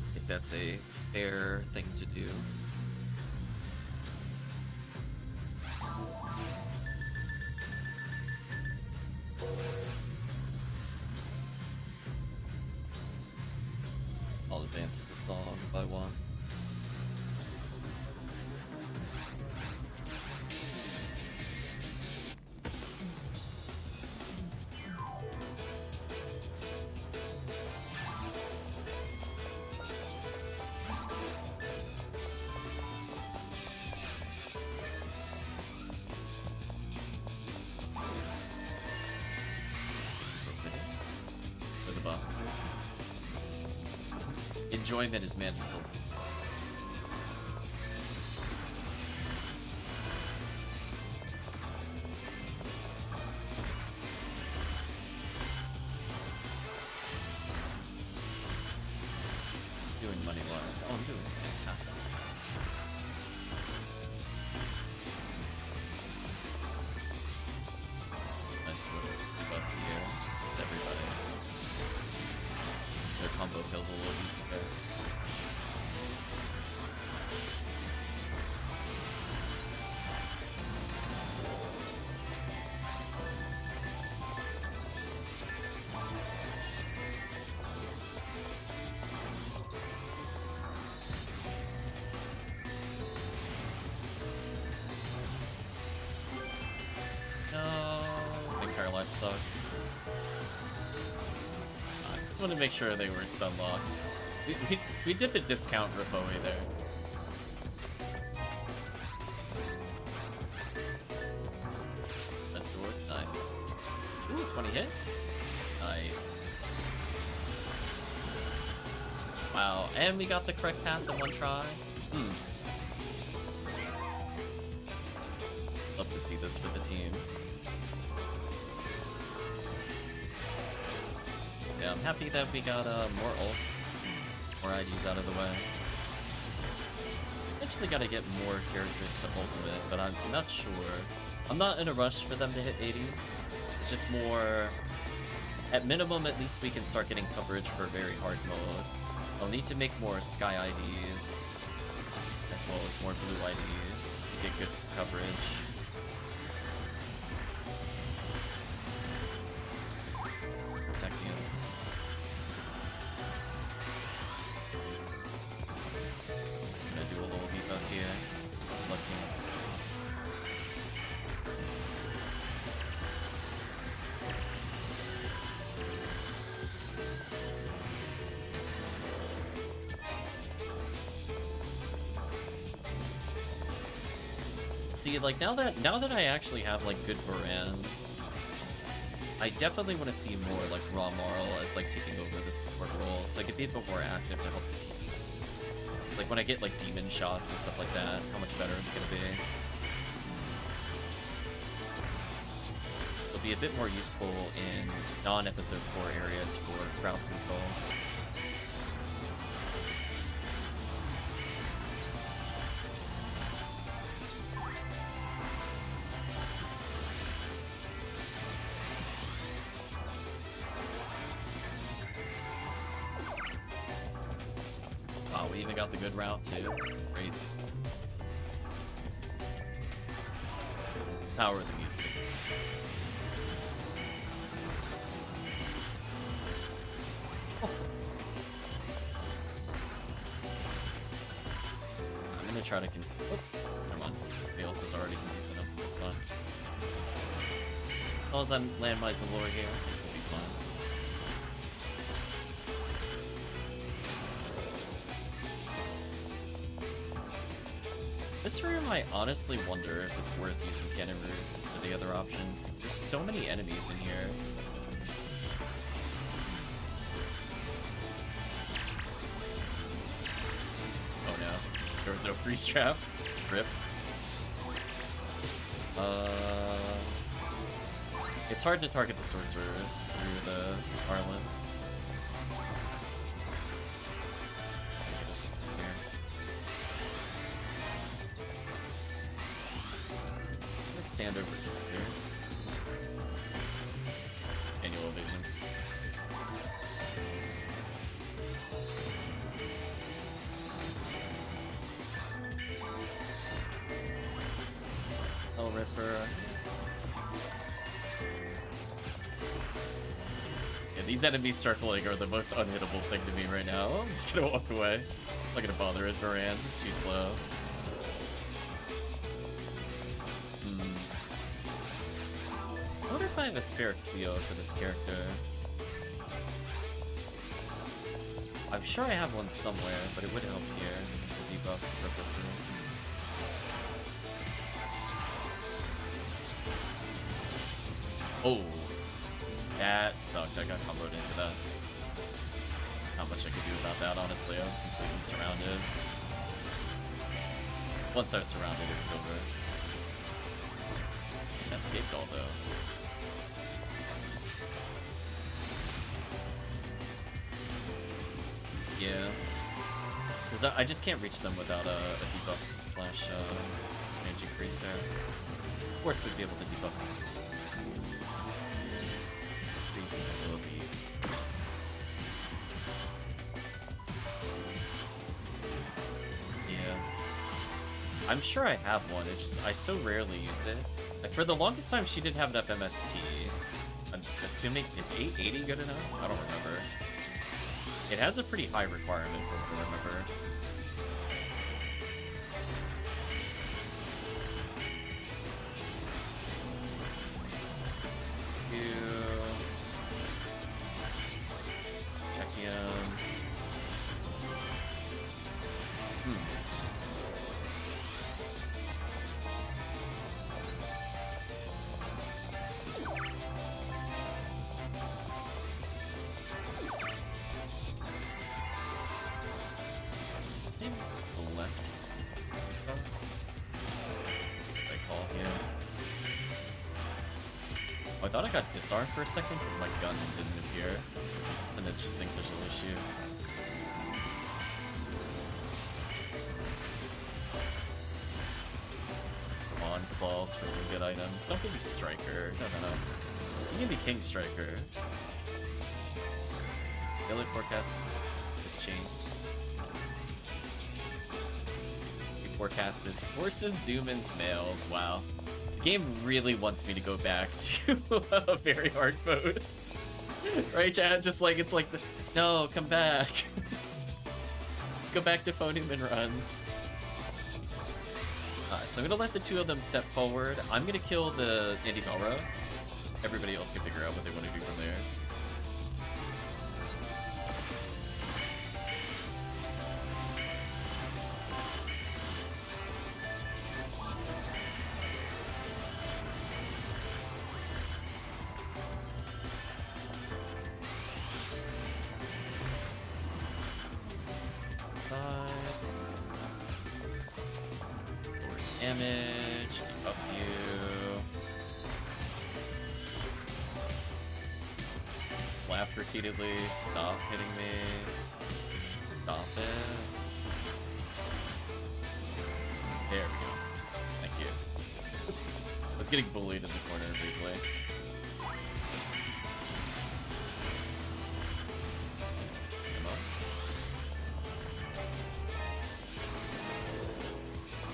I think that's a fair thing to do. I'll advance the song by one. Enjoyment is mandatory. Doing money-wise. Oh, I'm doing fantastic. Nice little debuff here with everybody. Their combo kills a little easier. Sucks. I just want to make sure they were stun locked. We did the discount Ripoe there. Red sword, nice. Ooh, 20 hit. Nice. Wow, and we got the correct path in one try. Love to see this for the team. So yeah, I'm happy that we got more ults, more IDs out of the way. Eventually gotta get more characters to ultimate, but I'm not sure. I'm not in a rush for them to hit 80. It's just more... At minimum, at least we can start getting coverage for very hard mode. I'll need to make more Sky IDs, as well as more Blue IDs to get good coverage. Tekkium. Gonna do a little debuff here. Left team. See, like now that I actually have like good Varans, I definitely want to see more like Raw Marl as like taking over the support role, so I could be a bit more active to help the team. Like when I get like demon shots and stuff like that, how much better it's gonna be. It'll be a bit more useful in non-episode 4 areas for crowd control. We even got the good route too. Crazy. Power of the music. Oh. I'm gonna try to come on. Somebody else is already confusing him. It's fine. As long as I land my Zalor here, it'll be fine. This room, I honestly wonder if it's worth using Cannon Root for the other options, 'cause there's so many enemies in here. Oh no, there was no freeze trap. Rip. It's hard to target the sorcerers through the Harlan. Stand over here. Annual vision. Hell Ripper. Yeah, these enemies circling are the most unhittable thing to me right now. I'm just gonna walk away. I'm not gonna bother with Varans, it's too slow. I wonder if I have a spare Cleo for this character. I'm sure I have one somewhere, but it would help here for debuff purposes. Oh, that sucked. I got comboed into that. Not much I could do about that, honestly. I was completely surrounded. Once I was surrounded, it was over. That escaped all though. Yeah. Because I just can't reach them without a debuff slash range increase there. Of course we'd be able to debuff this. Increasing ability. Yeah. I'm sure I have one, it's just I so rarely use it. Like for the longest time she didn't have enough MST. I'm assuming, is 880 good enough? I don't remember. It has a pretty high requirement for what I remember. Tekkium. thought I got disarmed for a second because my gun didn't appear. It's an interesting visual issue. Come on, claws for some good items. Don't give me Striker. No. You give me King Striker. Daily forecast has changed. The forecast is forces Doomans males. Wow. The game really wants me to go back to a very hard mode. Right, chat? Just like, it's like, no, come back. Let's go back to phone human runs. So I'm gonna let the two of them step forward. I'm gonna kill the anti-Velra. Everybody else can figure out what they want to do from there. Damage, keep up you. Slap repeatedly, stop hitting me. Stop it. There we go. Thank you. I was getting bullied in the corner briefly.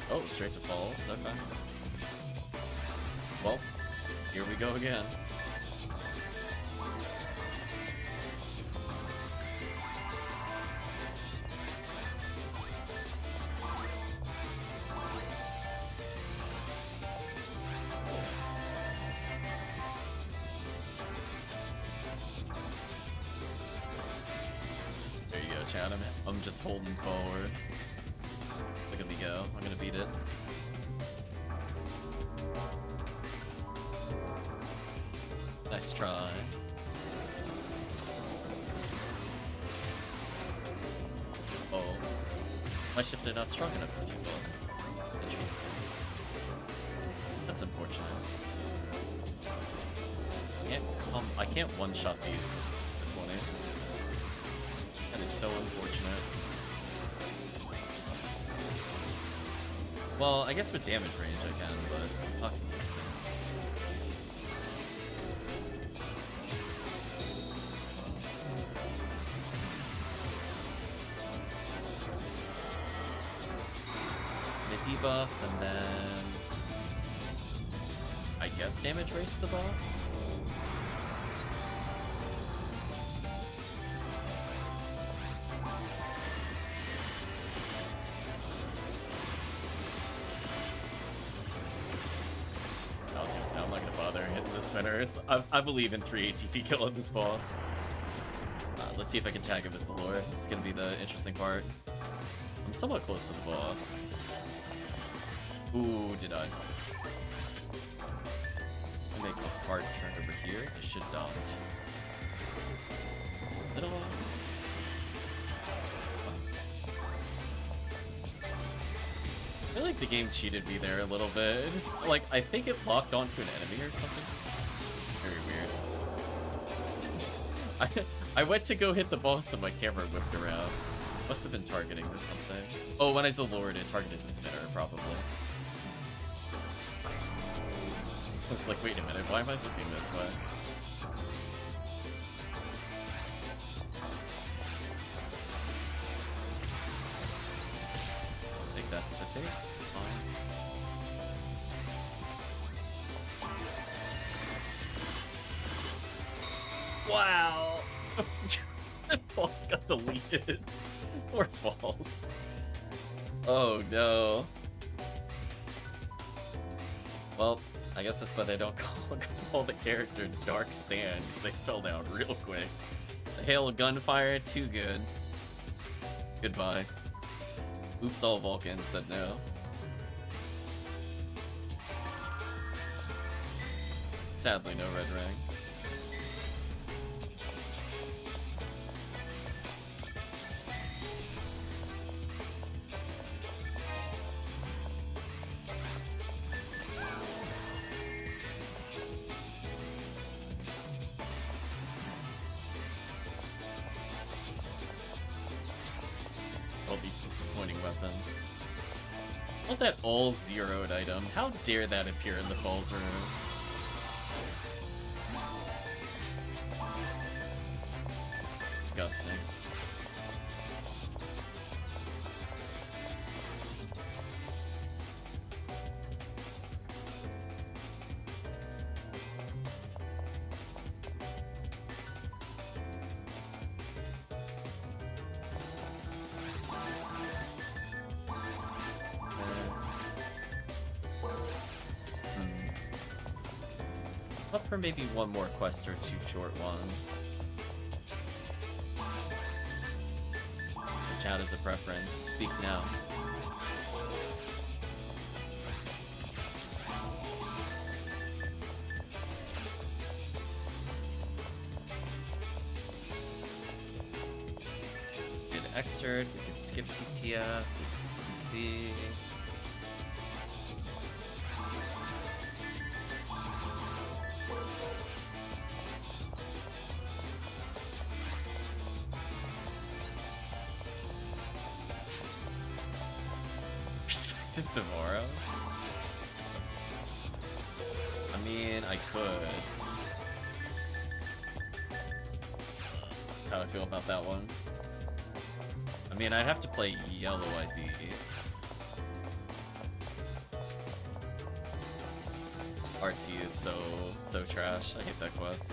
Oh, straight to falls, okay. Well, here we go again. There you go, chat. I'm just holding forward. Look at me go. I'm gonna beat it. Nice try. Oh. My shifted not strong enough for you both. Interesting. That's unfortunate. I can't one-shot these with 20. That is so unfortunate. Well, I guess with damage range I can, but it's not consistent. The debuff, and then I guess damage race the boss? I believe in 3 ATP killing this boss. Let's see if I can tag him as the Lord. This is gonna be the interesting part. I'm somewhat close to the boss. Ooh, did I? I'll make a hard turn over here. I should dodge. Little. I feel like the game cheated me there a little bit. It's like, I think it locked onto an enemy or something. Very weird. I went to go hit the boss and my camera whipped around. Must have been targeting or something. Oh, when I Zalored, it targeted the spinner, probably. I was like, wait a minute, why am I looking this way? I'll take that to the face. Fine. Wow! Falls got deleted. Poor Falls. Oh no. Well, I guess that's why they don't call the character Dark Stand, because they fell down real quick. The hail of gunfire, too good. Goodbye. Oops, all Vulcans said no. Sadly, no red ring. weapons. Oh, that all zeroed item. How dare that appear in the Falls room? Disgusting. Up for maybe one more quest or two short one. Chat is a preference. Speak now. Did excerpt, we could skip TTF, we can see. Tomorrow? I mean, I could. That's how I feel about that one. I mean, I'd have to play Yellow ID. RT is so trash. I hate that quest.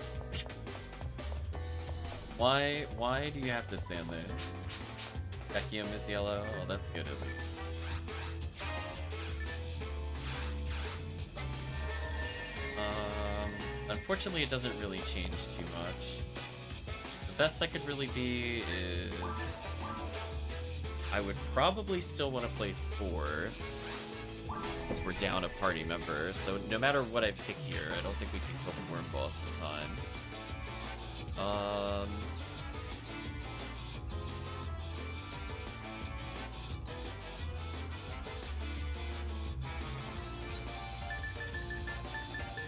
Why do you have to stand there? Tekkium is yellow? Well, that's good at least. Unfortunately, it doesn't really change too much. The best I could really be is... I would probably still want to play Force, since we're down a party member, so no matter what I pick here, I don't think we can kill the Worm Boss in time.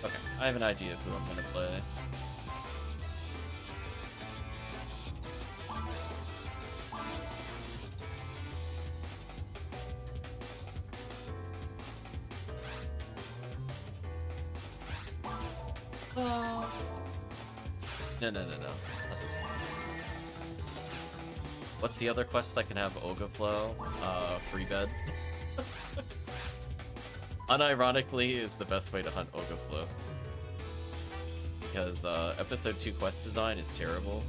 Okay, I have an idea of who I'm gonna play. No, not this one. What's the other quest that can have Ogaflow? Free bed. Unironically is the best way to hunt Ogaflow. Because episode 2 quest design is terrible.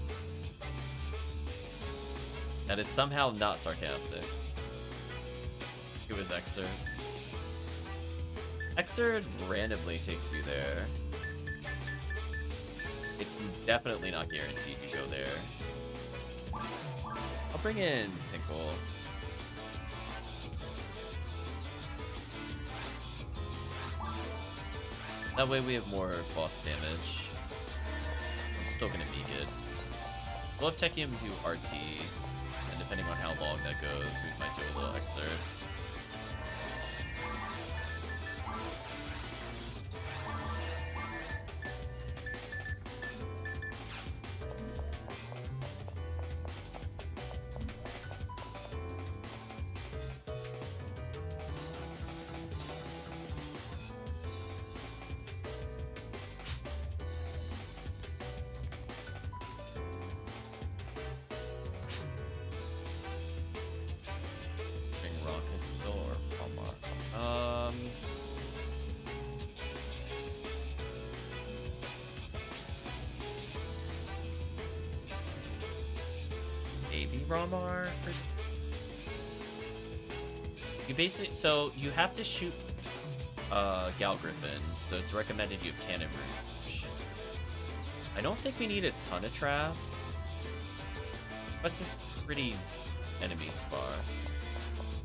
That is somehow not sarcastic. It was Exerd. Exerd randomly takes you there. It's definitely not guaranteed you go there. I'll bring in Pinkle. That way we have more boss damage. I'm still gonna be good. We'll have Tekkium do RT, and depending on how long that goes, we might do a little excerpt. Ramar? You basically, so you have to shoot Gal Griffin, so it's recommended you have Cannon Rouge. I don't think we need a ton of traps. Quest is pretty enemy sparse.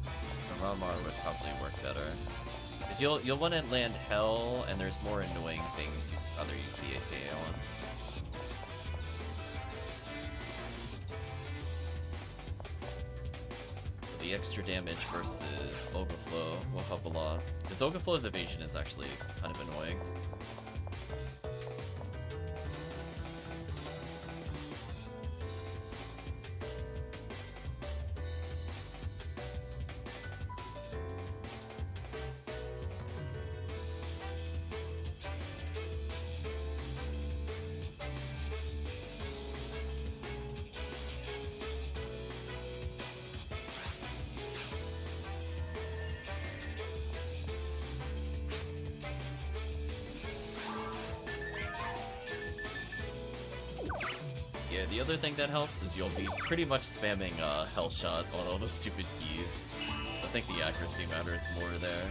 The Ramar would probably work better. Because you'll want to land Hell, and there's more annoying things you'd rather use the ATA on. The extra damage versus Ogaflow will help a lot. Because Ogaflow's evasion is actually kind of annoying. Yeah, the other thing that helps is you'll be pretty much spamming Hell Shot on all those stupid keys. I think the accuracy matters more there.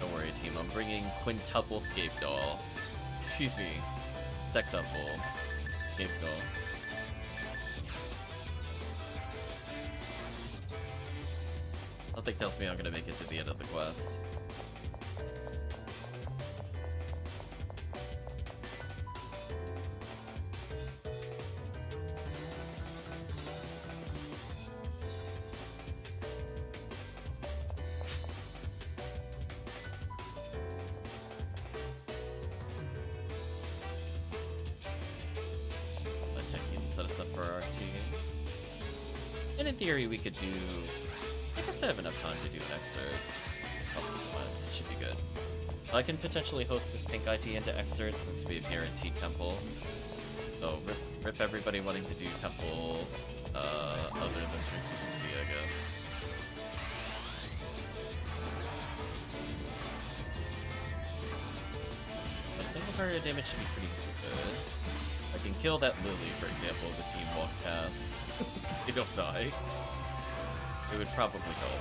Don't worry, team. I'm bringing quintuple scape doll. Excuse me, sextuple scape doll. Nothing tells me I'm gonna make it to the end of the quest. Let Tekkium set us up for our team. And in theory, we could do. I guess I have enough time to do an excerpt. Sometime. It should be good. I can potentially host this pink ID into excerpt since we have guaranteed temple. So rip everybody wanting to do temple other than 3CCC, I guess. My single target damage should be pretty good. I can kill that Lily, for example, if the team walk past. They don't die. It would probably help.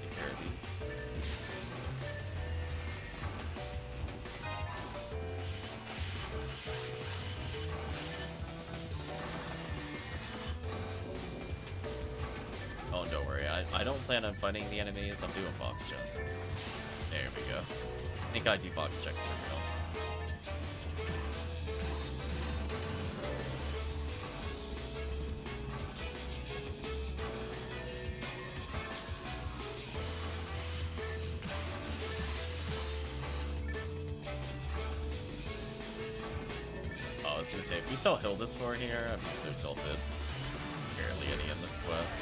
Take care of these. Oh, don't worry. I don't plan on fighting the enemies. I'm doing box checks. There we go. I think ID box checks are real. I was gonna say, if we saw Hildator here, I'd be so tilted. Barely any in this quest.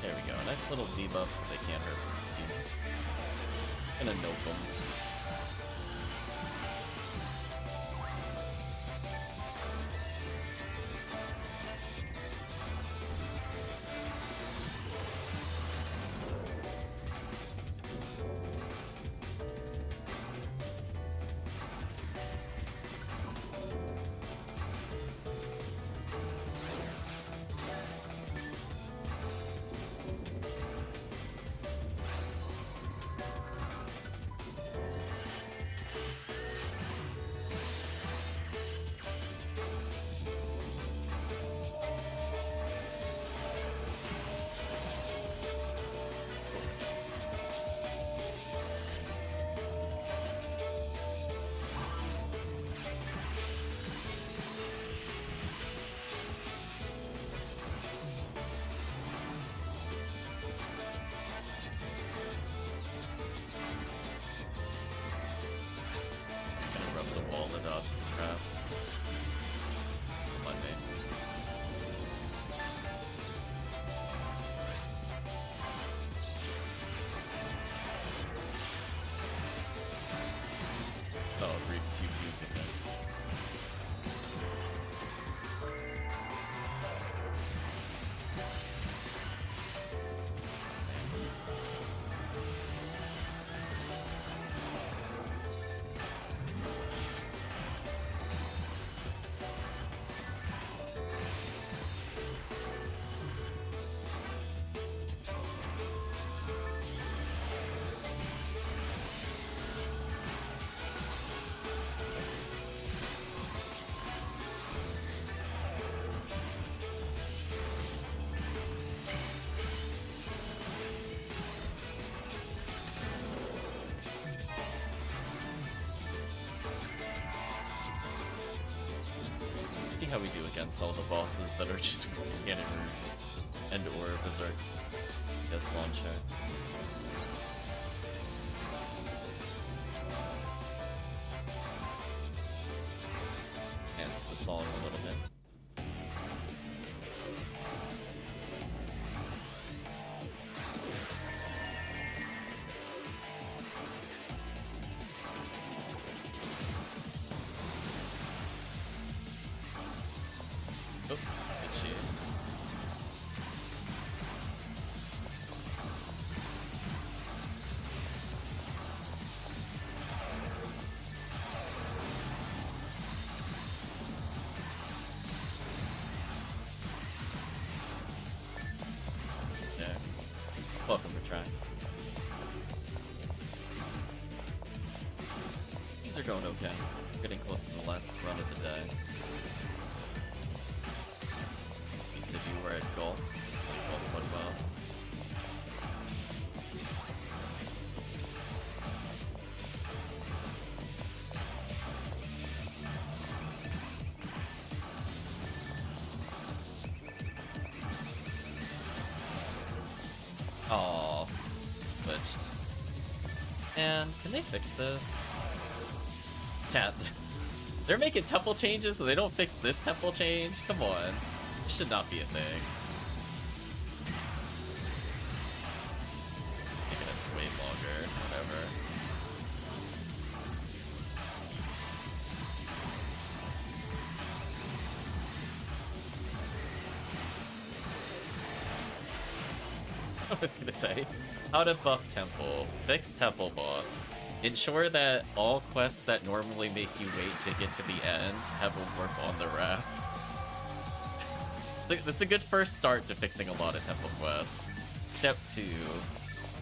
There we go, a nice little debuff so they can't hurt the team. Gonna nope them. So I'll brief few is in. See how we do against all the bosses that are just cannon and or Berserk. Yes, launcher. Enhance the song a little bit. glitchy. Welcome for trying. These are going okay. Getting close to the last run of the day. You said you were at goal. Golf went well. Aw, glitched. And can they fix this? Cat, they're making temple changes so they don't fix this temple change? Come on. This should not be a thing. Taking us way longer, whatever. I was gonna say, how to buff temple, fix temple boss, ensure that all quests that normally make you wait to get to the end have a warp on the raft. That's a good first start to fixing a lot of temple quests. Step 2,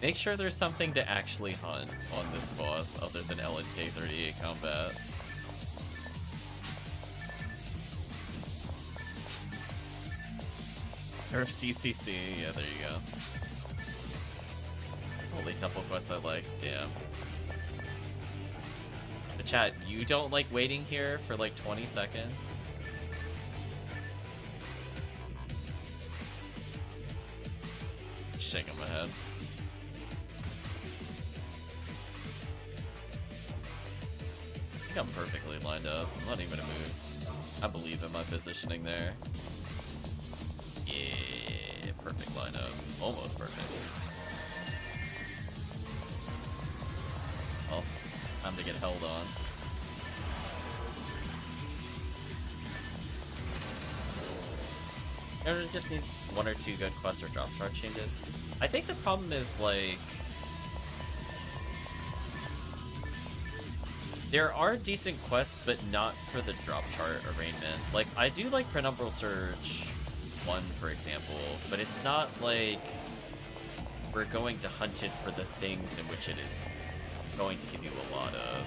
make sure there's something to actually hunt on this boss other than LNK38 combat. Or CCC, yeah, there you go. Holy temple quests I like, damn. But chat, you don't like waiting here for like 20 seconds? Shaking my head. I think I'm perfectly lined up. I'm not even gonna move. I believe in my positioning there. Yeah, perfect lineup. Almost perfect. Well, time to get held on. It just needs 1 or 2 good quest or drop chart changes. I think the problem is, like, there are decent quests, but not for the drop chart arraignment. Like, I do like Penumbral Surge 1, for example, but it's not like we're going to hunt it for the things in which it is going to give you a lot of.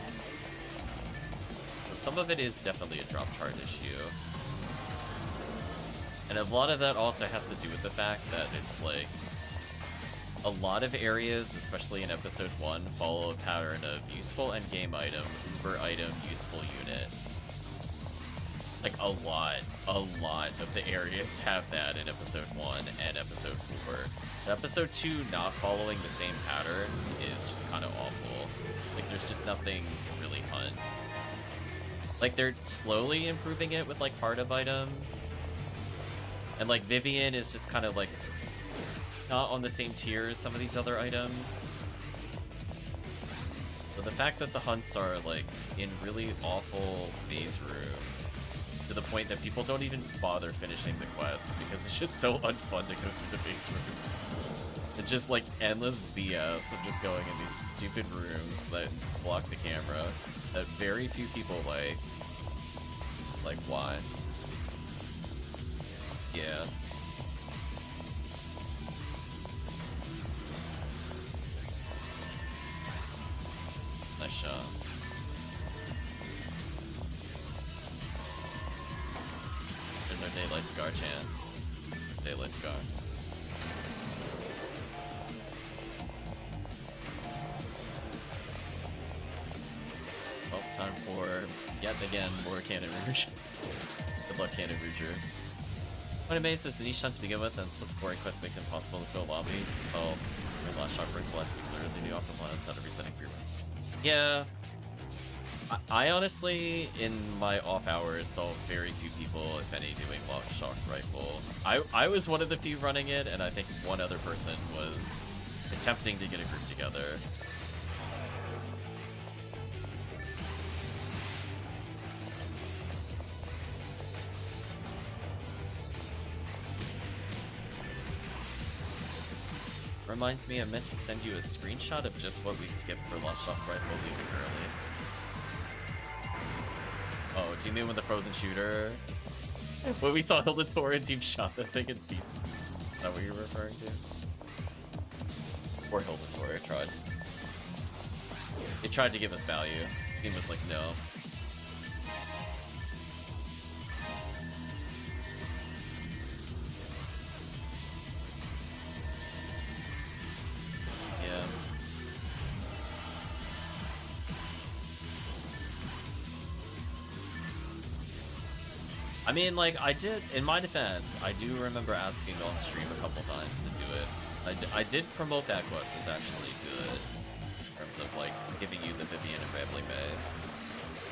So some of it is definitely a drop chart issue. And a lot of that also has to do with the fact that it's like a lot of areas, especially in episode 1, follow a pattern of useful endgame item, uber item, useful unit. Like a lot of the areas have that in episode 1 and episode 4. But episode 2 not following the same pattern is just kind of awful. Like there's just nothing to really hunt. Like they're slowly improving it with like heart of items. And like Vivian is just kind of like not on the same tier as some of these other items. So the fact that the hunts are like in really awful maze rooms to the point that people don't even bother finishing the quest because it's just so unfun to go through the maze rooms. It's just like endless BS of just going in these stupid rooms that block the camera that very few people like. Like why? Yeah. Nice shot. There's our Daylight Scar chance. Daylight Scar. Well, time for, yet again, more Cannon Rouge. Good luck, Cannon Rougers. When amazed as the niche hunt to begin with, and plus boring quest makes it impossible to fill lobbies, and solve your last shot break last week, literally new optimal instead of resetting free run. Yeah. I honestly, in my off hours, saw very few people, if any, doing lock shock rifle. I was one of the few running it, and I think one other person was attempting to get a group together. Reminds me, I meant to send you a screenshot of just what we skipped for Lost Off Rifle leaving early. Oh, do you mean with the frozen shooter? When we saw Hildator and Team shot that thing in pieces. Is that what you're referring to? Or Hildator, it tried. It tried to give us value. Team was like, no. Yeah. I mean, like, I did, in my defense, I do remember asking on stream a couple times to do it. I did promote that quest as actually good, in terms of, like, giving you the Vivian and Rambling Maze.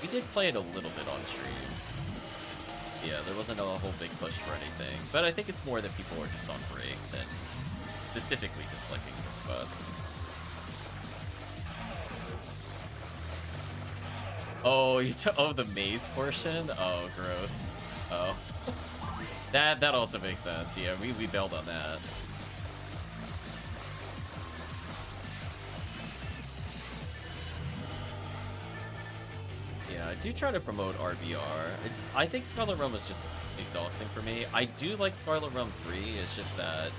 We did play it a little bit on stream. Yeah, there wasn't a whole big push for anything, but I think it's more that people are just on break than specifically disliking the quest. Oh, oh, the maze portion? Oh, gross. Oh. That also makes sense. Yeah, we bailed on that. Yeah, I do try to promote RBR. I think Scarlet Realm is just exhausting for me. I do like Scarlet Realm 3, it's just that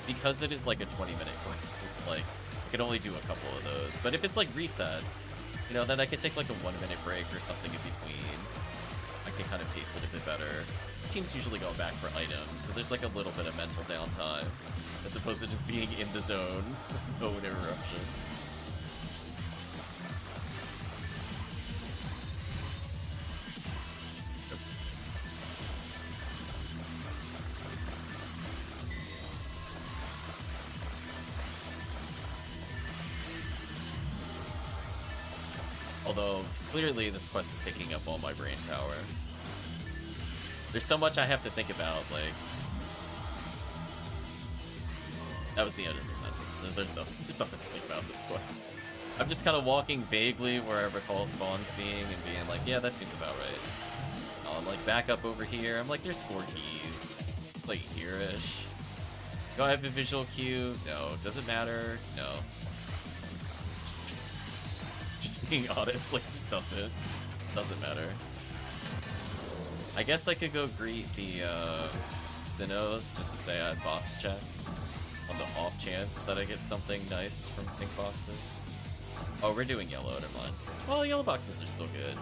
because it is like a 20-minute quest, like, I can only do a couple of those. But if it's like resets, you know, then I could take like a 1-minute break or something in between. I can kind of pace it a bit better. Team's usually going back for items, so there's like a little bit of mental downtime, as opposed to just being in the zone, no interruptions. Although, clearly this quest is taking up all my brain power. There's so much I have to think about, like... That was the end of the sentence, so there's nothing to think about in this quest. I'm just kind of walking vaguely where I recall spawns being and being like, yeah, that seems about right. I'm like, back up over here, I'm like, there's 4 keys. Like, here-ish. Do I have a visual cue? No. Does it matter? No. Just being honest, like, just doesn't matter. I guess I could go greet the Sinnohs just to say I box check on the off chance that I get something nice from pink boxes. Oh, we're doing yellow, never mind. Well, yellow boxes are still good.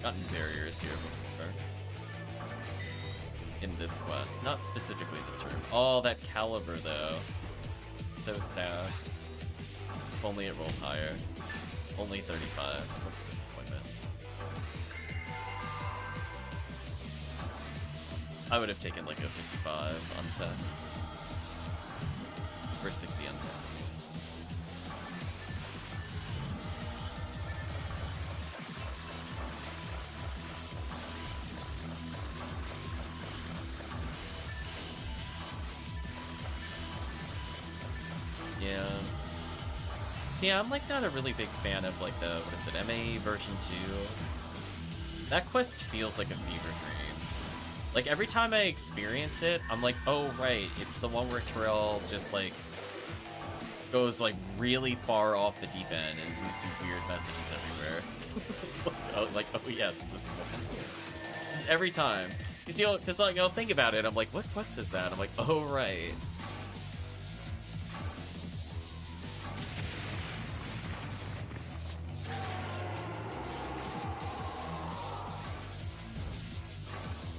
Gotten barriers here before. In this quest, not specifically this room. Oh, that caliber though. So sad. If only it rolled higher. Only 35. What a disappointment. I would have taken like a 55 untech. Or 60 untech. Yeah. See, I'm like not a really big fan of like the, what is it, MA version 2. That quest feels like a fever dream. Like every time I experience it, I'm like, oh right, it's the one where Terrell just like goes like really far off the deep end and moves to weird messages everywhere. like, oh yes, this is the one. Just every time. Cause like I'll think about it, I'm like, what quest is that? I'm like, oh right.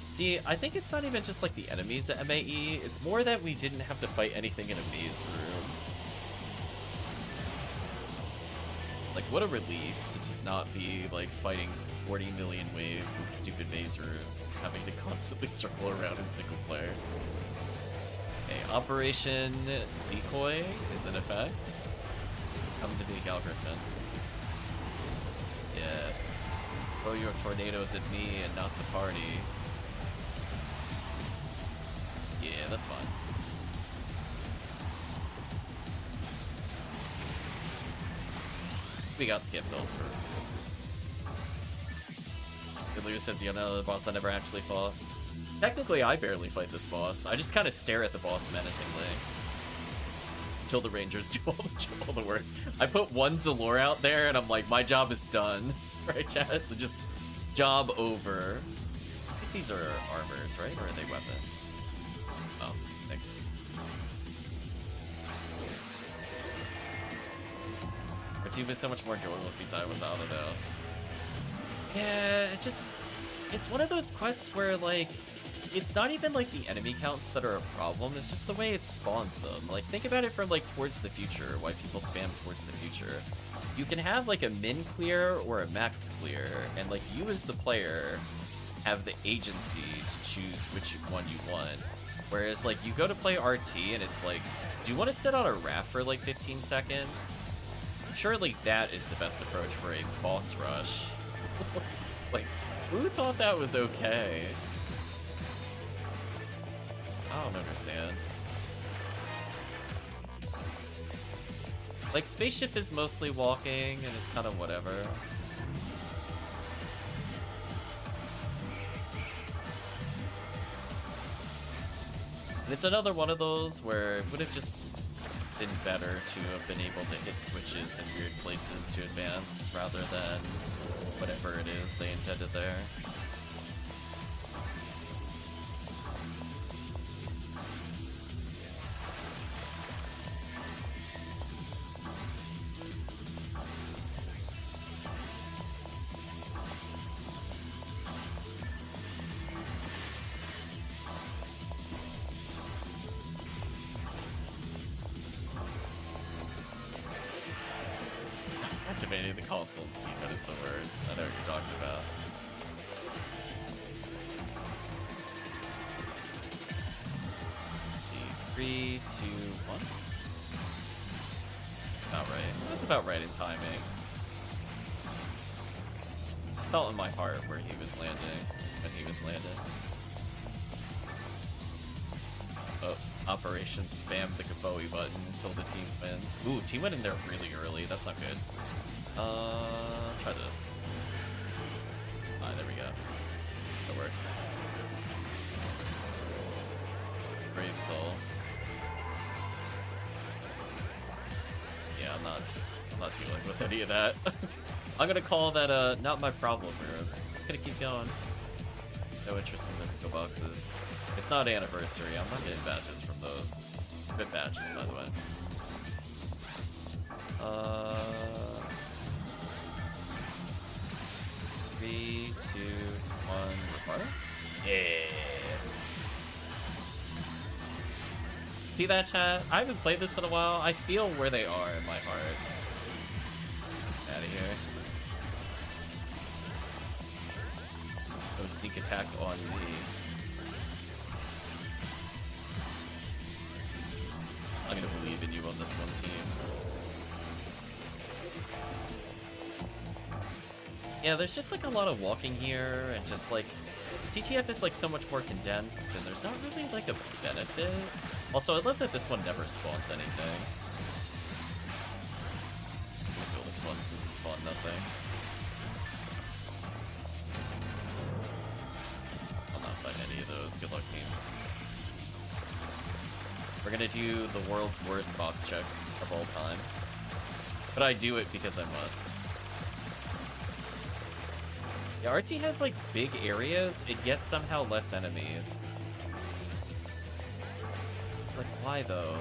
See, I think it's not even just like the enemies at MAE, it's more that we didn't have to fight anything in a maze room. Like, what a relief to just not be like fighting 40 million waves in stupid maze room, having to constantly circle around in single player. Okay, Operation Decoy is in effect. Come to me, Galgriffin. Yes. Throw your tornadoes at me and not the party. Yeah, that's fine. We got skip bills for... Good Lewis says, you know, the boss I never actually fought. Technically, I barely fight this boss. I just kind of stare at the boss menacingly. Until the rangers do all the work. I put one Zalor out there, and I'm like, my job is done. Right, chat? Just job over. I think these are armors, right? Or are they weapon? Oh, thanks. Artube is so much more enjoyable since I was out of it. Yeah, it's one of those quests where, like, it's not even, like, the enemy counts that are a problem, it's just the way it spawns them. Like, think about it from, like, Towards the Future, why people spam Towards the Future. You can have, like, a min clear or a max clear, and, like, you as the player have the agency to choose which one you want. Whereas, like, you go to play RT, and it's like, do you want to sit on a raft for, like, 15 seconds? Surely that is the best approach for a boss rush. Like, who thought that was okay? I don't understand. Like, Spaceship is mostly walking, and it's kind of whatever. And it's another one of those where it would have just been better to have been able to hit switches in weird places to advance, rather than whatever it is they intended there. Activating the console and see what is the worst. I know what you're talking about. Let's see, 3, 2, 1. About right. It was about right in timing. I felt in my heart where he was landing, when he was landing. Oh, Operation spam the Kaboe button until the team wins. Ooh, team went in there really early. That's not good. Try this. Ah, there we go. That works. Brave Soul. Yeah, I'm not dealing with any of that. I'm gonna call that not my problem room. Just gonna keep going. No interest in the pickle boxes. It's not anniversary. I'm not getting badges from those. Good badges, by the way. 3, 2, 1, repart? Yeah. See that, chat? I haven't played this in a while. I feel where they are in my heart. Out of here. No sneak attack on me. I'm gonna believe in you on this one, team. Yeah, there's just like a lot of walking here, and just like TTF is like so much more condensed, and there's not really like a benefit. Also, I love that this one never spawns anything. I'm gonna kill this one since it spawned nothing. I'll not fight any of those. Good luck, team. We're gonna do the world's worst box check of all time. But I do it because I must. Yeah, RT has like big areas, it gets somehow less enemies. It's like, why though?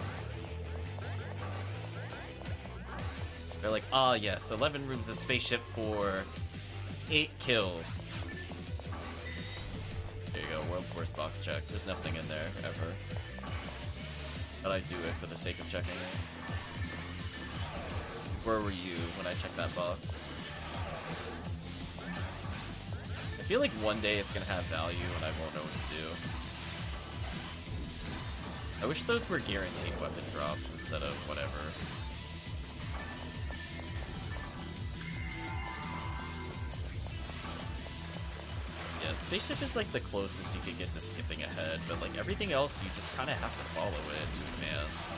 They're like, ah yes, 11 rooms of spaceship for 8 kills. There you go, world's worst box check. There's nothing in there, ever. But I do it for the sake of checking it. Where were you when I checked that box? I feel like one day it's gonna have value and I won't know what to do. I wish those were guaranteed weapon drops instead of whatever. Yeah, spaceship is like the closest you could get to skipping ahead, but like everything else you just kind of have to follow it to advance.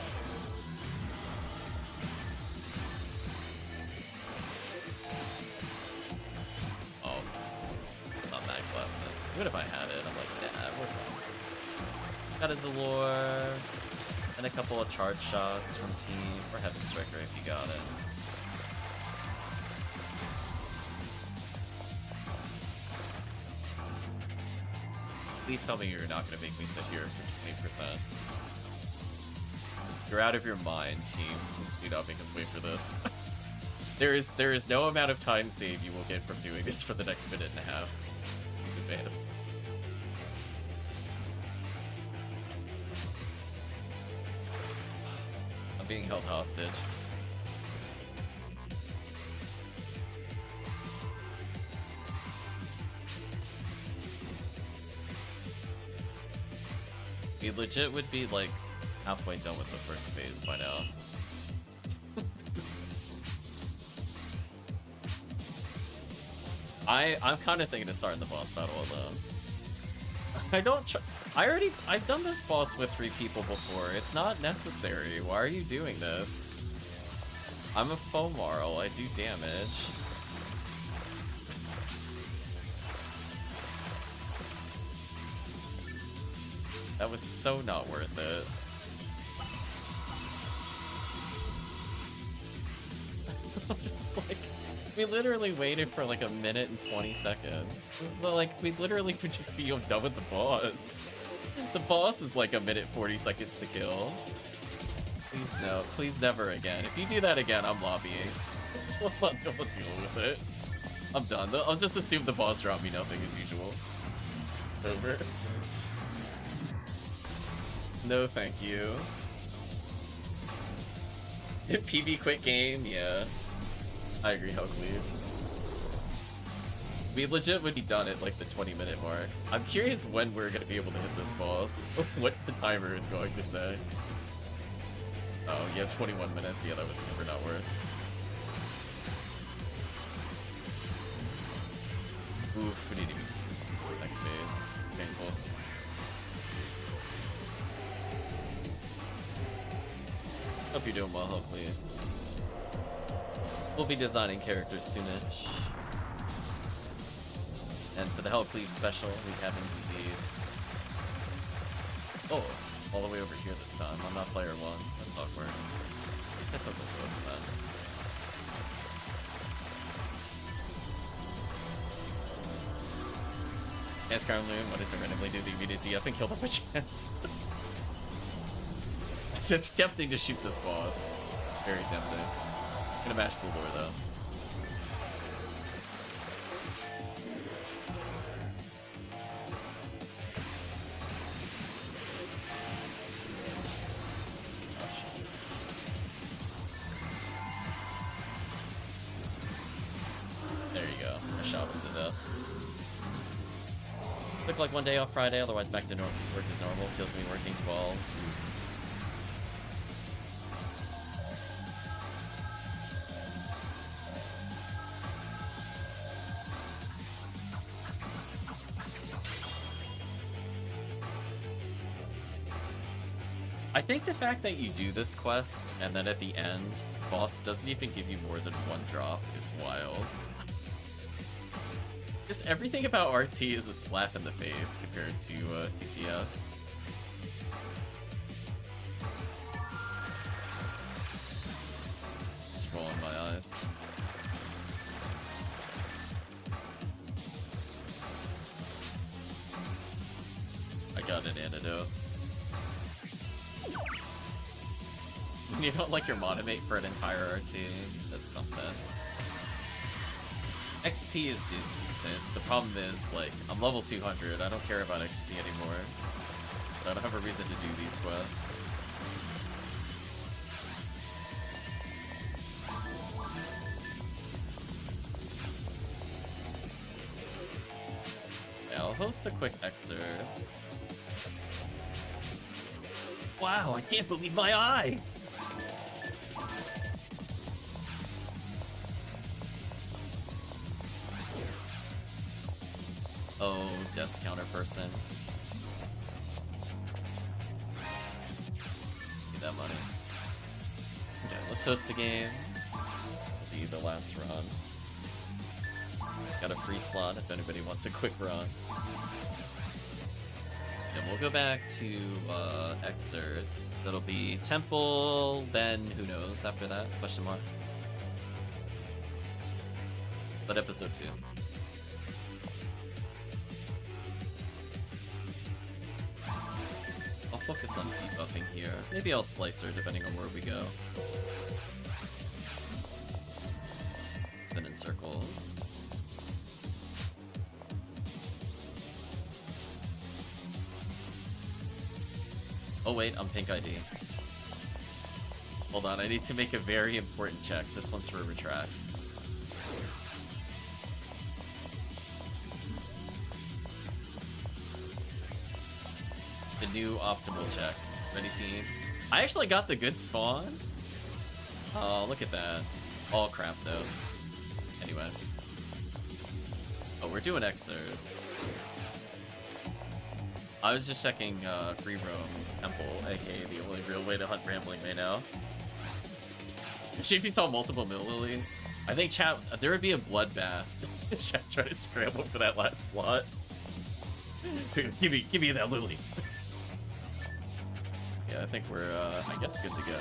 What if I had it? I'm like, nah, we're fine. Got his allure. And a couple of charge shots from team. Or HellCleave if you got it. Please tell me you're not going to make me sit here for 20%. You're out of your mind, team. Do not make us wait for this. There is no amount of time save you will get from doing this for the next minute and a half. Please advance. I'm being held hostage. We legit would be like halfway done with the first phase by now. I'm kind of thinking of starting the boss battle alone. I've done this boss with 3 people before. It's not necessary. Why are you doing this? I'm a Fomarl. I do damage. That was so not worth it. I'm just like, we literally waited for like a minute and 20 seconds. Like, we literally would just be done with the boss. The boss is like a minute 40 seconds to kill. Please no, please never again. If you do that again, I'm lobbying. Don't deal with it. I'm done. I'll just assume the boss dropped me nothing as usual. Over. No, thank you. PB quick game, yeah. I agree, HellCleave. We legit would be done at like the 20-minute mark. I'm curious when we're gonna be able to hit this boss. What the timer is going to say. Oh, yeah, 21 minutes. Yeah, that was super not worth. Oof, we need to go to the next phase. It's painful. Hope you're doing well, hopefully. We'll be designing characters soonish. And for the HellCleave special, we have indeed. Oh, all the way over here this time. I'm not player 1. That's awkward. Guess I'll go close then. Yes, Carloon wanted to randomly do the immunity up and kill them by chance. It's tempting to shoot this boss. Very tempting. Gonna mash the lure though. There you go. I shot him to death. Took like one day off Friday, otherwise back to work as normal. Kills me working 12s. I think the fact that you do this quest and then at the end, the boss doesn't even give you more than 1 drop is wild. Just everything about RT is a slap in the face compared to TTF. Just rolling my eyes. I got an antidote. You don't like your monomate for an entire RT? That's something. XP is decent. The problem is, like, I'm level 200. I don't care about XP anymore. So I don't have a reason to do these quests. Yeah, I'll host a quick excerpt. Wow, I can't believe my eyes! Oh, death counter person. Need that money. Okay, let's host the game. Be the last run. Got a free slot if anybody wants a quick run. And we'll go back to Exert. That'll be Temple, then who knows after that? Question mark. But episode 2. I'll focus on debuffing here. Maybe I'll slice her depending on where we go. Spin in circles. Oh wait, I'm pink ID. Hold on, I need to make a very important check. This one's for retract. The new optimal check. Ready, team? I actually got the good spawn. Oh, look at that. All crap, though. Anyway. Oh, we're doing Exert. I was just checking Free Roam Temple, aka the only real way to hunt Rambling May now. If you saw multiple Milayous, I think chat, there would be a bloodbath. Chat trying to scramble for that last slot. give me that Lily. Yeah, I think we're, I guess, good to go.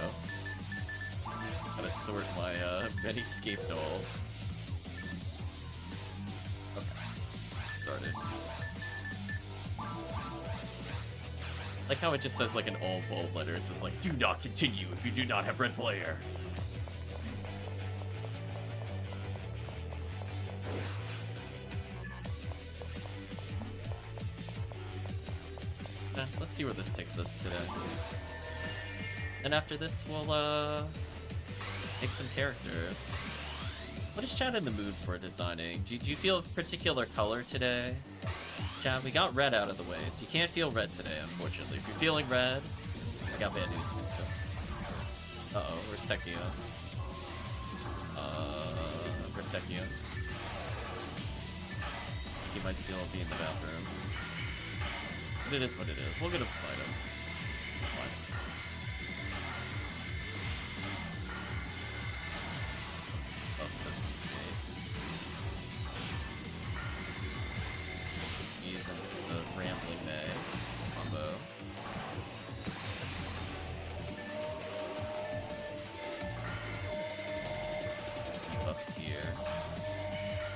Gotta sort my many scape dolls. Okay, started. Like how it just says like in all bold letters, it's like, do not continue if you do not have red player. Let's see where this takes us today. And after this, we'll make some characters. What is chat in the mood for designing? Do you feel a particular color today? Chat, we got red out of the way, so you can't feel red today, unfortunately. If you're feeling red, I got bad news for you. Uh-oh, where's Tekkium? Rip Tekkium. He might still be in the bathroom. But it is what it is. We'll get him some items. Fine. Oh, says he's in the Rambling May combo. Buffs here.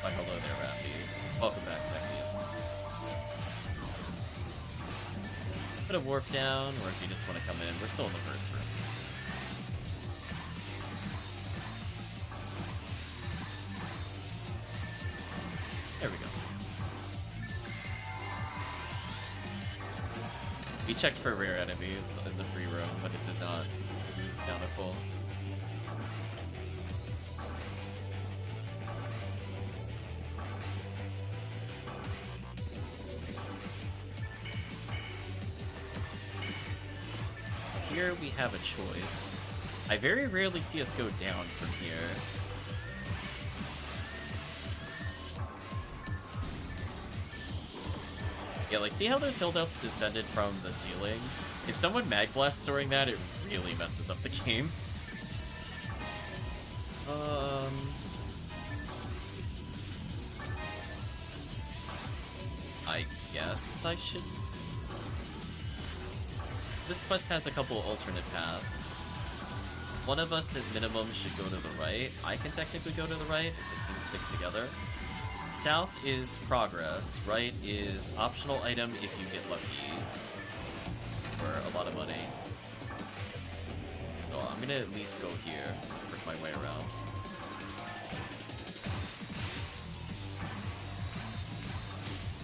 Why, hello there, Rappies. Welcome back, Tekkium. Put a warp down, or if you just want to come in, we're still in the first room. There we go. We checked for rare enemies in the free roam, but it did not down a full. Here we have a choice. I very rarely see us go down from here. Yeah, like, see how those holdouts descended from the ceiling? If someone mag blasts during that, it really messes up the game. I guess I should... This quest has a couple alternate paths. One of us at minimum should go to the right. I can technically go to the right if the team sticks together. South is progress. Right is optional item if you get lucky. For a lot of money. So I'm gonna at least go here. Work my way around.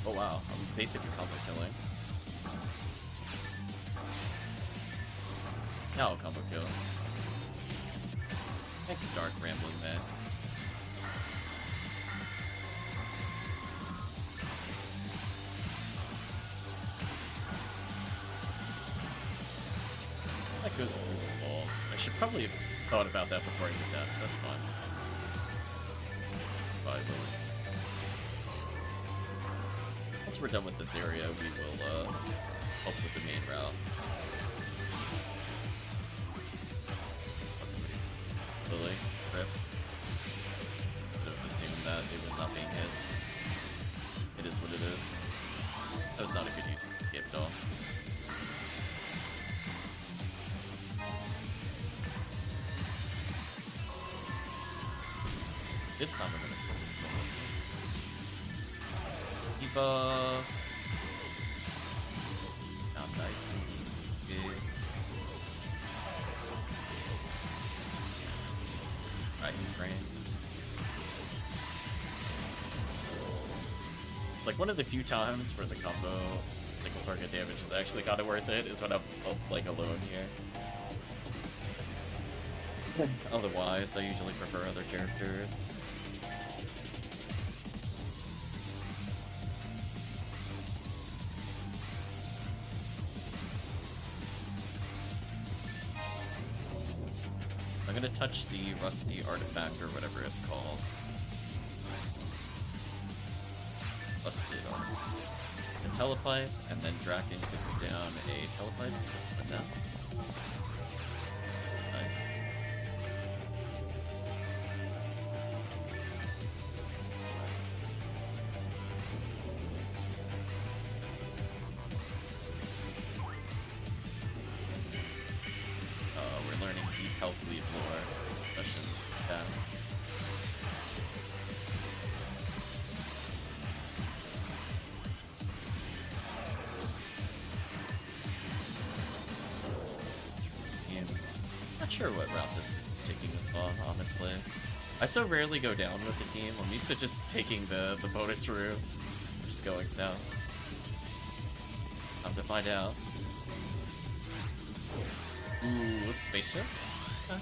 Oh wow, I'm basically combo killing. Now combo kill. Thanks, Dark Rambling Man. That goes through the walls. I should probably have thought about that before I did that. That's fine. Bye, Lily. Once we're done with this area, we will help with the main route. Lily, Rip. Would have assumed that it was not being hit. still. This time we're gonna kill this thing. Debuffs. Now knights. Good. Dragon frame. It's like one of the few times where the combo single target damage is actually kind of worth it is when I'm like alone here. Otherwise, I usually prefer other characters. I'm gonna touch the rusty artifact or whatever it's called. Rusted artifact. A telepipe, and then Draken could put down a telepipe like that. Nice. We're learning deep HellCleave lore. Session. Yeah. Not sure what route this is taking as well, honestly. I so rarely go down with the team. I'm used to just taking the bonus route, just going south. Time to find out. Ooh, a spaceship? Okay.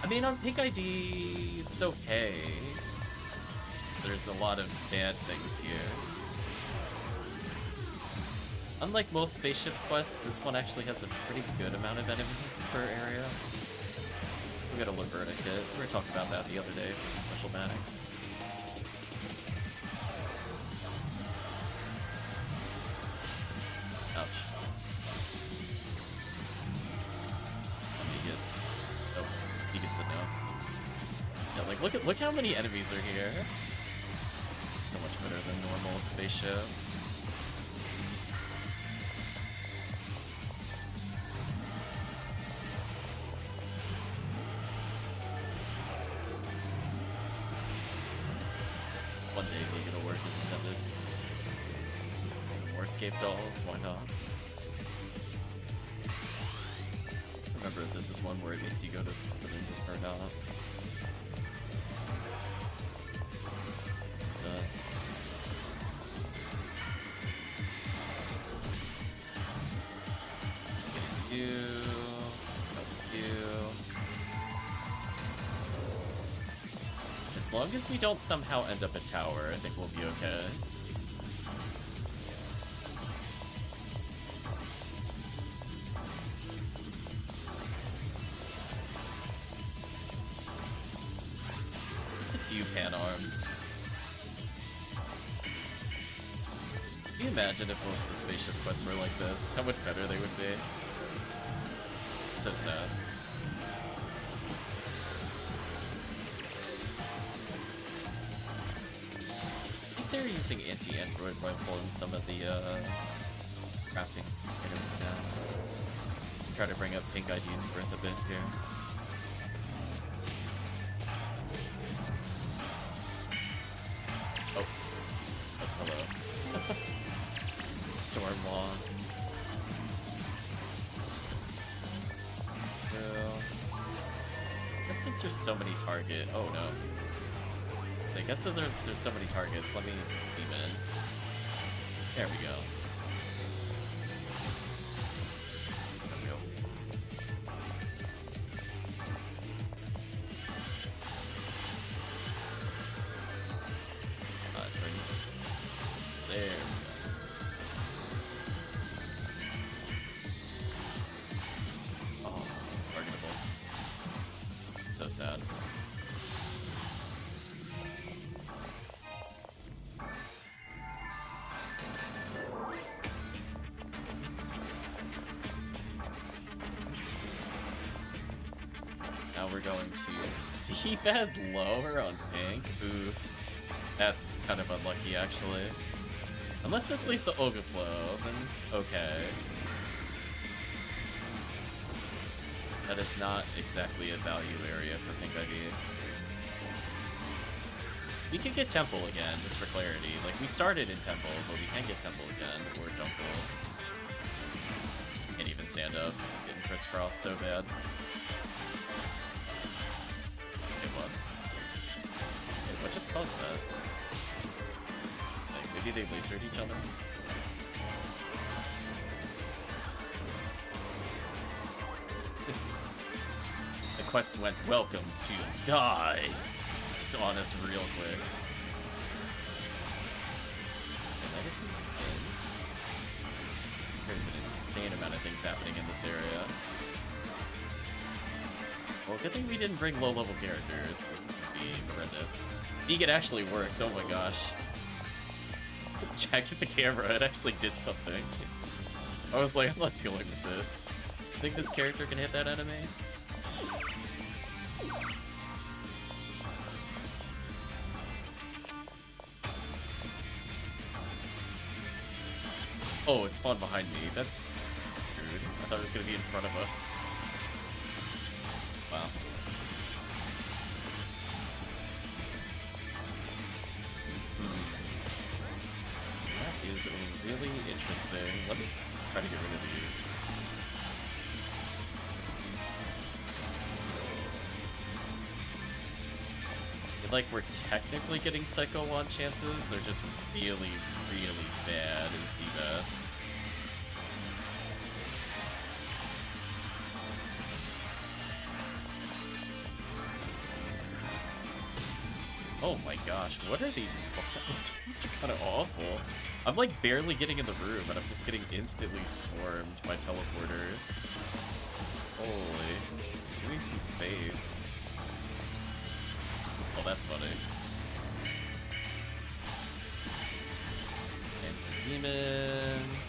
I mean, on Pink ID, it's okay. There's a lot of bad things here. Unlike most spaceship quests, this one actually has a pretty good amount of enemies per area. We got a Laverna kit. We were talking about that the other day for the special banning. Ouch. Oh, he gets a no. Yeah, like look how many enemies are here. It's so much better than normal spaceship. One day maybe it'll work as intended. More escape dolls, why not? Remember, this is one where it makes you go to the ninja or not. It does. You. As long as we don't somehow end up a tower, I think we'll be okay. Just a few pan arms. Can you imagine if most of the spaceship quests were like this? How much better they would be? So sad. They're using anti-android rifle in some of the crafting items now. Try to bring up Pink ID's breath a bit here. Oh, hello. Storm Law. Just since there's so many target. Oh no. I guess so there's so many targets. Let me beam in. There we go. There we go. Sorry. There we go. Oh, targetable. So sad. We're going to seabed lower on Pink. Oof. That's kind of unlucky, actually. Unless this leads to Ogaflow, then it's okay. That is not exactly a value area for Pink ID. We can get Temple again, just for clarity. Like, we started in Temple, but we can get Temple again, or Jungle. Can't even stand up. Getting crisscross so bad. Okay, what? Wait, what just caused that? Interesting. Maybe they lasered each other? The quest went, welcome to die. Just on us real quick. And I get some things. There's an insane amount of things happening in this area. Well, good thing we didn't bring low-level characters, because this would be horrendous. It actually worked, oh my gosh. Check the camera, it actually did something. I was like, I'm not dealing with this. Think this character can hit that enemy? Oh, it's spawned behind me. That's rude. I thought it was gonna be in front of us. Wow. That is really interesting. Let me try to get rid of you. Like, we're technically getting Psycho 1 chances, they're just really, really bad in CBAT. Oh my gosh, what are these spawns? These spawns are kind of awful. I'm like barely getting in the room, and I'm just getting instantly swarmed by teleporters. Holy, give me some space. Oh, that's funny. And some demons.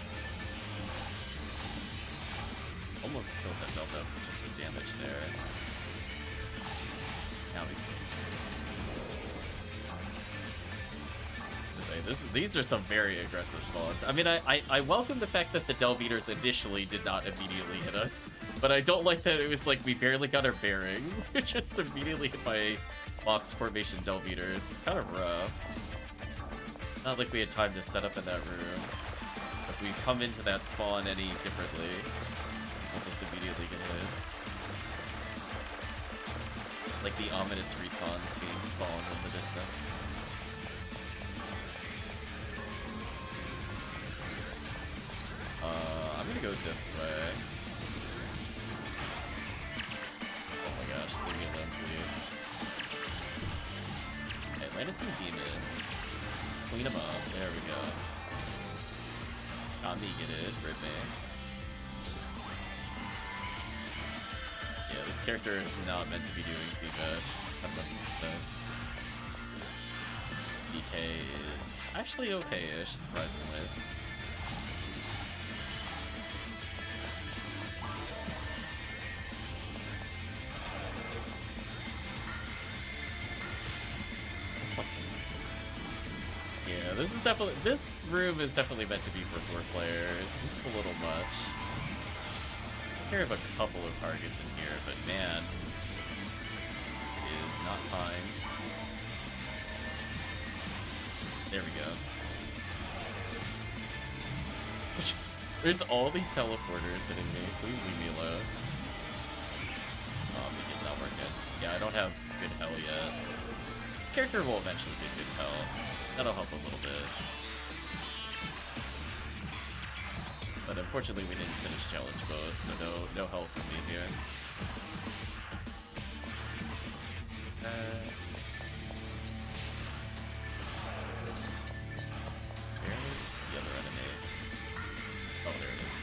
Almost killed that Delta just with damage there. Now we see. These are some very aggressive spawns. I mean, I welcome the fact that the Delve Eaters initially did not immediately hit us, but I don't like that it was like we barely got our bearings. We're just immediately hit by box formation Delve Eaters. It's kind of rough. Not like we had time to set up in that room. If we come into that spawn any differently, we'll just immediately get hit. Like the ominous recons being spawned in the distance. I'm gonna go this way. Oh my gosh, leave me alone, please. Okay, landed some demons. Clean them up. There we go. Got me, get it. Rip me. Yeah, this character is not meant to be doing CBAT. DK is actually okay-ish, surprisingly. Yeah, this room is definitely meant to be for 4 players. This is a little much. I care of a couple of targets in here, but man, it is not kind. There we go. There's all these teleporters hitting me. Please leave me alone. Oh, we did not work it. Yeah, I don't have good hell yet. This character will eventually get good hell. That'll help a little bit. But unfortunately we didn't finish challenge mode, so no help from me here. Barely the other enemy. Oh, there it is.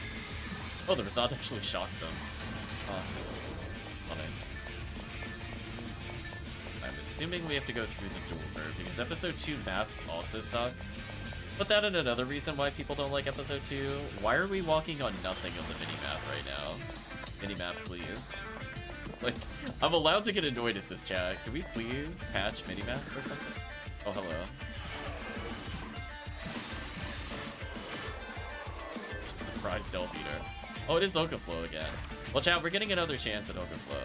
Oh, the Razad actually shocked them. Oh, funny. I'm assuming we have to go through the door, because episode 2 maps also suck. But that and another reason why people don't like episode 2. Why are we walking on nothing on the minimap right now? Minimap, please. Like, I'm allowed to get annoyed at this chat. Can we please patch minimap or something? Oh, hello. Just surprise Delve Eater. Oh, it is Okaflow again. Well, chat, we're getting another chance at Okaflow.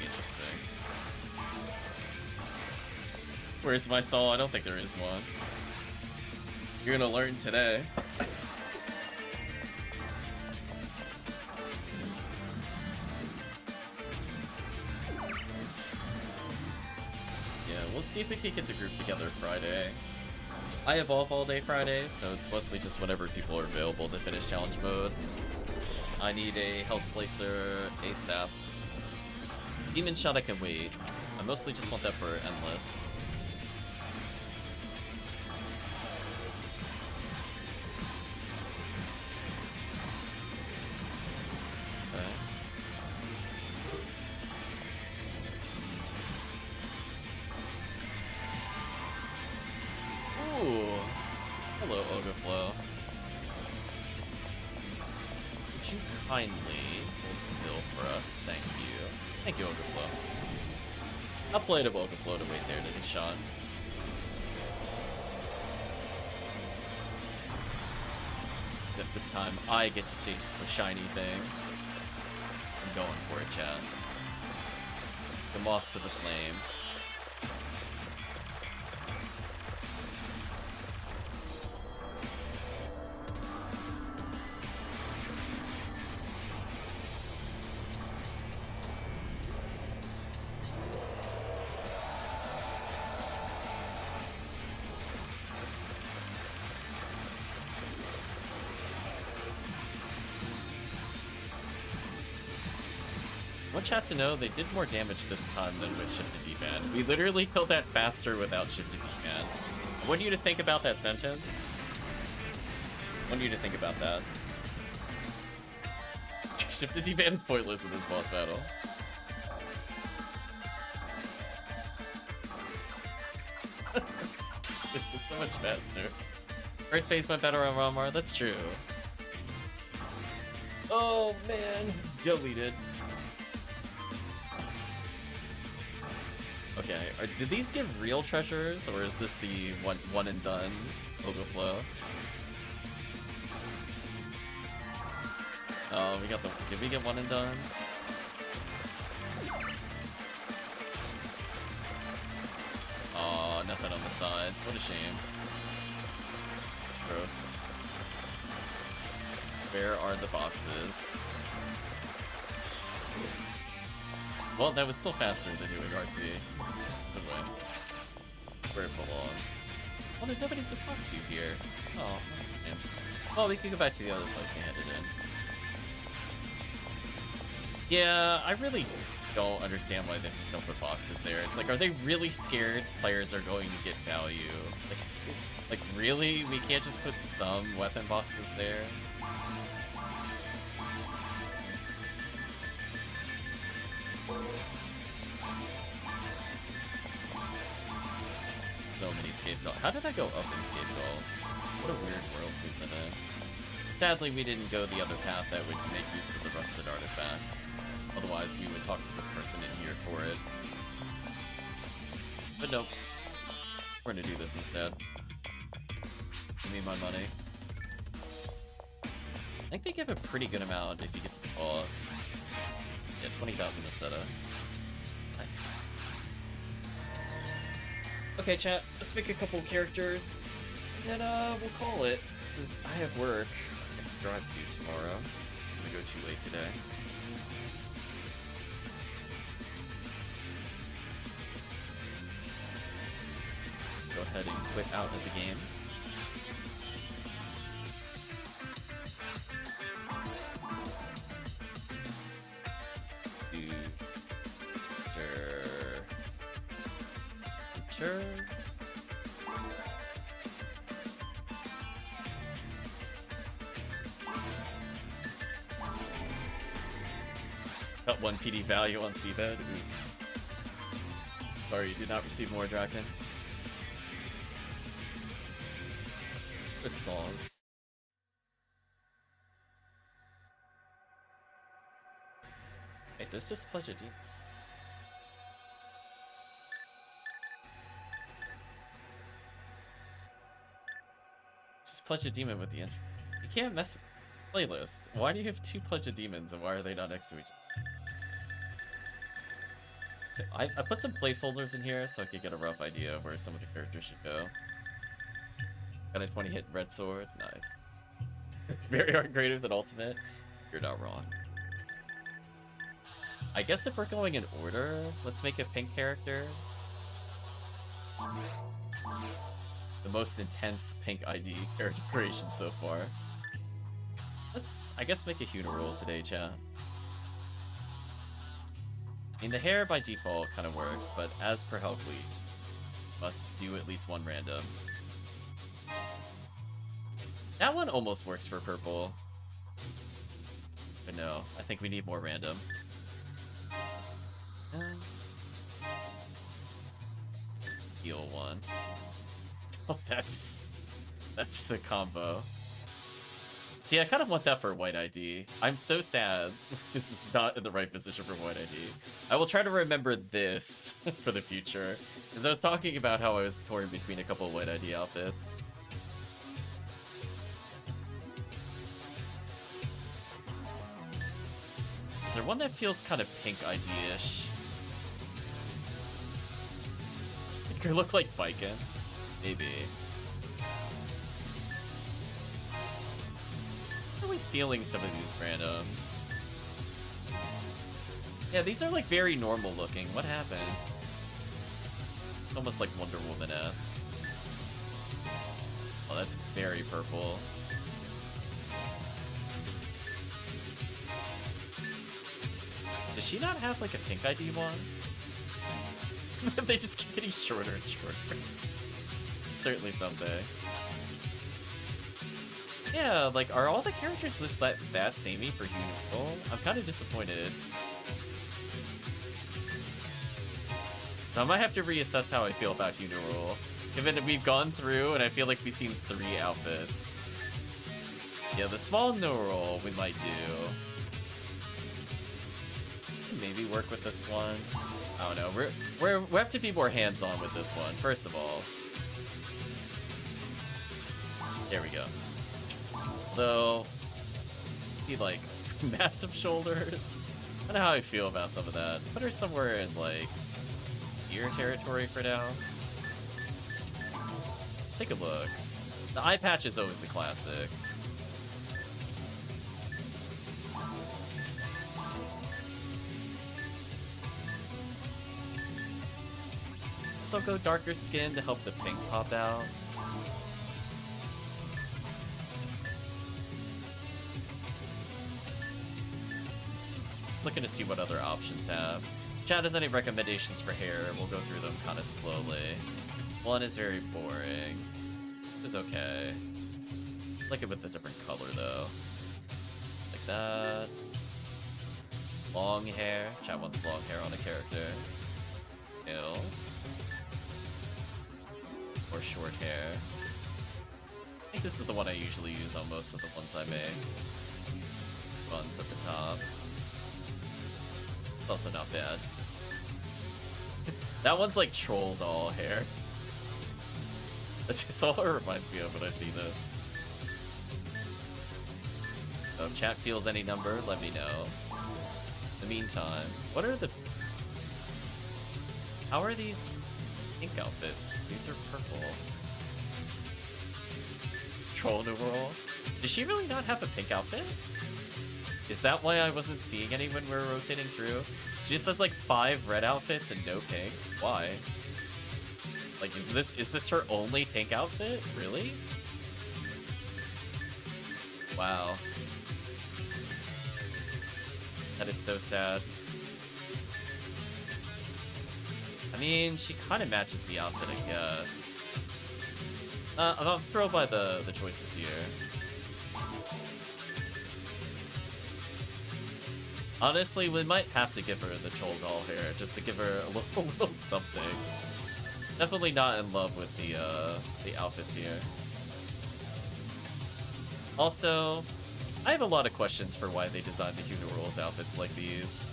Interesting. Where's my soul? I don't think there is one. You're gonna learn today. Yeah, we'll see if we can get the group together Friday. I evolve all day Friday, so it's mostly just whenever people are available to finish challenge mode. I need a Hell Slicer ASAP. Demon Shot I can wait. I mostly just want that for Endless. Kindly hold still for us, thank you. Thank you, Overflow. I'll play to Overflow to wait there to be shot. Except this time, I get to chase the shiny thing. I'm going for it, chat. The moth to the flame. Chat to know they did more damage this time than with Shifted D-Pad. We literally killed that faster without Shifted D-Pad. I want you to think about that sentence. I want you to think about that. Shifted D-Pad is pointless in this boss battle. It's so much faster. First phase went better on Ramar, that's true. Oh man, deleted. Okay, did these give real treasures, or is this the one and done overflow? Oh, we got the. Did we get one and done? Oh, nothing on the sides. What a shame. Gross. Where are the boxes? Well, that was still faster than doing RT. Just a win. Where it belongs. Well, there's nobody to talk to here. Oh, that's a shame. Well, we can go back to the other place they headed in. Yeah, I really don't understand why they just don't put boxes there. It's like, are they really scared players are going to get value? Like, really? We can't just put some weapon boxes there? So many escape dolls. How did I go up in escape dolls? What a weird world we live in. Sadly, we didn't go the other path that would make use of the rusted artifact. Otherwise, we would talk to this person in here for it. But nope. We're gonna do this instead. Give me my money. I think they give a pretty good amount if you get to the boss. Yeah, 20,000 Aseta. Nice. Okay, chat, let's make a couple characters, and we'll call it, since I have work I have to drive to tomorrow. I'm gonna go too late today. Let's go ahead and quit out of the game. Got 1 PD value on Seabed. Sorry, you did not receive more Draken. Good songs. Wait, this just pledge a demon. just Pledge a Demon with the intro. You can't mess with playlists. Why do you have 2 Pledge of Demons and why are they not next to each other? So I put some placeholders in here so I could get a rough idea of where some of the characters should go. Got a 20 hit red sword. Nice. Very hard creative than ultimate. You're not wrong. I guess if we're going in order, let's make a pink character. The most intense pink ID character creation so far. Let's, I guess, make a HUcast today, chat. I mean, the hair by default kind of works, but as per HellCleave, must do at least one random. That one almost works for purple. But no, I think we need more random. Heal one. Oh, that's a combo. See, I kind of want that for white ID. I'm so sad this is not in the right position for white ID. I will try to remember this for the future. Because I was talking about how I was torn between a couple of white ID outfits. Is there one that feels kind of pink ID-ish? Make her look like Biken? Maybe. I'm really feeling some of these randoms. Yeah, these are like very normal looking. What happened? It's almost like Wonder Woman-esque. Oh, that's very purple. Does she not have like a pink ID one? They just keep getting shorter and shorter. Certainly someday. Yeah, like, are all the characters listed that samey for HUcast? I'm kind of disappointed. So I might have to reassess how I feel about HUcast. Given we've gone through and I feel like we've seen 3 outfits. Yeah, the small no roll we might do. Maybe work with this one. I don't know. We have to be more hands-on with this one. First of all, there we go. Though, be like massive shoulders. I don't know how I feel about some of that. Put her somewhere in like ear territory for now. Take a look. The eye patch is always a classic. So go darker skin to help the pink pop out. Just looking to see what other options have. Chat has any recommendations for hair? We'll go through them kind of slowly. One is very boring. It's okay. I like it with a different color though. Like that. Long hair. Chat wants long hair on a character. Nails. Or short hair. I think this is the one I usually use on most of the ones I make. Buns at the top. It's also not bad. That one's like troll doll hair. That's just all it reminds me of when I see this. So if chat feels any number, let me know. In the meantime, what are the... How are these pink outfits? These are purple. Troll New World? Does she really not have a pink outfit? Is that why I wasn't seeing any when we were rotating through? She just has like 5 red outfits and no pink? Why? Like, is this her only pink outfit? Really? Wow. That is so sad. I mean, she kind of matches the outfit, I guess. I'm thrilled by the choices here. Honestly, we might have to give her the troll doll hair just to give her a little something. Definitely not in love with the outfits here. Also, I have a lot of questions for why they designed the HUcast outfits like these.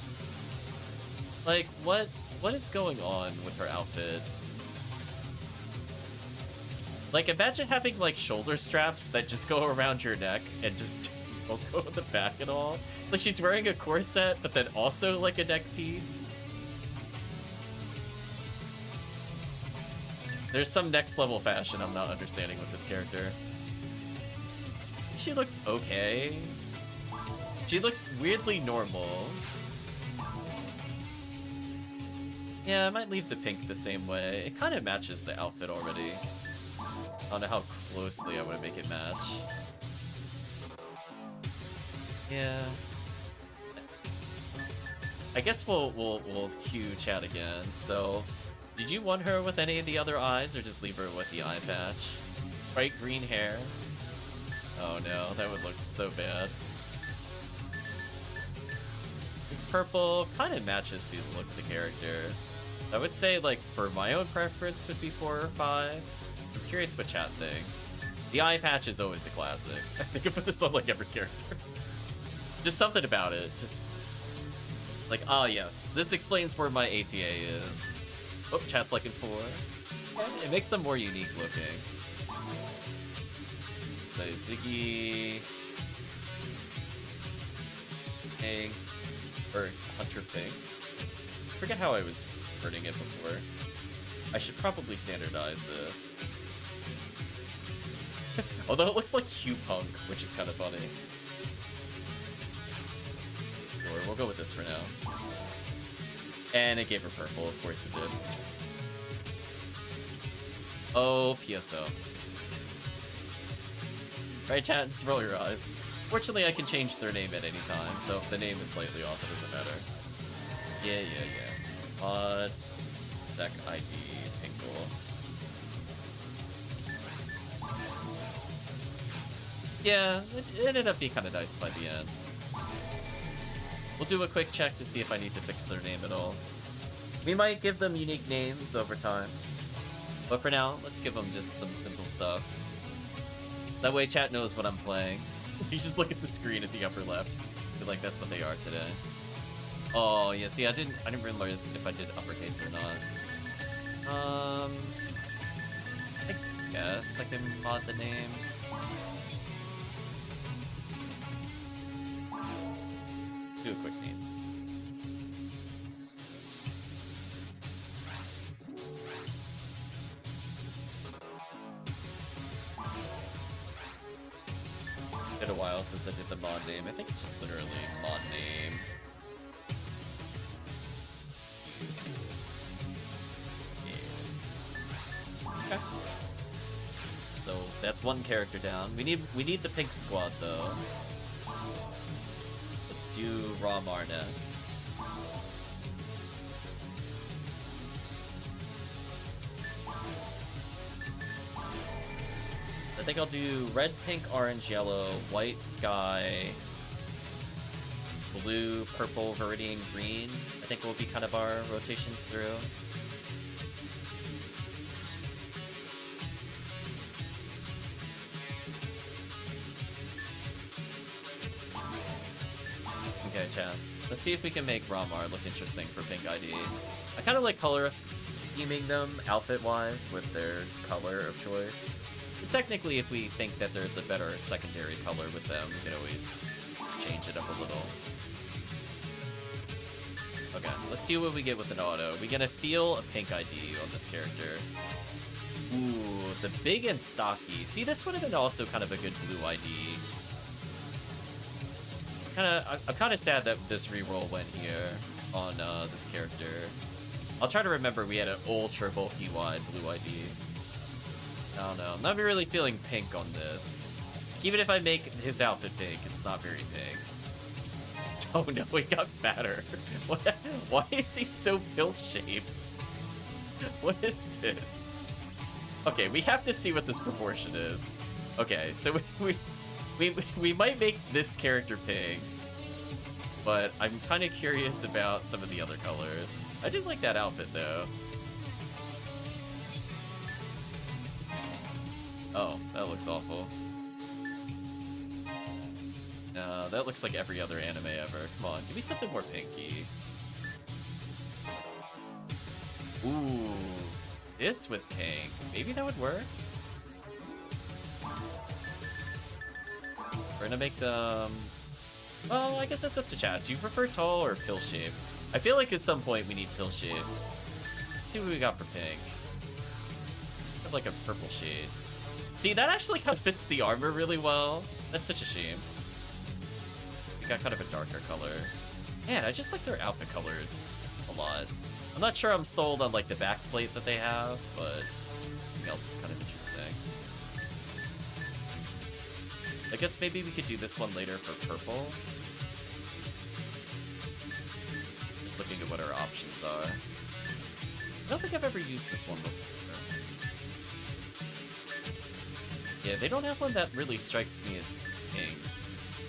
Like, what is going on with her outfit? Like, imagine having, like, shoulder straps that just go around your neck and just don't go in the back at all. Like, she's wearing a corset, but then also, like, a neck piece. There's some next level fashion I'm not understanding with this character. She looks okay. She looks weirdly normal. Yeah, I might leave the pink the same way. It kind of matches the outfit already. I don't know how closely I want to make it match. Yeah. I guess we'll cue chat again. So, did you want her with any of the other eyes, or just leave her with the eye patch? Bright green hair. Oh no, that would look so bad. Purple kind of matches the look of the character. I would say, like, for my own preference would be 4 or 5. I'm curious what chat thinks. The eye patch is always a classic. I think I put this on, like, every character. Just something about it. Just, like, ah, yes. This explains where my ATA is. Oh, chat's looking for. Okay, it makes them more unique looking. So, Ziggy... Pink. Or Hunter Pink. I forget how I was wording it before. I should probably standardize this. Although it looks like HUpunk, which is kind of funny. Sure, we'll go with this for now. And it gave her purple, of course it did. Oh, PSO. Right, chat, just roll your eyes. Fortunately, I can change their name at any time, so if the name is slightly off, it doesn't matter. Yeah. Mod, sec ID, Pinkle. Yeah, it ended up being kind of nice by the end. We'll do a quick check to see if I need to fix their name at all. We might give them unique names over time. But for now, let's give them just some simple stuff. That way chat knows what I'm playing. You just look at the screen at the upper left. I feel like that's what they are today. Oh, yeah, see, I didn't realize if I did uppercase or not. I guess I can mod the name. Do a quick name. Been a while since I did the mod name. I think it's just literally mod name. Yeah. Okay. So that's one character down. We need the pink squad though. Let's do Ramar next. I think I'll do red, pink, orange, yellow, white, sky, blue, purple, viridian, green. I think will be kind of our rotations through. Okay, chat. Let's see if we can make Ramar look interesting for Pink ID. I kind of like color theming them outfit-wise with their color of choice. But technically, if we think that there's a better secondary color with them, we can always change it up a little. Okay, let's see what we get with an auto. We're gonna feel a Pink ID on this character. Ooh, the big and stocky. See, this would have been also kind of a good blue ID. I'm kind of sad that this reroll went here on this character. I'll try to remember we had an ultra bulky wide blue ID. I don't know. I'm not really feeling pink on this. Even if I make his outfit pink, it's not very pink. Oh no, he got fatter. Why is he so pill-shaped? What is this? Okay, we have to see what this proportion is. Okay, so we might make this character pink, but I'm kind of curious about some of the other colors. I do like that outfit though. Oh, that looks awful. No, that looks like every other anime ever. Come on, give me something more pinky. Ooh, this with pink. Maybe that would work? We're gonna make them... Well, I guess that's up to chat. Do you prefer tall or pill-shaped? I feel like at some point we need pill-shaped. Let's see what we got for pink. We have like a purple shade. See, that actually kind of fits the armor really well. That's such a shame. We got kind of a darker color. Man, I just like their outfit colors a lot. I'm not sure I'm sold on like the back plate that they have, but something else is kind of interesting. I guess maybe we could do this one later for purple. Just looking at what our options are. I don't think I've ever used this one before. Yeah, they don't have one that really strikes me as pink.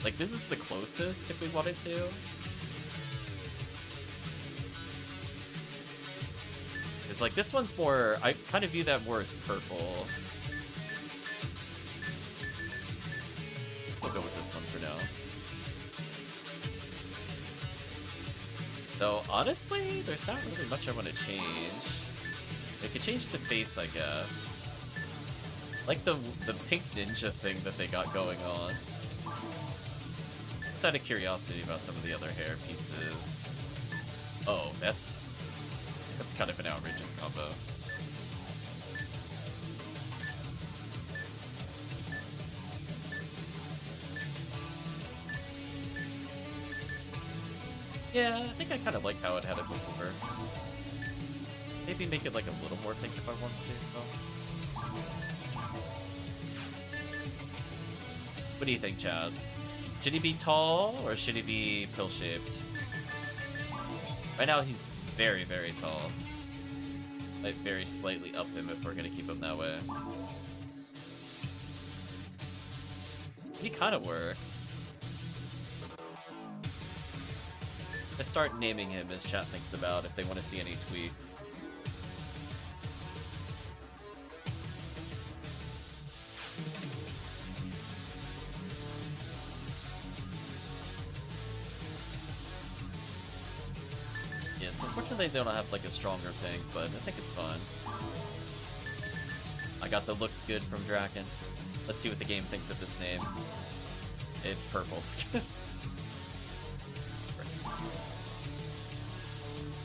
Like, this is the closest if we wanted to. It's like, this one's more... I kind of view that more as purple. We'll go with this one for now. So honestly, there's not really much I want to change. They could change the face, I guess. Like the pink ninja thing that they got going on. Just out of curiosity about some of the other hair pieces. Oh, that's kind of an outrageous combo. Yeah, I think I kind of liked how it had it move over. Maybe make it like a little more pink if I want to. Oh. What do you think, Chad? Should he be tall or should he be pill-shaped? Right now he's very, very tall. Like very slightly up him if we're gonna keep him that way. He kind of works. I start naming him as chat thinks about if they want to see any tweaks. Yeah, it's unfortunate they don't have like a stronger pink, but I think it's fine. I got the looks good from Draken. Let's see what the game thinks of this name. It's purple.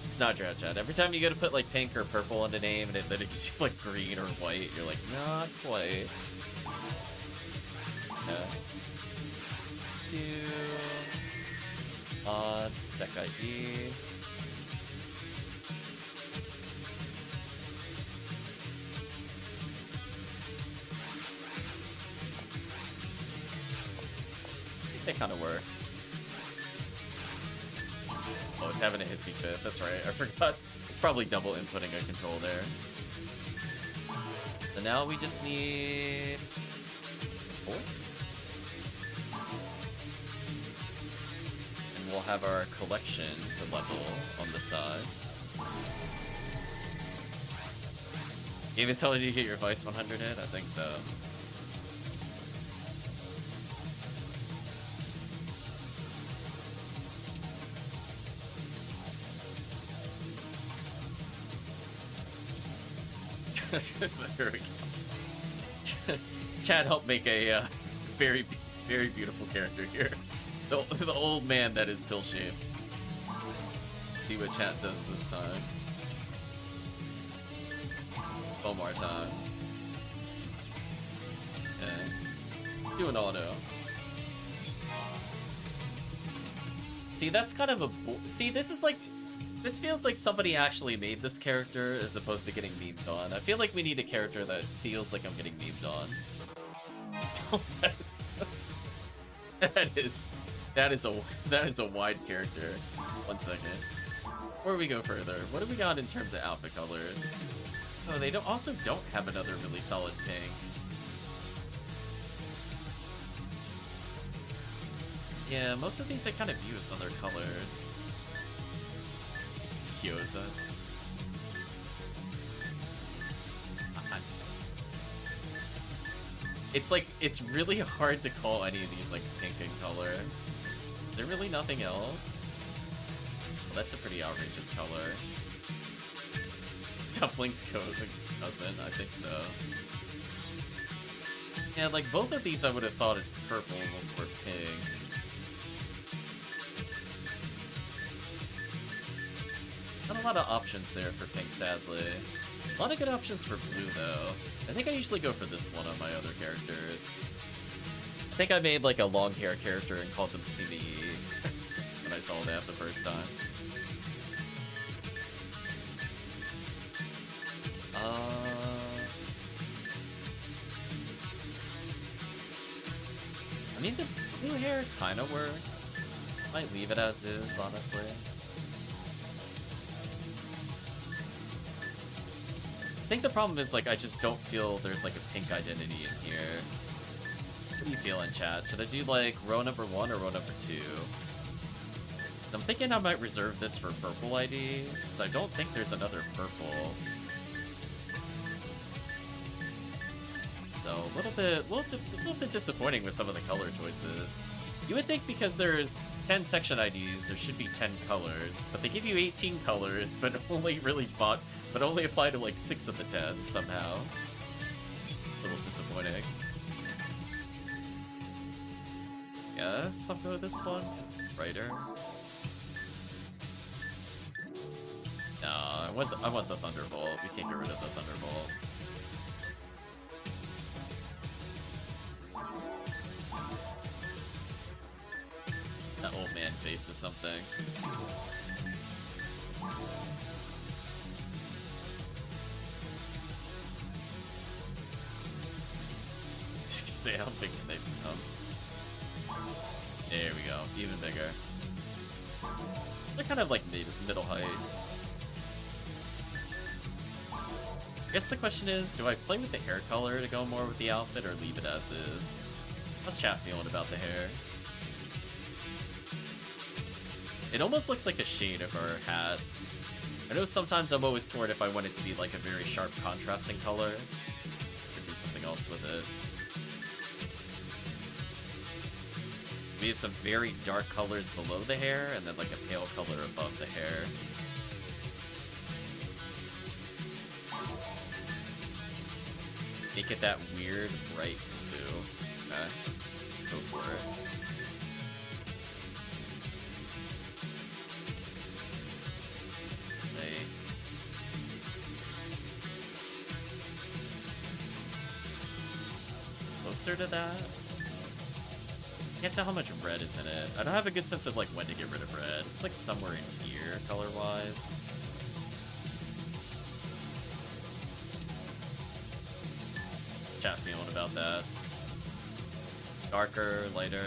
It's not Drought Chat. Every time you go to put like pink or purple on the name and then it gives you like green or white, you're like, not quite. Okay. Let's do sec ID. I think they kind of work. Oh, it's having a hissy fit. That's right. I forgot. It's probably double inputting a control there. So now we just need force. And we'll have our collection to level on the side. Game is telling you to get your Vice 100 in? I think so. There we go. Chad helped make a very, very beautiful character here. The old man that is pill-shaped. See what Chad does this time. Omar time. Okay. Do an auto. See, that's kind of a... See, this is like... This feels like somebody actually made this character as opposed to getting memed on. I feel like we need a character that feels like I'm getting memed on. that is a wide character. 1 second. Before we go further, what do we got in terms of outfit colors? Oh, they also don't have another really solid pink. Yeah, most of these I kind of view as other colors. Kyoza. It's like, it's really hard to call any of these like pink in color. Is there really nothing else? Well, that's a pretty outrageous color. Dumplings cousin, I think so. Yeah, like both of these I would have thought is purple or pink. Not a lot of options there for pink, sadly. A lot of good options for blue, though. I think I usually go for this one on my other characters. I think I made like a long hair character and called them CVE when I saw that the first time. I mean, the blue hair kind of works. Might leave it as is, honestly. I think the problem is, like, I just don't feel there's, like, a pink identity in here. What do you feel in chat? Should I do, like, row number 1 or row number 2? I'm thinking I might reserve this for purple ID, because I don't think there's another purple. So, a little bit disappointing with some of the color choices. You would think because there's 10 section IDs, there should be 10 colors, but they give you 18 colors, but only apply to like 6 of the 10 somehow. A little disappointing. Yes, I'll go with this one. Brighter. No, I want the Thunderbolt. We can't get rid of the Thunderbolt. That old man face is something. Say how big can they become? There we go, even bigger. They're kind of like middle height. I guess the question is, do I play with the hair color to go more with the outfit or leave it as is? How's chat feeling about the hair? It almost looks like a shade of her hat. I know sometimes I'm always torn if I want it to be like a very sharp contrasting color or do something else with it. We have some very dark colors below the hair and then like a pale color above the hair. Make it that weird bright blue. Okay, go for it. Closer to that? Can't tell how much red is in it. I don't have a good sense of like when to get rid of red. It's like somewhere in here, color-wise. Chat feeling about that. Darker, lighter.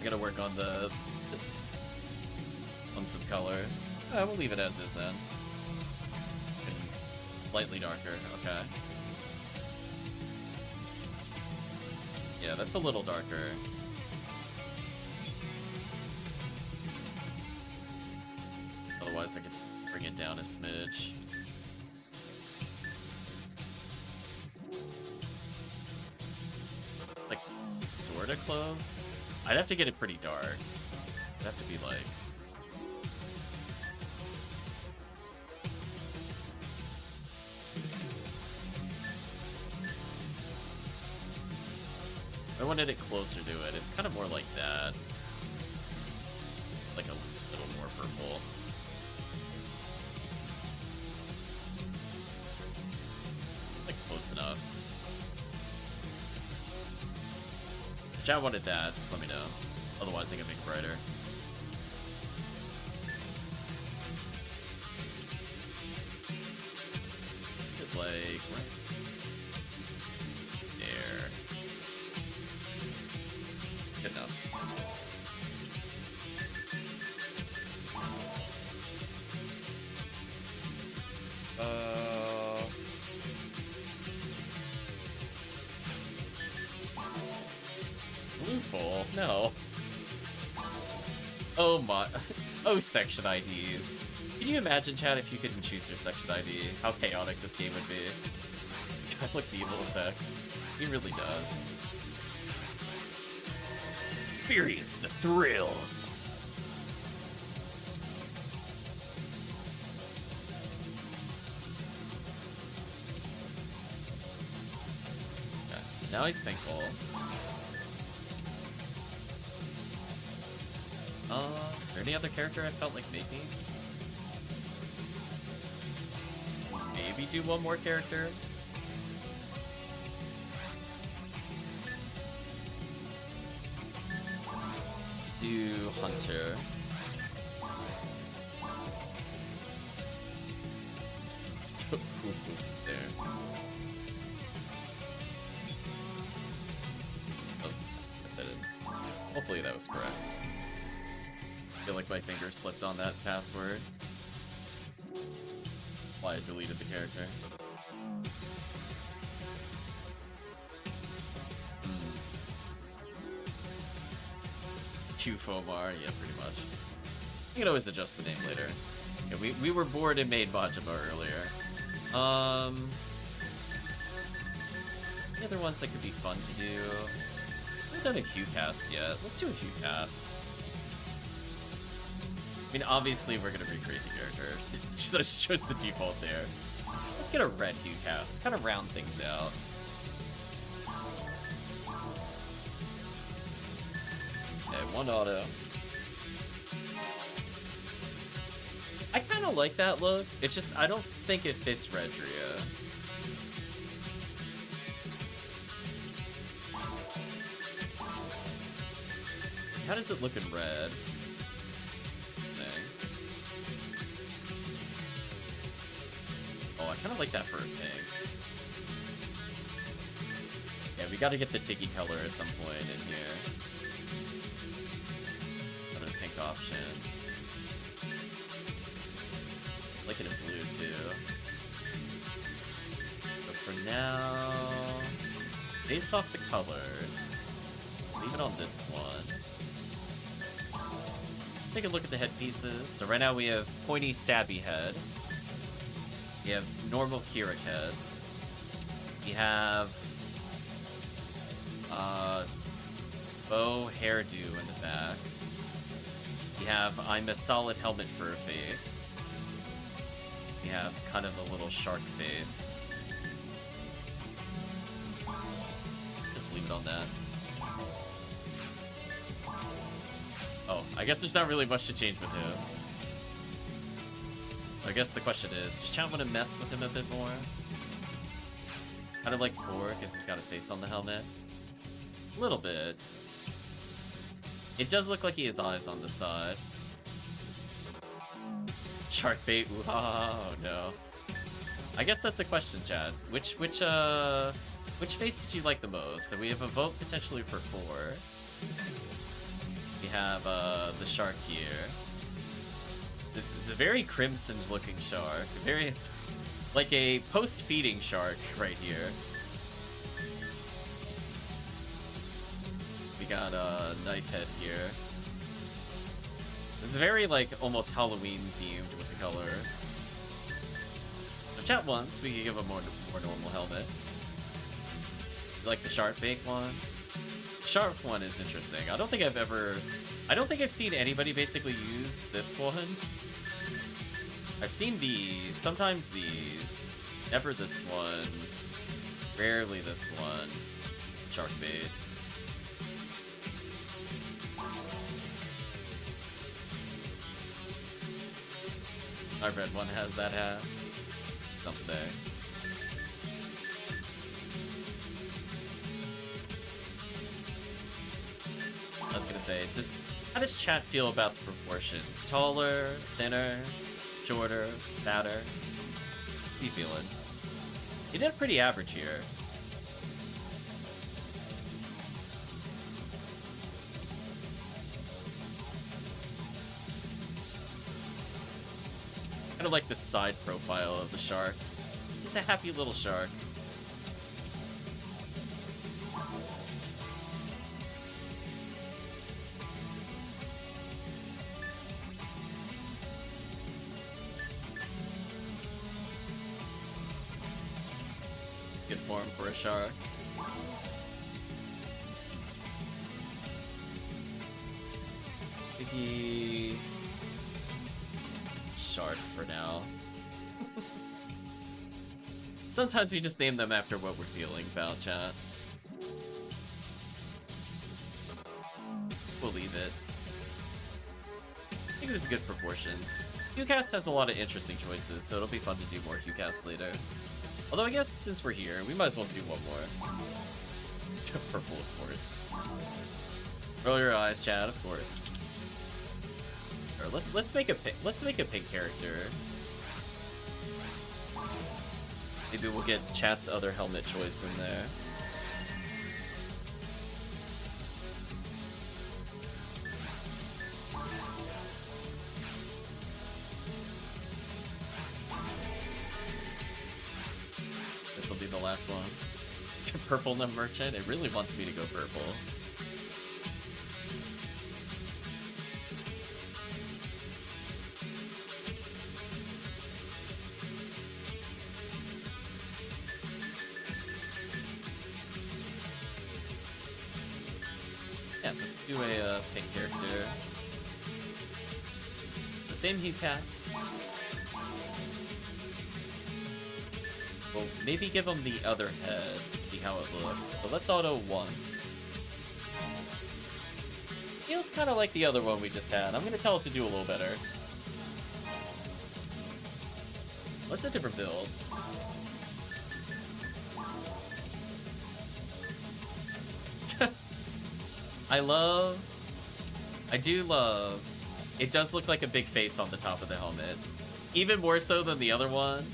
I gotta work on on some colors. We'll leave it as is then. Slightly darker, okay. Yeah, that's a little darker. Otherwise, I could just bring it down a smidge. Like, sorta close? I'd have to get it pretty dark. It'd have to be like... I wanted it closer to it. It's kind of more like that. Like a little more purple. Like close enough. If chat wanted that, just let me know. Otherwise I can make it brighter. Like right there. Good enough. Loophole? No. Oh my. Oh, section IDs. Can you imagine, chat, if you couldn't choose your section ID? How chaotic this game would be. God looks evil as heck. He really does. Experience the thrill. Now he's pink ball. Is there any other character I felt like making? Maybe do one more character? Let's do Hunter. There. Oh, that didn't. Hopefully that was correct. I feel like my finger slipped on that password. Why I deleted the character. Q-Fomar, yeah, pretty much. I can always adjust the name later. Yeah, we were bored and made Majima earlier. The other ones that could be fun to do. I haven't done a HUcast yet. Let's do a HUcast. I mean, obviously we're gonna recreate the character. I just chose the default there. Let's get a red HUcast. Kind of round things out. Okay, one auto. I kind of like that look. It's just, I don't think it fits Redria. How does it look in red? This thing. Oh, I kind of like that for a pink. Yeah, we got to get the Tiggy color at some point in here. Another pink option. I like it in blue too. But for now, base off the colors. Leave it on this one. Take a look at the headpieces. So right now we have pointy stabby head. We have normal Kirik head. We have bow hairdo in the back. We have I'm a solid helmet for a face. We have kind of a little shark face. Just leave it on that. Oh, I guess there's not really much to change with him. I guess the question is, does chat want to mess with him a bit more? Kind of like 4, because he's got a face on the helmet. A little bit. It does look like he has eyes on the side. Shark bait, ooh, oh no. I guess that's a question, chat. Which face did you like the most? So we have a vote potentially for 4. We have the shark here. It's a very crimson-looking shark. Very, like a post-feeding shark right here. We got a knife head here. This is very, like, almost Halloween-themed with the colors. If chat wants, we can give a more normal helmet. You like the shark bait one? Shark one is interesting. I don't think I've seen anybody basically use this one. I've seen these, sometimes these, never this one, rarely this one. Shark bait. Our red one has that hat. Something. I was gonna say, just how does chat feel about the proportions? Taller, thinner, shorter, fatter? What are you feeling? You did pretty average here. Kind of like the side profile of the shark. It's just a happy little shark. Good form for a shark. Biggie shark for now. Sometimes we just name them after what we're feeling about, chat. We'll leave it. I think it was good proportions. HUcast has a lot of interesting choices, so it'll be fun to do more HUcast later. Although I guess since we're here, we might as well do one more. Purple, of course. Roll your eyes, Chad, of course. Or let's make a pink character. Maybe we'll get Chat's other helmet choice in there. This will be the last one. Purple no merchant. It really wants me to go purple. Yeah, let's do a pink character. The same HUcast. Well, maybe give him the other head to see how it looks, but let's auto once. Feels kind of like the other one we just had. I'm gonna tell it to do a little better. What's a different build? I do love, it does look like a big face on the top of the helmet. Even more so than the other one.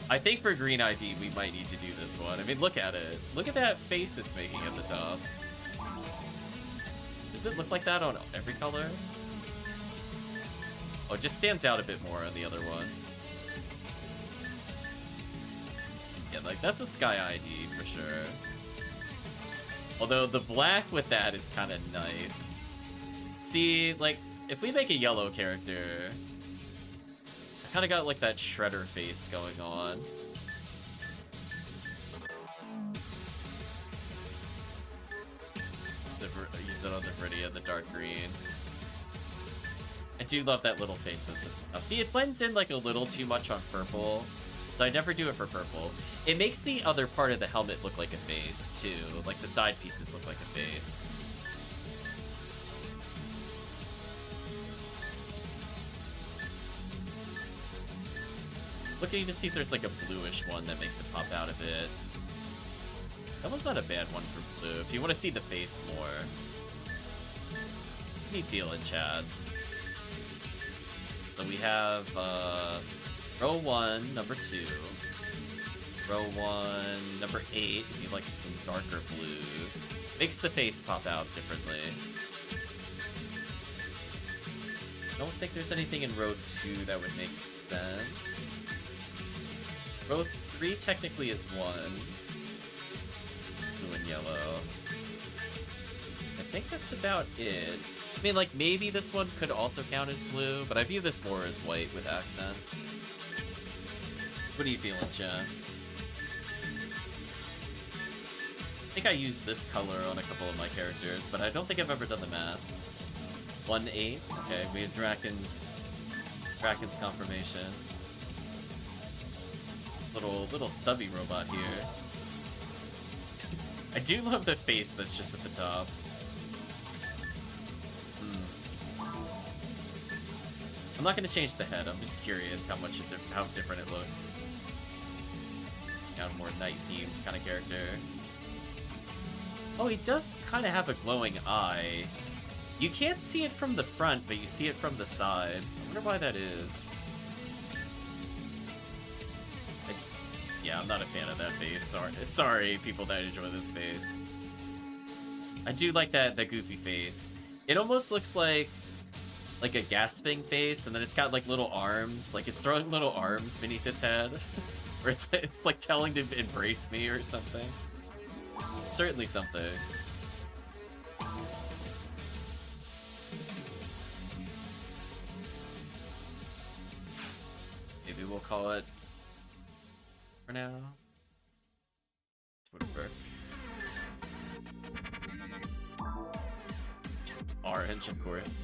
I think for Green ID, we might need to do this one. I mean, look at it. Look at that face it's making at the top. Does it look like that on every color? Oh, it just stands out a bit more on the other one. Yeah, like, that's a Sky ID for sure. Although the black with that is kind of nice. See, like, if we make a yellow character, I kind of got like that Shredder face going on. Use it on the Viridia, the dark green. I do love that little face that's up. See, it blends in like a little too much on purple, so I never do it for purple. It makes the other part of the helmet look like a face too, like the side pieces look like a face. Looking to see if there's like a bluish one that makes it pop out a bit. That one's not a bad one for blue. If you want to see the face more. How you feeling, Chad? So we have row 1, number 2. Row 1, number 8, if you like some darker blues. Makes the face pop out differently. I don't think there's anything in row 2 that would make sense. Row 3 technically is 1. Blue and yellow. I think that's about it. I mean, like, maybe this one could also count as blue, but I view this more as white with accents. What are you feeling, Chan? I think I used this color on a couple of my characters, but I don't think I've ever done the mask. 1-8. Okay, we have Draken's confirmation. Little stubby robot here. I do love the face that's just at the top. I'm not gonna change the head. I'm just curious how different it looks. Kind of more night themed kind of character. Oh, he does kind of have a glowing eye. You can't see it from the front, but you see it from the side. I wonder why that is. Yeah, I'm not a fan of that face. Sorry, people that enjoy this face. I do like that goofy face. It almost looks like a gasping face, and then it's got like little arms, like it's throwing little arms beneath its head, or it's like telling to embrace me or something. Certainly something. Maybe we'll call it for now. Whatever. Orange, of course.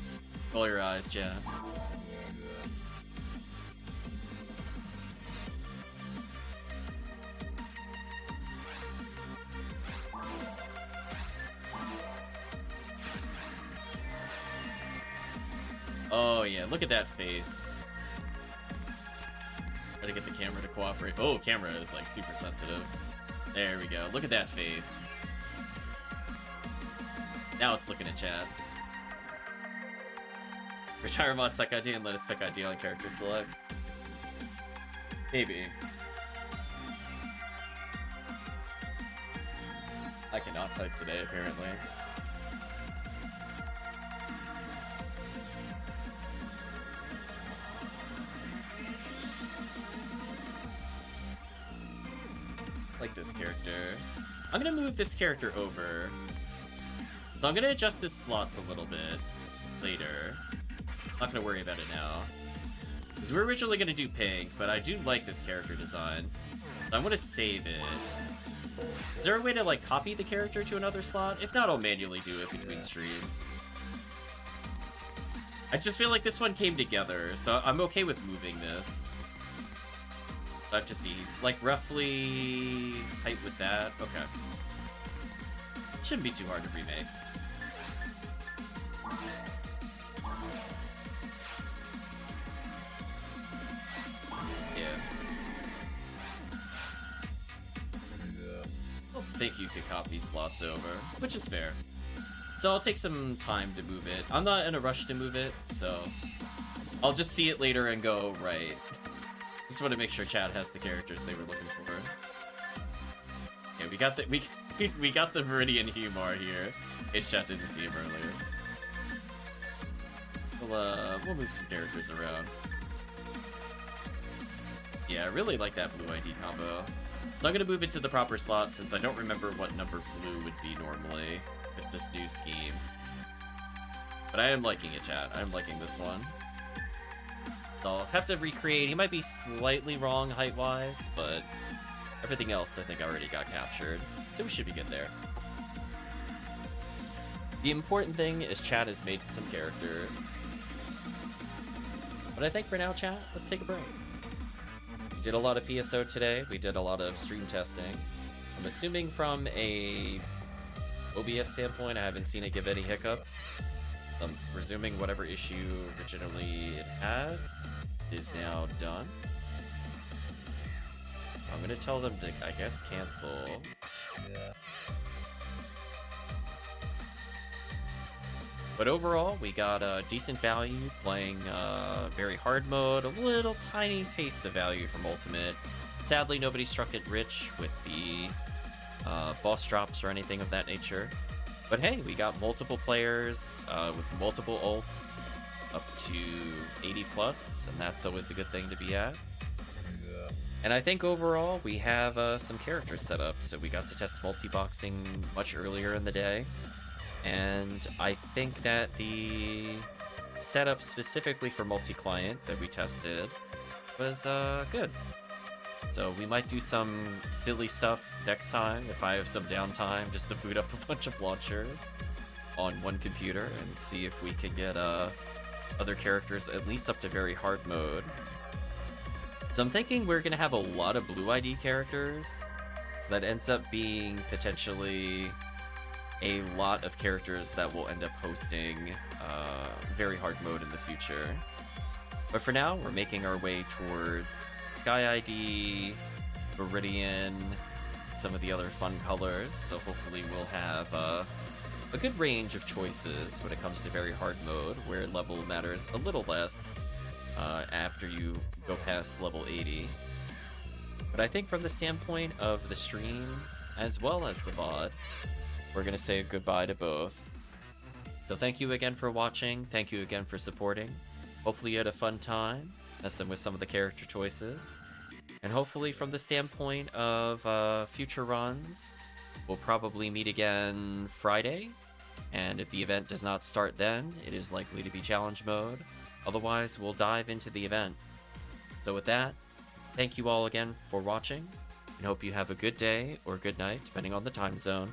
Roll your eyes, Jan. yeah, look at that face. Try to get the camera to cooperate. Oh, camera is like super sensitive. There we go. Look at that face. Now it's looking at chat. Retire mod sec ID and let us pick ID on character select. Maybe. I cannot type today, apparently. Like this character. I'm gonna move this character over. So I'm gonna adjust his slots a little bit later. Not gonna worry about it now. Because we're originally gonna do pink, but I do like this character design. So I'm gonna save it. Is there a way to like copy the character to another slot? If not, I'll manually do it between streams. I just feel like this one came together, so I'm okay with moving this. I have to see. He's like roughly height with that. Okay. Shouldn't be too hard to remake. Yeah. I don't think you could copy slots over, which is fair. So I'll take some time to move it. I'm not in a rush to move it, so I'll just see it later and go, right. Just want to make sure chat has the characters they were looking for. Yeah, we got the we got the Meridian Humor here. It's chat didn't see him earlier. We'll move some characters around. Yeah, I really like that blue ID combo. So I'm gonna move it to the proper slot since I don't remember what number blue would be normally with this new scheme. But I am liking it, chat. I am liking this one. So I'll have to recreate. He might be slightly wrong height-wise, but everything else I think already got captured. So we should be good there. The important thing is chat has made some characters. But I think for now, chat, let's take a break. We did a lot of PSO today. We did a lot of stream testing. I'm assuming from a OBS standpoint, I haven't seen it give any hiccups. I'm presuming whatever issue originally it had is now done. I'm gonna tell them to, I guess, cancel. But overall, we got a decent value playing very hard mode, a little tiny taste of value from Ultimate. Sadly, nobody struck it rich with the boss drops or anything of that nature. But hey, we got multiple players with multiple ults up to 80 plus, and that's always a good thing to be at. And I think overall we have some characters set up, so we got to test multi-boxing much earlier in the day. And I think that the setup specifically for multi-client that we tested was good. So we might do some silly stuff next time if I have some downtime just to boot up a bunch of launchers on one computer and see if we can get other characters at least up to very hard mode. So I'm thinking we're going to have a lot of blue ID characters, so that ends up being potentially a lot of characters that will end up hosting very hard mode in the future. But for now, we're making our way towards Sky ID, Meridian, some of the other fun colors, so hopefully we'll have a good range of choices when it comes to very hard mode, where level matters a little less after you go past level 80. But I think from the standpoint of the stream, as well as the VOD, we're going to say goodbye to both. So thank you again for watching, thank you again for supporting. Hopefully you had a fun time, messing with some of the character choices. And hopefully from the standpoint of future runs, we'll probably meet again Friday. And if the event does not start then, it is likely to be challenge mode. Otherwise, we'll dive into the event. So with that, thank you all again for watching, and hope you have a good day or good night, depending on the time zone.